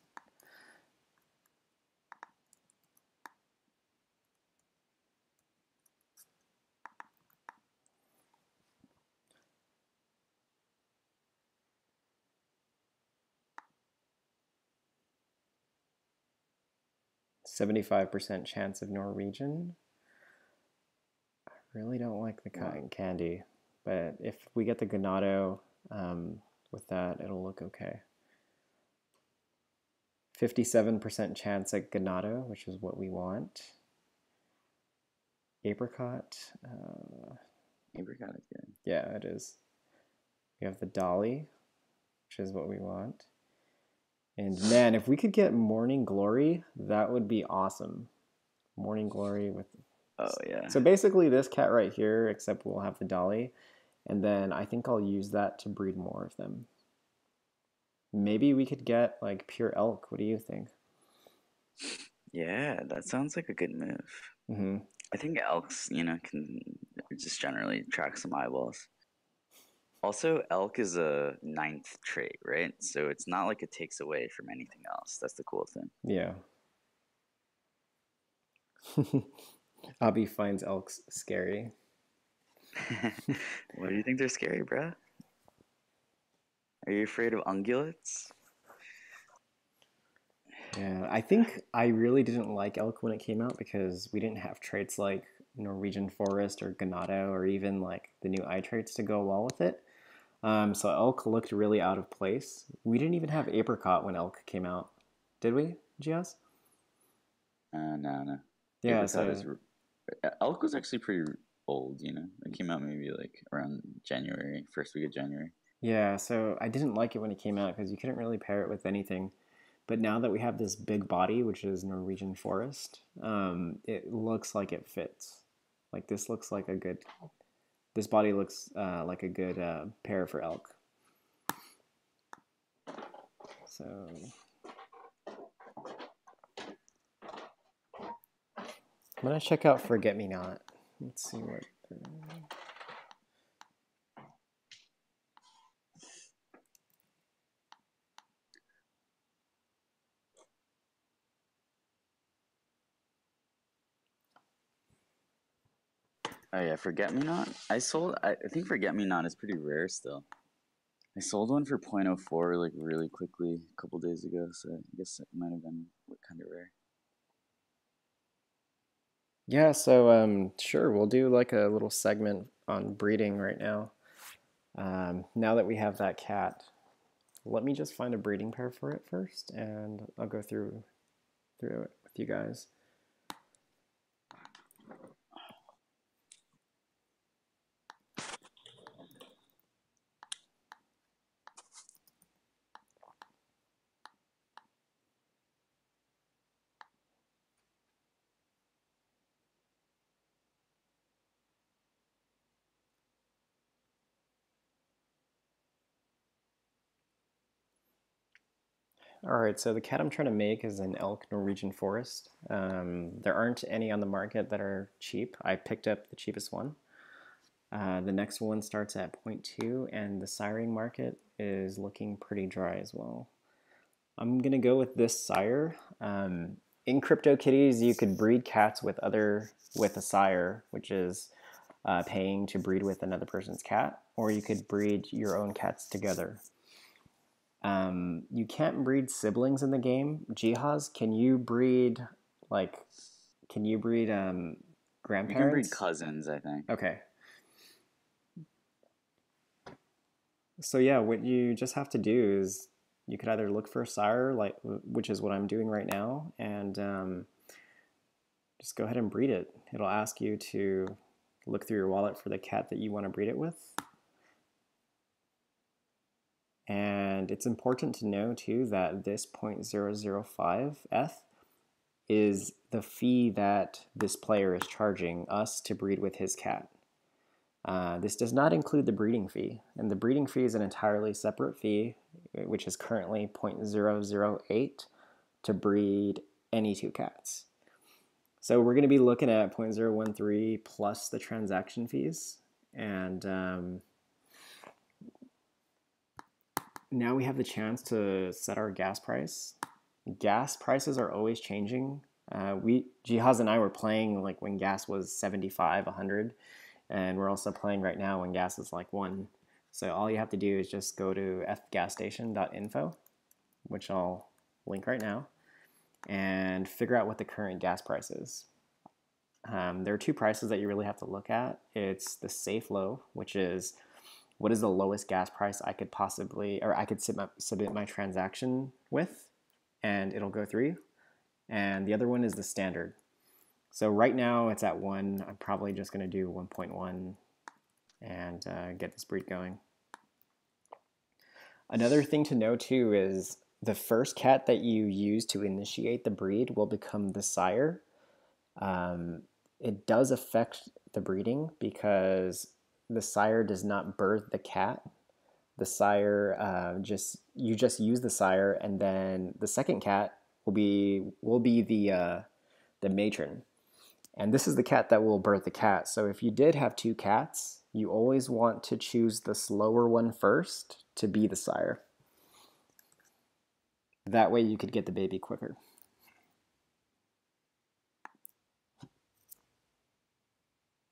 %75% chance of Norwegian. I really don't like the cotton candy, but if we get the Ganado with that, it'll look okay. 57% chance at Ganado, which is what we want. Apricot. Apricot is good. Yeah, it is. We have the dolly, which is what we want. And man, if we could get Morning Glory, that would be awesome. Morning Glory with... Oh, yeah. So basically this cat right here, except we'll have the dolly. And then I think I'll use that to breed more of them. Maybe we could get like pure elk. What do you think? Yeah, that sounds like a good move. Mm-hmm. I think elks, can just generally attract some eyeballs. Also, elk is a 9th trait, right? So it's not like it takes away from anything else. That's the cool thing. Yeah. Abby finds elks scary. Why do you think they're scary, bruh? Are you afraid of ungulates? Yeah, I think I really didn't like elk when it came out because we didn't have traits like Norwegian forest or Ganado or even like the new eye traits to go well with it. So elk looked really out of place. We didn't even have apricot when elk came out, did we, Jihoz? No. Yeah, elk was actually pretty old, It came out maybe like around January, first week of January. Yeah, so I didn't like it when it came out because you couldn't really pair it with anything. But now that we have this big body, which is Norwegian forest, it looks like it fits. Like this looks like a good... This body looks like a good pair for elk. So I'm gonna check out Forget Me Not. Let's see what. Oh yeah, Forget Me Not. I think Forget Me Not is pretty rare still. I sold one for 0.04 like really quickly a couple days ago, so I guess it might have been kind of rare. Yeah, so sure, we'll do like a little segment on breeding right now. Now that we have that cat, let me just find a breeding pair for it first, and I'll go through it with you guys. All right, so the cat I'm trying to make is an elk Norwegian forest. There aren't any on the market that are cheap. I picked up the cheapest one. The next one starts at 0.2, and the siring market is looking pretty dry as well. I'm gonna go with this sire. In CryptoKitties, you could breed cats with a sire, which is paying to breed with another person's cat, or you could breed your own cats together. You can't breed siblings in the game. Jihoz, can you breed grandparents? You can breed cousins, I think. Okay. So yeah, what you just have to do is you could either look for a sire, which is what I'm doing right now, and just go ahead and breed it. It'll ask you to look through your wallet for the cat that you want to breed it with. And it's important to know too that this 0.005 ETH is the fee that this player is charging us to breed with his cat. This does not include the breeding fee, and the breeding fee is an entirely separate fee, which is currently 0.008 to breed any 2 cats. So we're going to be looking at 0.013 plus the transaction fees, and now we have the chance to set our gas price. Gas prices are always changing. Jihoz and I were playing like when gas was 75, 100, and we're also playing right now when gas is like 1. So all you have to do is just go to fgasstation.info, which I'll link right now, and figure out what the current gas price is. There are 2 prices that you really have to look at. It's the safe low, which is what is the lowest gas price I could possibly, or I could submit my transaction with, and it'll go through. And the other one is the standard. So right now it's at 1. I'm probably just going to do 1.1 and get this breed going. Another thing to know too is the first cat that you use to initiate the breed will become the sire. It does affect the breeding because the sire does not birth the cat. The sire you just use the sire, and then the second cat will be the matron, and this is the cat that will birth the cat. So if you did have 2 cats, you always want to choose the slower one first to be the sire. That way you could get the baby quicker.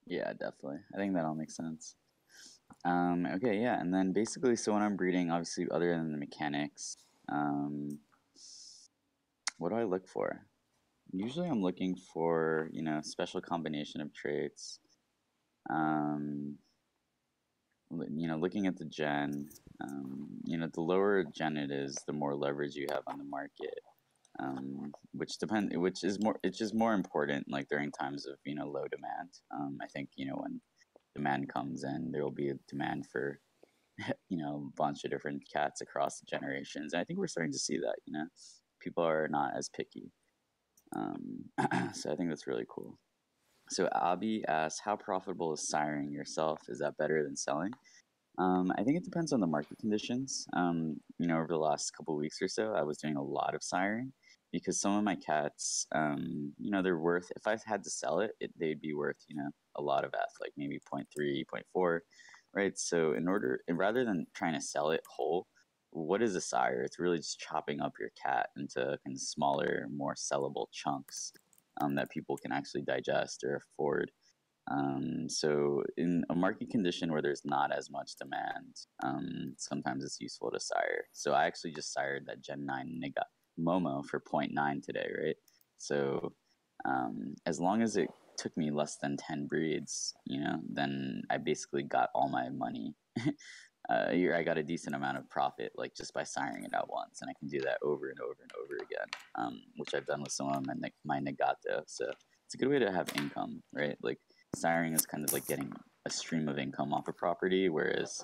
Yeah, definitely. I think that all makes sense. Okay, yeah, and then basically, so when I'm breeding, obviously, other than the mechanics, what do I look for? Usually I'm looking for, special combination of traits. Looking at the gen, the lower gen it is, the more leverage you have on the market. It's just more important like during times of low demand. I think when demand comes in, there will be a demand for a bunch of different cats across the generations, and I think we're starting to see that. People are not as picky, so I think that's really cool. So Abby asks, how profitable is siring yourself? Is that better than selling? I think it depends on the market conditions. Over the last couple of weeks or so, I was doing a lot of siring because some of my cats, they're worth, if I had to sell it, they'd be worth, a lot of F, like maybe 0.3, 0.4, right? So rather than trying to sell it whole, what is a sire? It's really just chopping up your cat into kind of smaller, more sellable chunks that people can actually digest or afford. So in a market condition where there's not as much demand, sometimes it's useful to sire. So I actually just sired that Gen 9 MOMO for 0.9 today, right? So as long as it took me less than 10 breeds, then I basically got all my money. I got a decent amount of profit, like just by siring it out once, and I can do that over and over and over again, which I've done with some of my Negato. So it's a good way to have income, right? Like siring is kind of like getting a stream of income off a property, whereas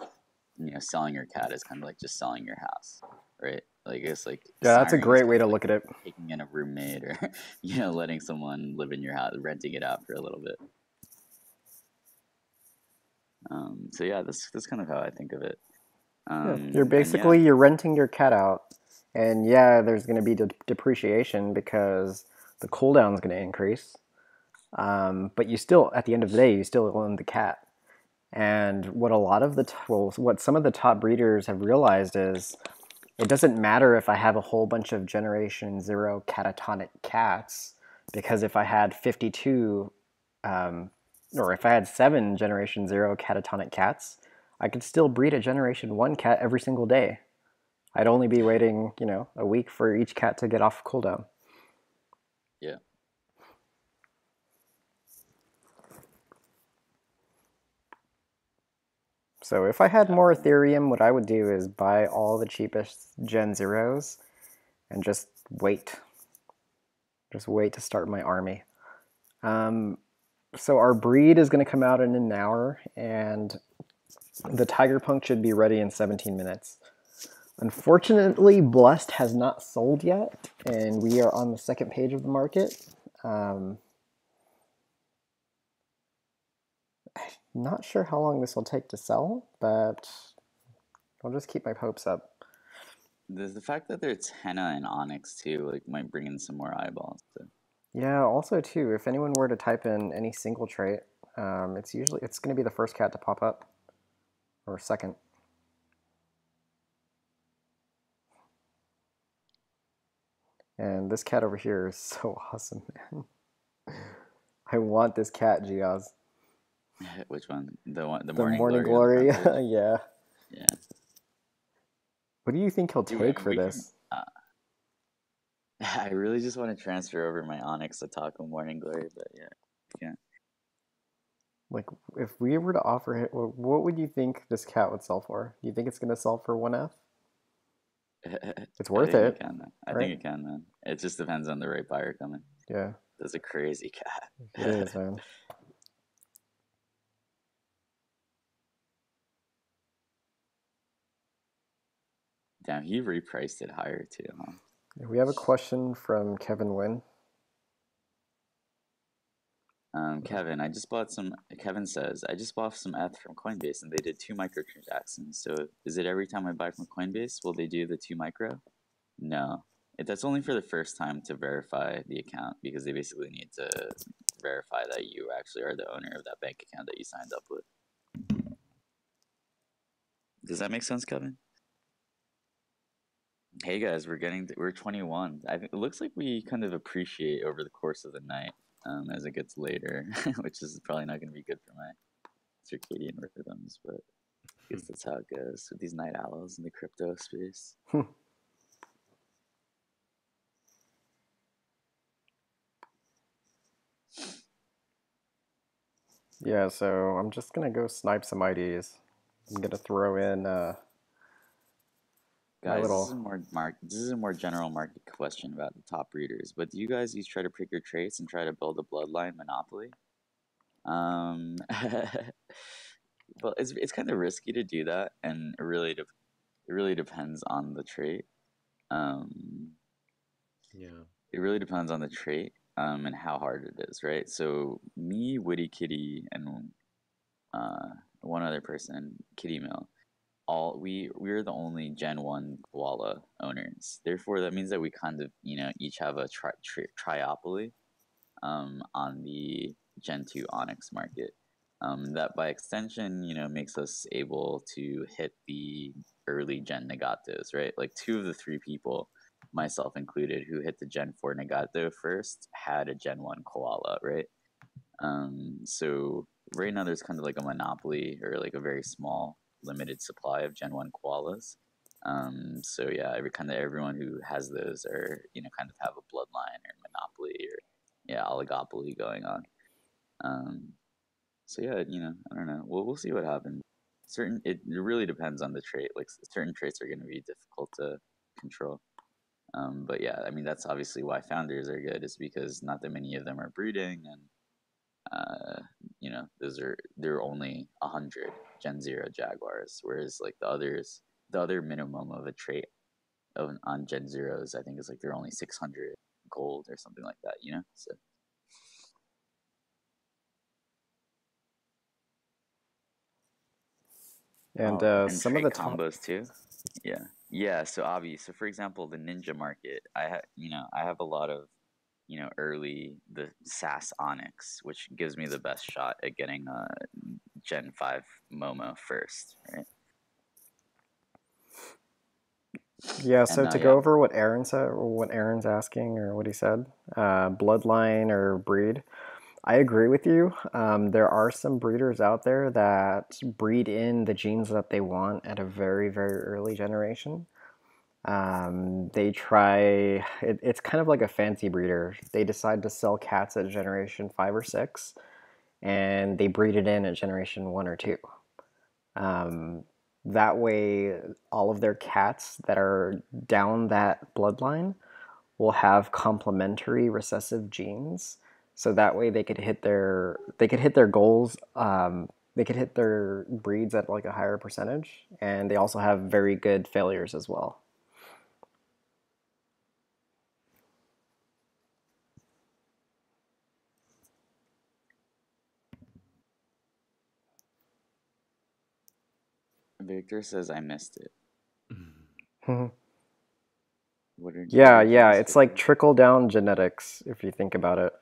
selling your cat is kind of like just selling your house, right? Like it's like yeah, that's a great way to like look at it. Taking in a roommate or letting someone live in your house, renting it out for a little bit. So yeah, that's kind of how I think of it. You're renting your cat out, and yeah, there's going to be depreciation because the cooldown is going to increase. But you still, at the end of the day, you still own the cat. And what what some of the top breeders have realized is it doesn't matter if I have a whole bunch of Generation 0 catatonic cats, because if I had 52, or if I had 7 Generation 0 catatonic cats, I could still breed a Generation 1 cat every single day. I'd only be waiting, a week for each cat to get off cooldown. Yeah. So if I had more Ethereum, what I would do is buy all the cheapest Gen 0s and just wait. Just wait to start my army. So our breed is going to come out in an hour, and the Tiger Punk should be ready in 17 minutes. Unfortunately, Blessed has not sold yet, and we are on the second page of the market. Not sure how long this will take to sell, but I'll just keep my hopes up. The fact that there's henna and onyx too, like, might bring in some more eyeballs. So. Yeah, also too, if anyone were to type in any single trait, it's going to be the first cat to pop up, or second. And this cat over here is so awesome, man. I want this cat, Jihoz. Which one? The one, the Morning glory. Yeah. Yeah. What do you think he'll Dude, take for this? I really just want to transfer over my onyx to Taco Morning Glory, but yeah. Like, if we were to offer it, what would you think this cat would sell for? Do you think it's going to sell for 1F? It's worth it. I think it can, man. It just depends on the right buyer coming. Yeah. That's a crazy cat. It is, man. Damn, he repriced it higher too, huh? We have a question from Kevin Wynn. Kevin says, I just bought some ETH from Coinbase and they did 2 microtransactions. So is it every time I buy from Coinbase, will they do the 2 micro? No. That's only for the first time to verify the account, because they basically need to verify that you actually are the owner of that bank account that you signed up with. Does that make sense, Kevin? Hey guys, we're 21. It looks like we kind of appreciate over the course of the night, as it gets later, which is probably not going to be good for my circadian rhythms, but I guess that's how it goes with these night owls in the crypto space. Yeah, so I'm just going to go snipe some IDs. I'm going to throw in Guys, this is a more general market question about the top breeders, but do you guys try to pick your traits and try to build a bloodline monopoly? Well, it's kind of risky to do that, and it really depends on the trait. Yeah. It really depends on the trait, and how hard it is, right? So me, Witty Kitty, and one other person, Kitty Mill, we're the only Gen 1 koala owners. Therefore, that means that we kind of, each have a triopoly on the Gen 2 Onyx market. That by extension, makes us able to hit the early Gen Nagatos, right? Like 2 of the 3 people, myself included, who hit the Gen 4 Nagato first had a Gen 1 koala, right? So right now there's kind of like a monopoly, or like a very small limited supply of Gen 1 koalas. So yeah, everyone who has those are, kind of have a bloodline or monopoly or oligopoly going on. So yeah, I don't know. We'll see what happens. It really depends on the trait. Like certain traits are going to be difficult to control. But yeah, I mean that's obviously why founders are good, is because not that many of them are breeding, and there are only 100 Gen 0 Jaguars, whereas like the other minimum of a trait on Gen 0s, I think is like they're only 600 gold or something like that, So and and some of the trait combos too. Yeah. So obviously, so for example, the ninja market, I have a lot of early the SAS Onyx, which gives me the best shot at getting Gen 5 MOMO first, right? Yeah, so to go over what Aaron said, or what Aaron's asking, or what he said, bloodline or breed, I agree with you. There are some breeders out there that breed in the genes that they want at a very, very early generation. They try, it's kind of like a fancy breeder. They decide to sell cats at generation 5 or 6, and they breed it in at generation 1 or 2. That way, all of their cats that are down that bloodline will have complementary recessive genes. So that way they could hit their goals. They could hit their breeds at like a higher percentage, and they also have very good failures as well. Victor says I missed it. What are Yeah, what yeah, things, it's like Victor? trickle-down genetics, if you think about it.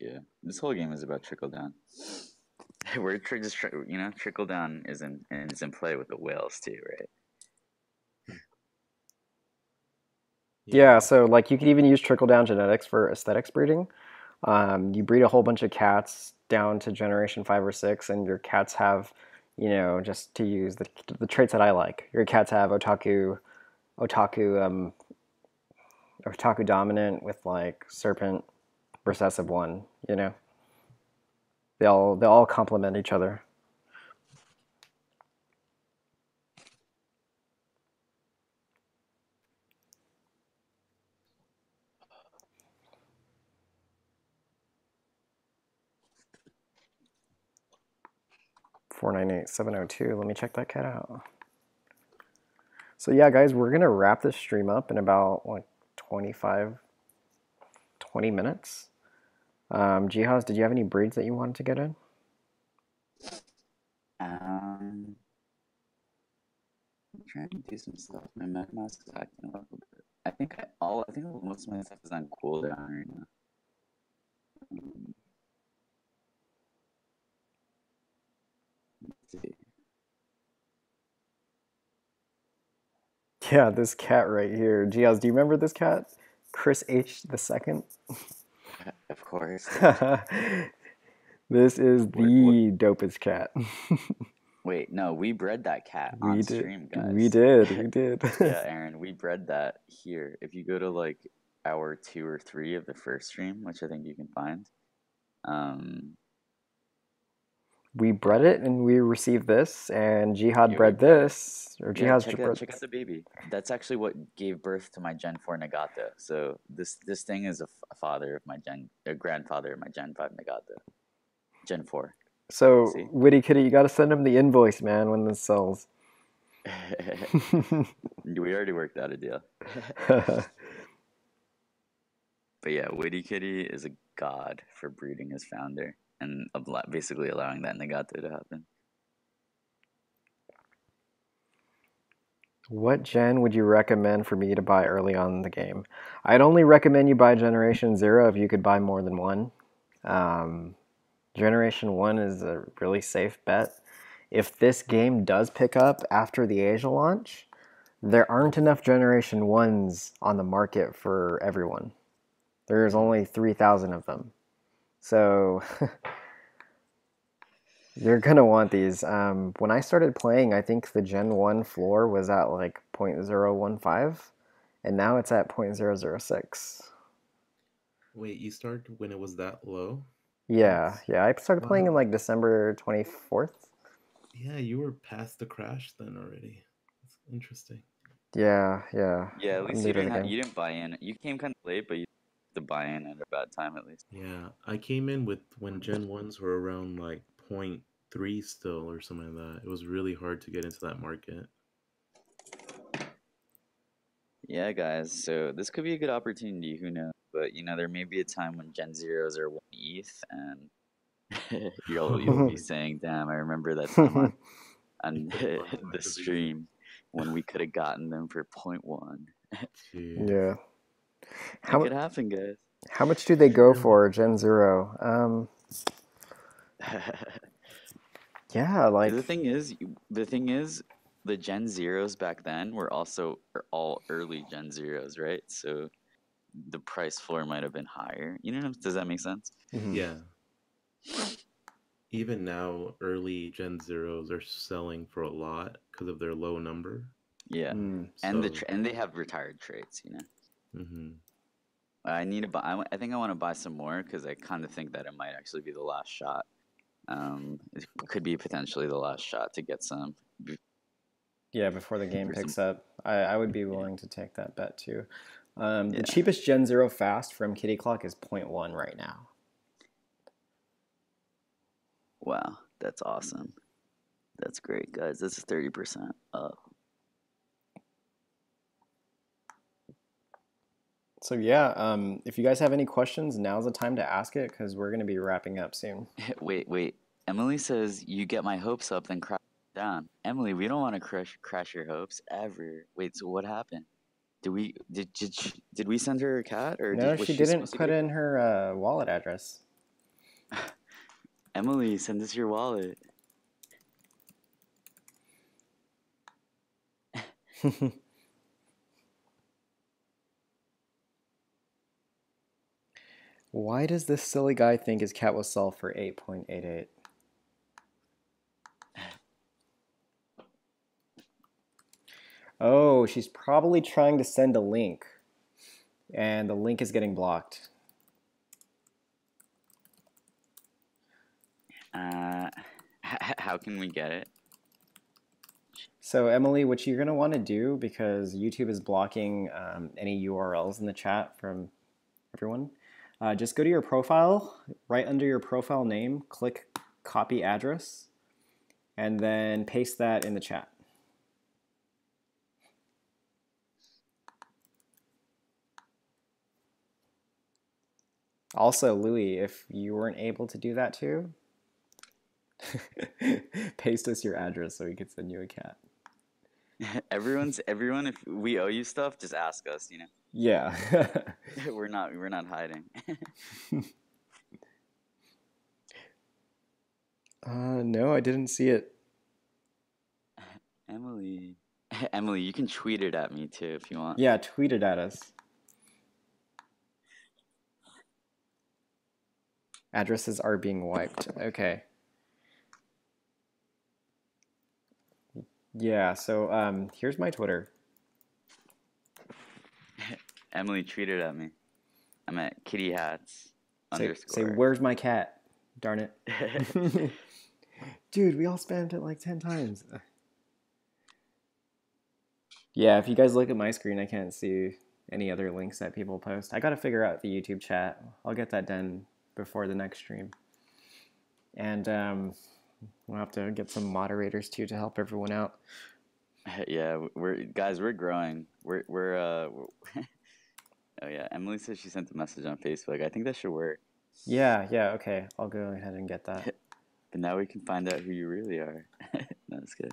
Yeah, this whole game is about trickle down. We're trickle down is in play with the whales too, right? Yeah, so like you could even use trickle-down genetics for aesthetics breeding. You breed a whole bunch of cats down to generation 5 or 6, and your cats have, just to use the traits that I like. Your cats have otaku dominant with like serpent recessive 1. They all complement each other. $498,702. Let me check that cat out. So yeah, guys, we're gonna wrap this stream up in about like 20 minutes. Jihoz, did you have any breeds that you wanted to get in? I'm trying to do some stuff. My MetaMask is acting a little bit. I think most of my stuff is on cooldown right now. Let's see. Yeah, this cat right here. Jihoz, do you remember this cat? Chris H. the second. Of course. This is What? the dopest cat. Wait, no, we bred that cat We on did. stream, guys. We did. Yeah, Aaron, we bred that here. If you go to like hour 2 or 3 of the first stream, which I think you can find, We bred yeah. it and we received this, and Jihad Yeah, bred this, or Yeah, Jihad's check bred out this. the baby. That's actually what gave birth to my Gen 4 Nagata. So this thing is a grandfather of my Gen 5 Nagata. Gen 4. So, See? Witty Kitty, you gotta send him the invoice, man, when this sells. We already worked out a deal. But yeah, Witty Kitty is a god for breeding his founder and basically allowing that Nagato to happen. What gen would you recommend for me to buy early on in the game? I'd only recommend you buy Generation 0 if you could buy more than one. Generation 1 is a really safe bet. If this game does pick up after the Asia launch, there aren't enough Generation 1s on the market for everyone. There's only 3,000 of them. So you're going to want these. When I started playing, I think the Gen 1 floor was at like 0.015, and now it's at 0.006. Wait, you started when it was that low? Yeah, I started playing in Wow. like December 24th. Yeah, you were past the crash then already. That's interesting. Yeah. Yeah, at I'm least new to the game. you didn't buy in. You came kind of late, but you had to buy in at a bad time at least. Yeah, I came in when Gen 1s were around like 0.3 still or something like that. It was really hard to get into that market. Yeah, guys. So this could be a good opportunity. Who knows? But there may be a time when Gen Zeros are 1 ETH, and you'll be saying, "Damn, I remember that time on the stream when we could have gotten them for 0.1." Jeez. Yeah. It could happen, guys. How much do they go for, Gen 0? Yeah, like the thing is, the Gen Zeros back then were also all early Gen Zeros, right? So the price floor might have been higher. Does that make sense? Yeah. Even now, early Gen Zeros are selling for a lot because of their low number. Yeah, and they have retired traits. I need to buy. I think I want to buy some more because I kind of think that it might actually be the last shot. It could be potentially the last shot to get some. Yeah, before the game picks up, I would be willing to take that bet too. The Yeah. cheapest Gen 0 fast from Kitty Clock is 0.1 right now. Wow, that's awesome. That's great, guys. This is 30% up. So yeah, if you guys have any questions, now's the time to ask it, because we're going to be wrapping up soon. Wait. Emily says, "You get my hopes up, then cry." down. Emily, we don't want to crash your hopes ever. Wait, so what happened? Did we send her a cat, or No, was she she didn't supposed to put get in her wallet address. Emily, send us your wallet. Why does this silly guy think his cat will sell for 8.88? Oh, she's probably trying to send a link, and the link is getting blocked. How can we get it? So Emily, what you're going to want to do, because YouTube is blocking any URLs in the chat from everyone, just go to your profile, right under your profile name, click copy address, and then paste that in the chat. Also, Louis, if you weren't able to do that too, paste us your address so we could send you a cat. Everyone, if we owe you stuff, just ask us, you know. Yeah. We're not hiding. No, I didn't see it. Emily, you can tweet it at me too if you want. Yeah, tweet it at us. Addresses are being wiped. Okay. Yeah, so here's my Twitter. Emily, tweet it at me. I'm at Kitty Hats _ Say, where's my cat? Darn it. Dude, we all spammed it like 10 times. Yeah, if you guys look at my screen, I can't see any other links that people post. I gotta figure out the YouTube chat. I'll get that done before the next stream. And we'll have to get some moderators too to help everyone out. Yeah, we're growing. We're oh yeah, Emily says she sent a message on Facebook. I think that should work. Yeah, okay. I'll go ahead and get that. But now we can find out who you really are. No, that's good.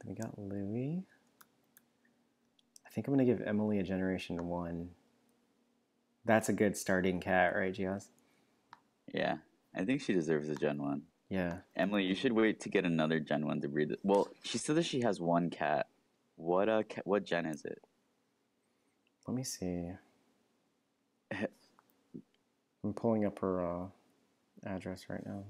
We got Louie. I think I'm gonna give Emily a generation 1. That's a good starting cat, right, Jihoz? Yeah, I think she deserves a Gen 1. Yeah. Emily, you should wait to get another Gen 1 to breed it. Well, she said that she has one cat. What gen is it? Let me see. I'm pulling up her address right now.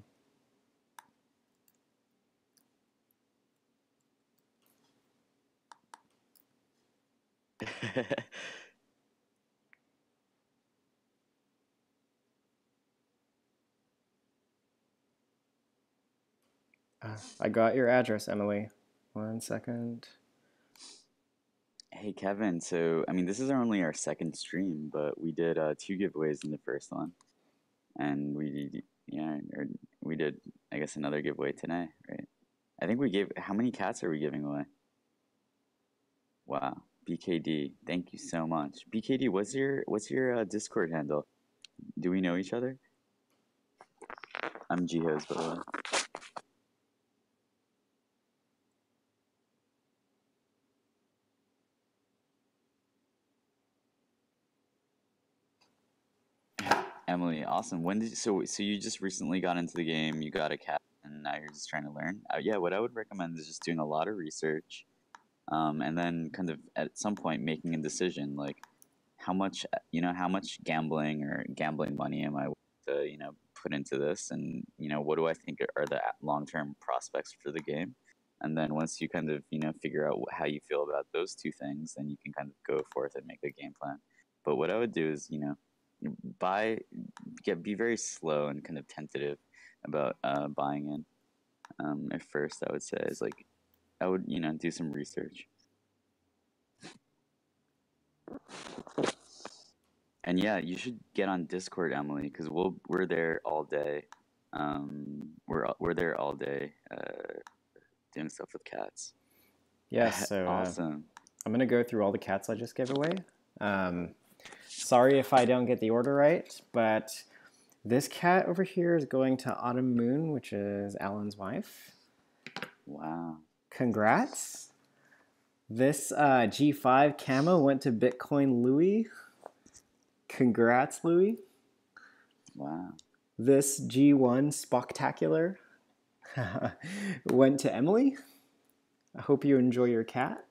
I got your address, Emily. 1 second. Hey Kevin, so I mean this is only our second stream, but we did 2 giveaways in the first one, and we did I guess another giveaway today, right? I think we gave, how many cats are we giving away? Wow, BKD, thank you so much. BKD, what's your Discord handle? Do we know each other? I'm Jihoz, by the way. Emily, awesome. When did so you just recently got into the game? You got a cat, and now you're just trying to learn. Yeah, what I would recommend is just doing a lot of research, and then kind of at some point making a decision like how much gambling or gambling money am I willing to put into this, and what do I think are the long-term prospects for the game. And then once you kind of figure out how you feel about those two things, then you can kind of go forth and make a game plan. But what I would do is be very slow and kind of tentative about buying in. At first, I would say is like I would do some research. And yeah, you should get on Discord, Emily, because we're there all day. We're there all day doing stuff with cats. Yes, so awesome. I'm gonna go through all the cats I just gave away. Sorry if I don't get the order right, but This cat over here is going to Autumn Moon, which is Alan's wife. Wow. Congrats. This G5 camo went to Bitcoin Louis. Congrats, Louis. Wow. This G1 Spectacular went to Emily. I hope you enjoy your cat.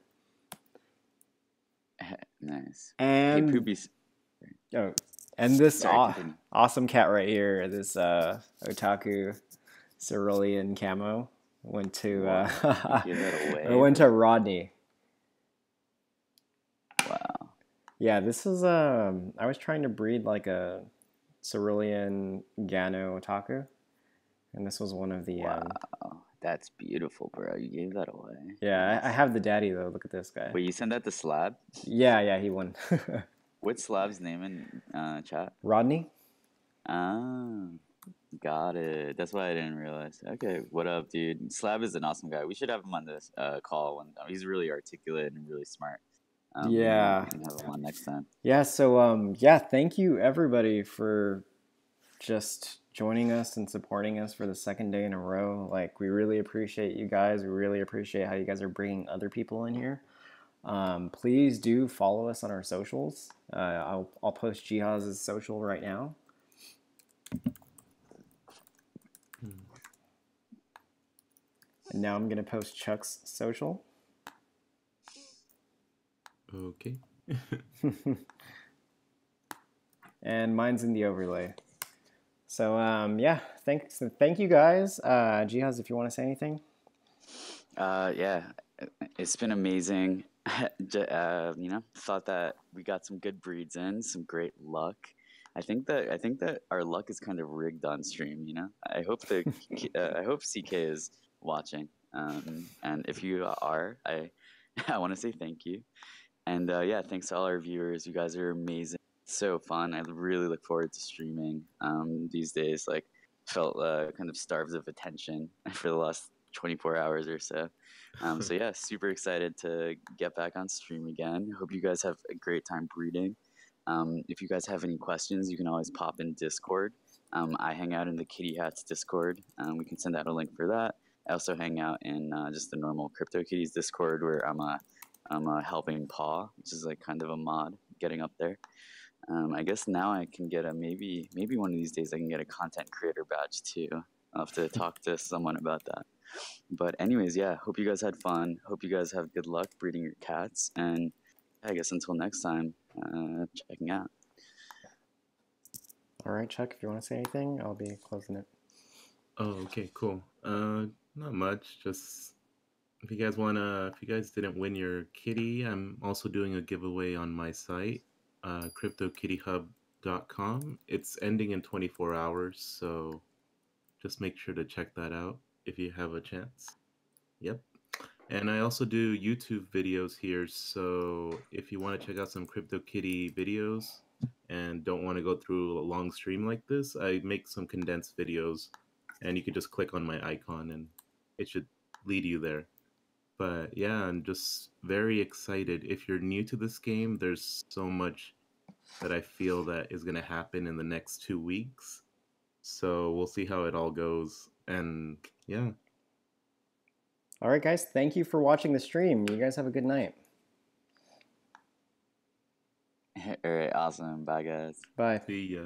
Nice. And hey, Poopie. oh, and this Sorry, continue. awesome cat right here, this Otaku Cerulean camo went to Give that away. it went to Rodney. Wow. Yeah, this is I was trying to breed like a Cerulean Gano Otaku, and this was one of the Wow. That's beautiful, bro. You gave that away. yeah, Nice. I have the daddy though. Look at this guy. Wait, you sent that to Slab? Yeah, he won. What's Slab's name in chat? Rodney. Ah, got it. That's why I didn't realize. Okay, what up, dude? Slab is an awesome guy. We should have him on this call when he's really articulate and really smart. Yeah. We can have him on next time. Yeah. So yeah, thank you everybody for just joining us and supporting us for the second day in a row. Like, we really appreciate you guys. We really appreciate how you guys are bringing other people in here. Please do follow us on our socials. I'll post Jihoz's social right now. And now I'm going to post Chuck's social. Okay. And mine's in the overlay. So yeah, thank you guys. Jihoz, if you want to say anything. Yeah, it's been amazing. Thought that we got some good breeds in, some great luck. I think that our luck is kind of rigged on stream. I hope I hope CK is watching. And if you are, I want to say thank you. And yeah, thanks to all our viewers. You guys are amazing. So fun. I really look forward to streaming these days. Like, felt kind of starved of attention for the last 24 hours or so. So yeah, super excited to get back on stream again. Hope you guys have a great time breeding. If you guys have any questions, you can always pop in Discord. I hang out in the Kitty Hats Discord. We can send out a link for that. I also hang out in just the normal CryptoKitties Discord, where I'm a helping paw, which is like kind of a mod, getting up there. I guess now I can get maybe one of these days I can get a content creator badge too. I'll have to talk to someone about that. But anyways, yeah, hope you guys had fun. Hope you guys have good luck breeding your cats. And I guess until next time, checking out. All right, Chuck, if you want to say anything, I'll be closing it. Oh, okay, cool. Not much. Just if you guys didn't win your kitty, I'm also doing a giveaway on my site, CryptoKittyHub.com. It's ending in 24 hours, so just make sure to check that out if you have a chance. Yep. And I also do YouTube videos here, so if you want to check out some CryptoKitty videos and don't want to go through a long stream like this, I make some condensed videos, and you can just click on my icon and it should lead you there. But yeah, I'm just very excited. If you're new to this game, there's so much that I feel that is going to happen in the next 2 weeks. So we'll see how it all goes. And yeah. All right, guys. Thank you for watching the stream. You guys have a good night. All right, awesome. Bye, guys. Bye. See ya.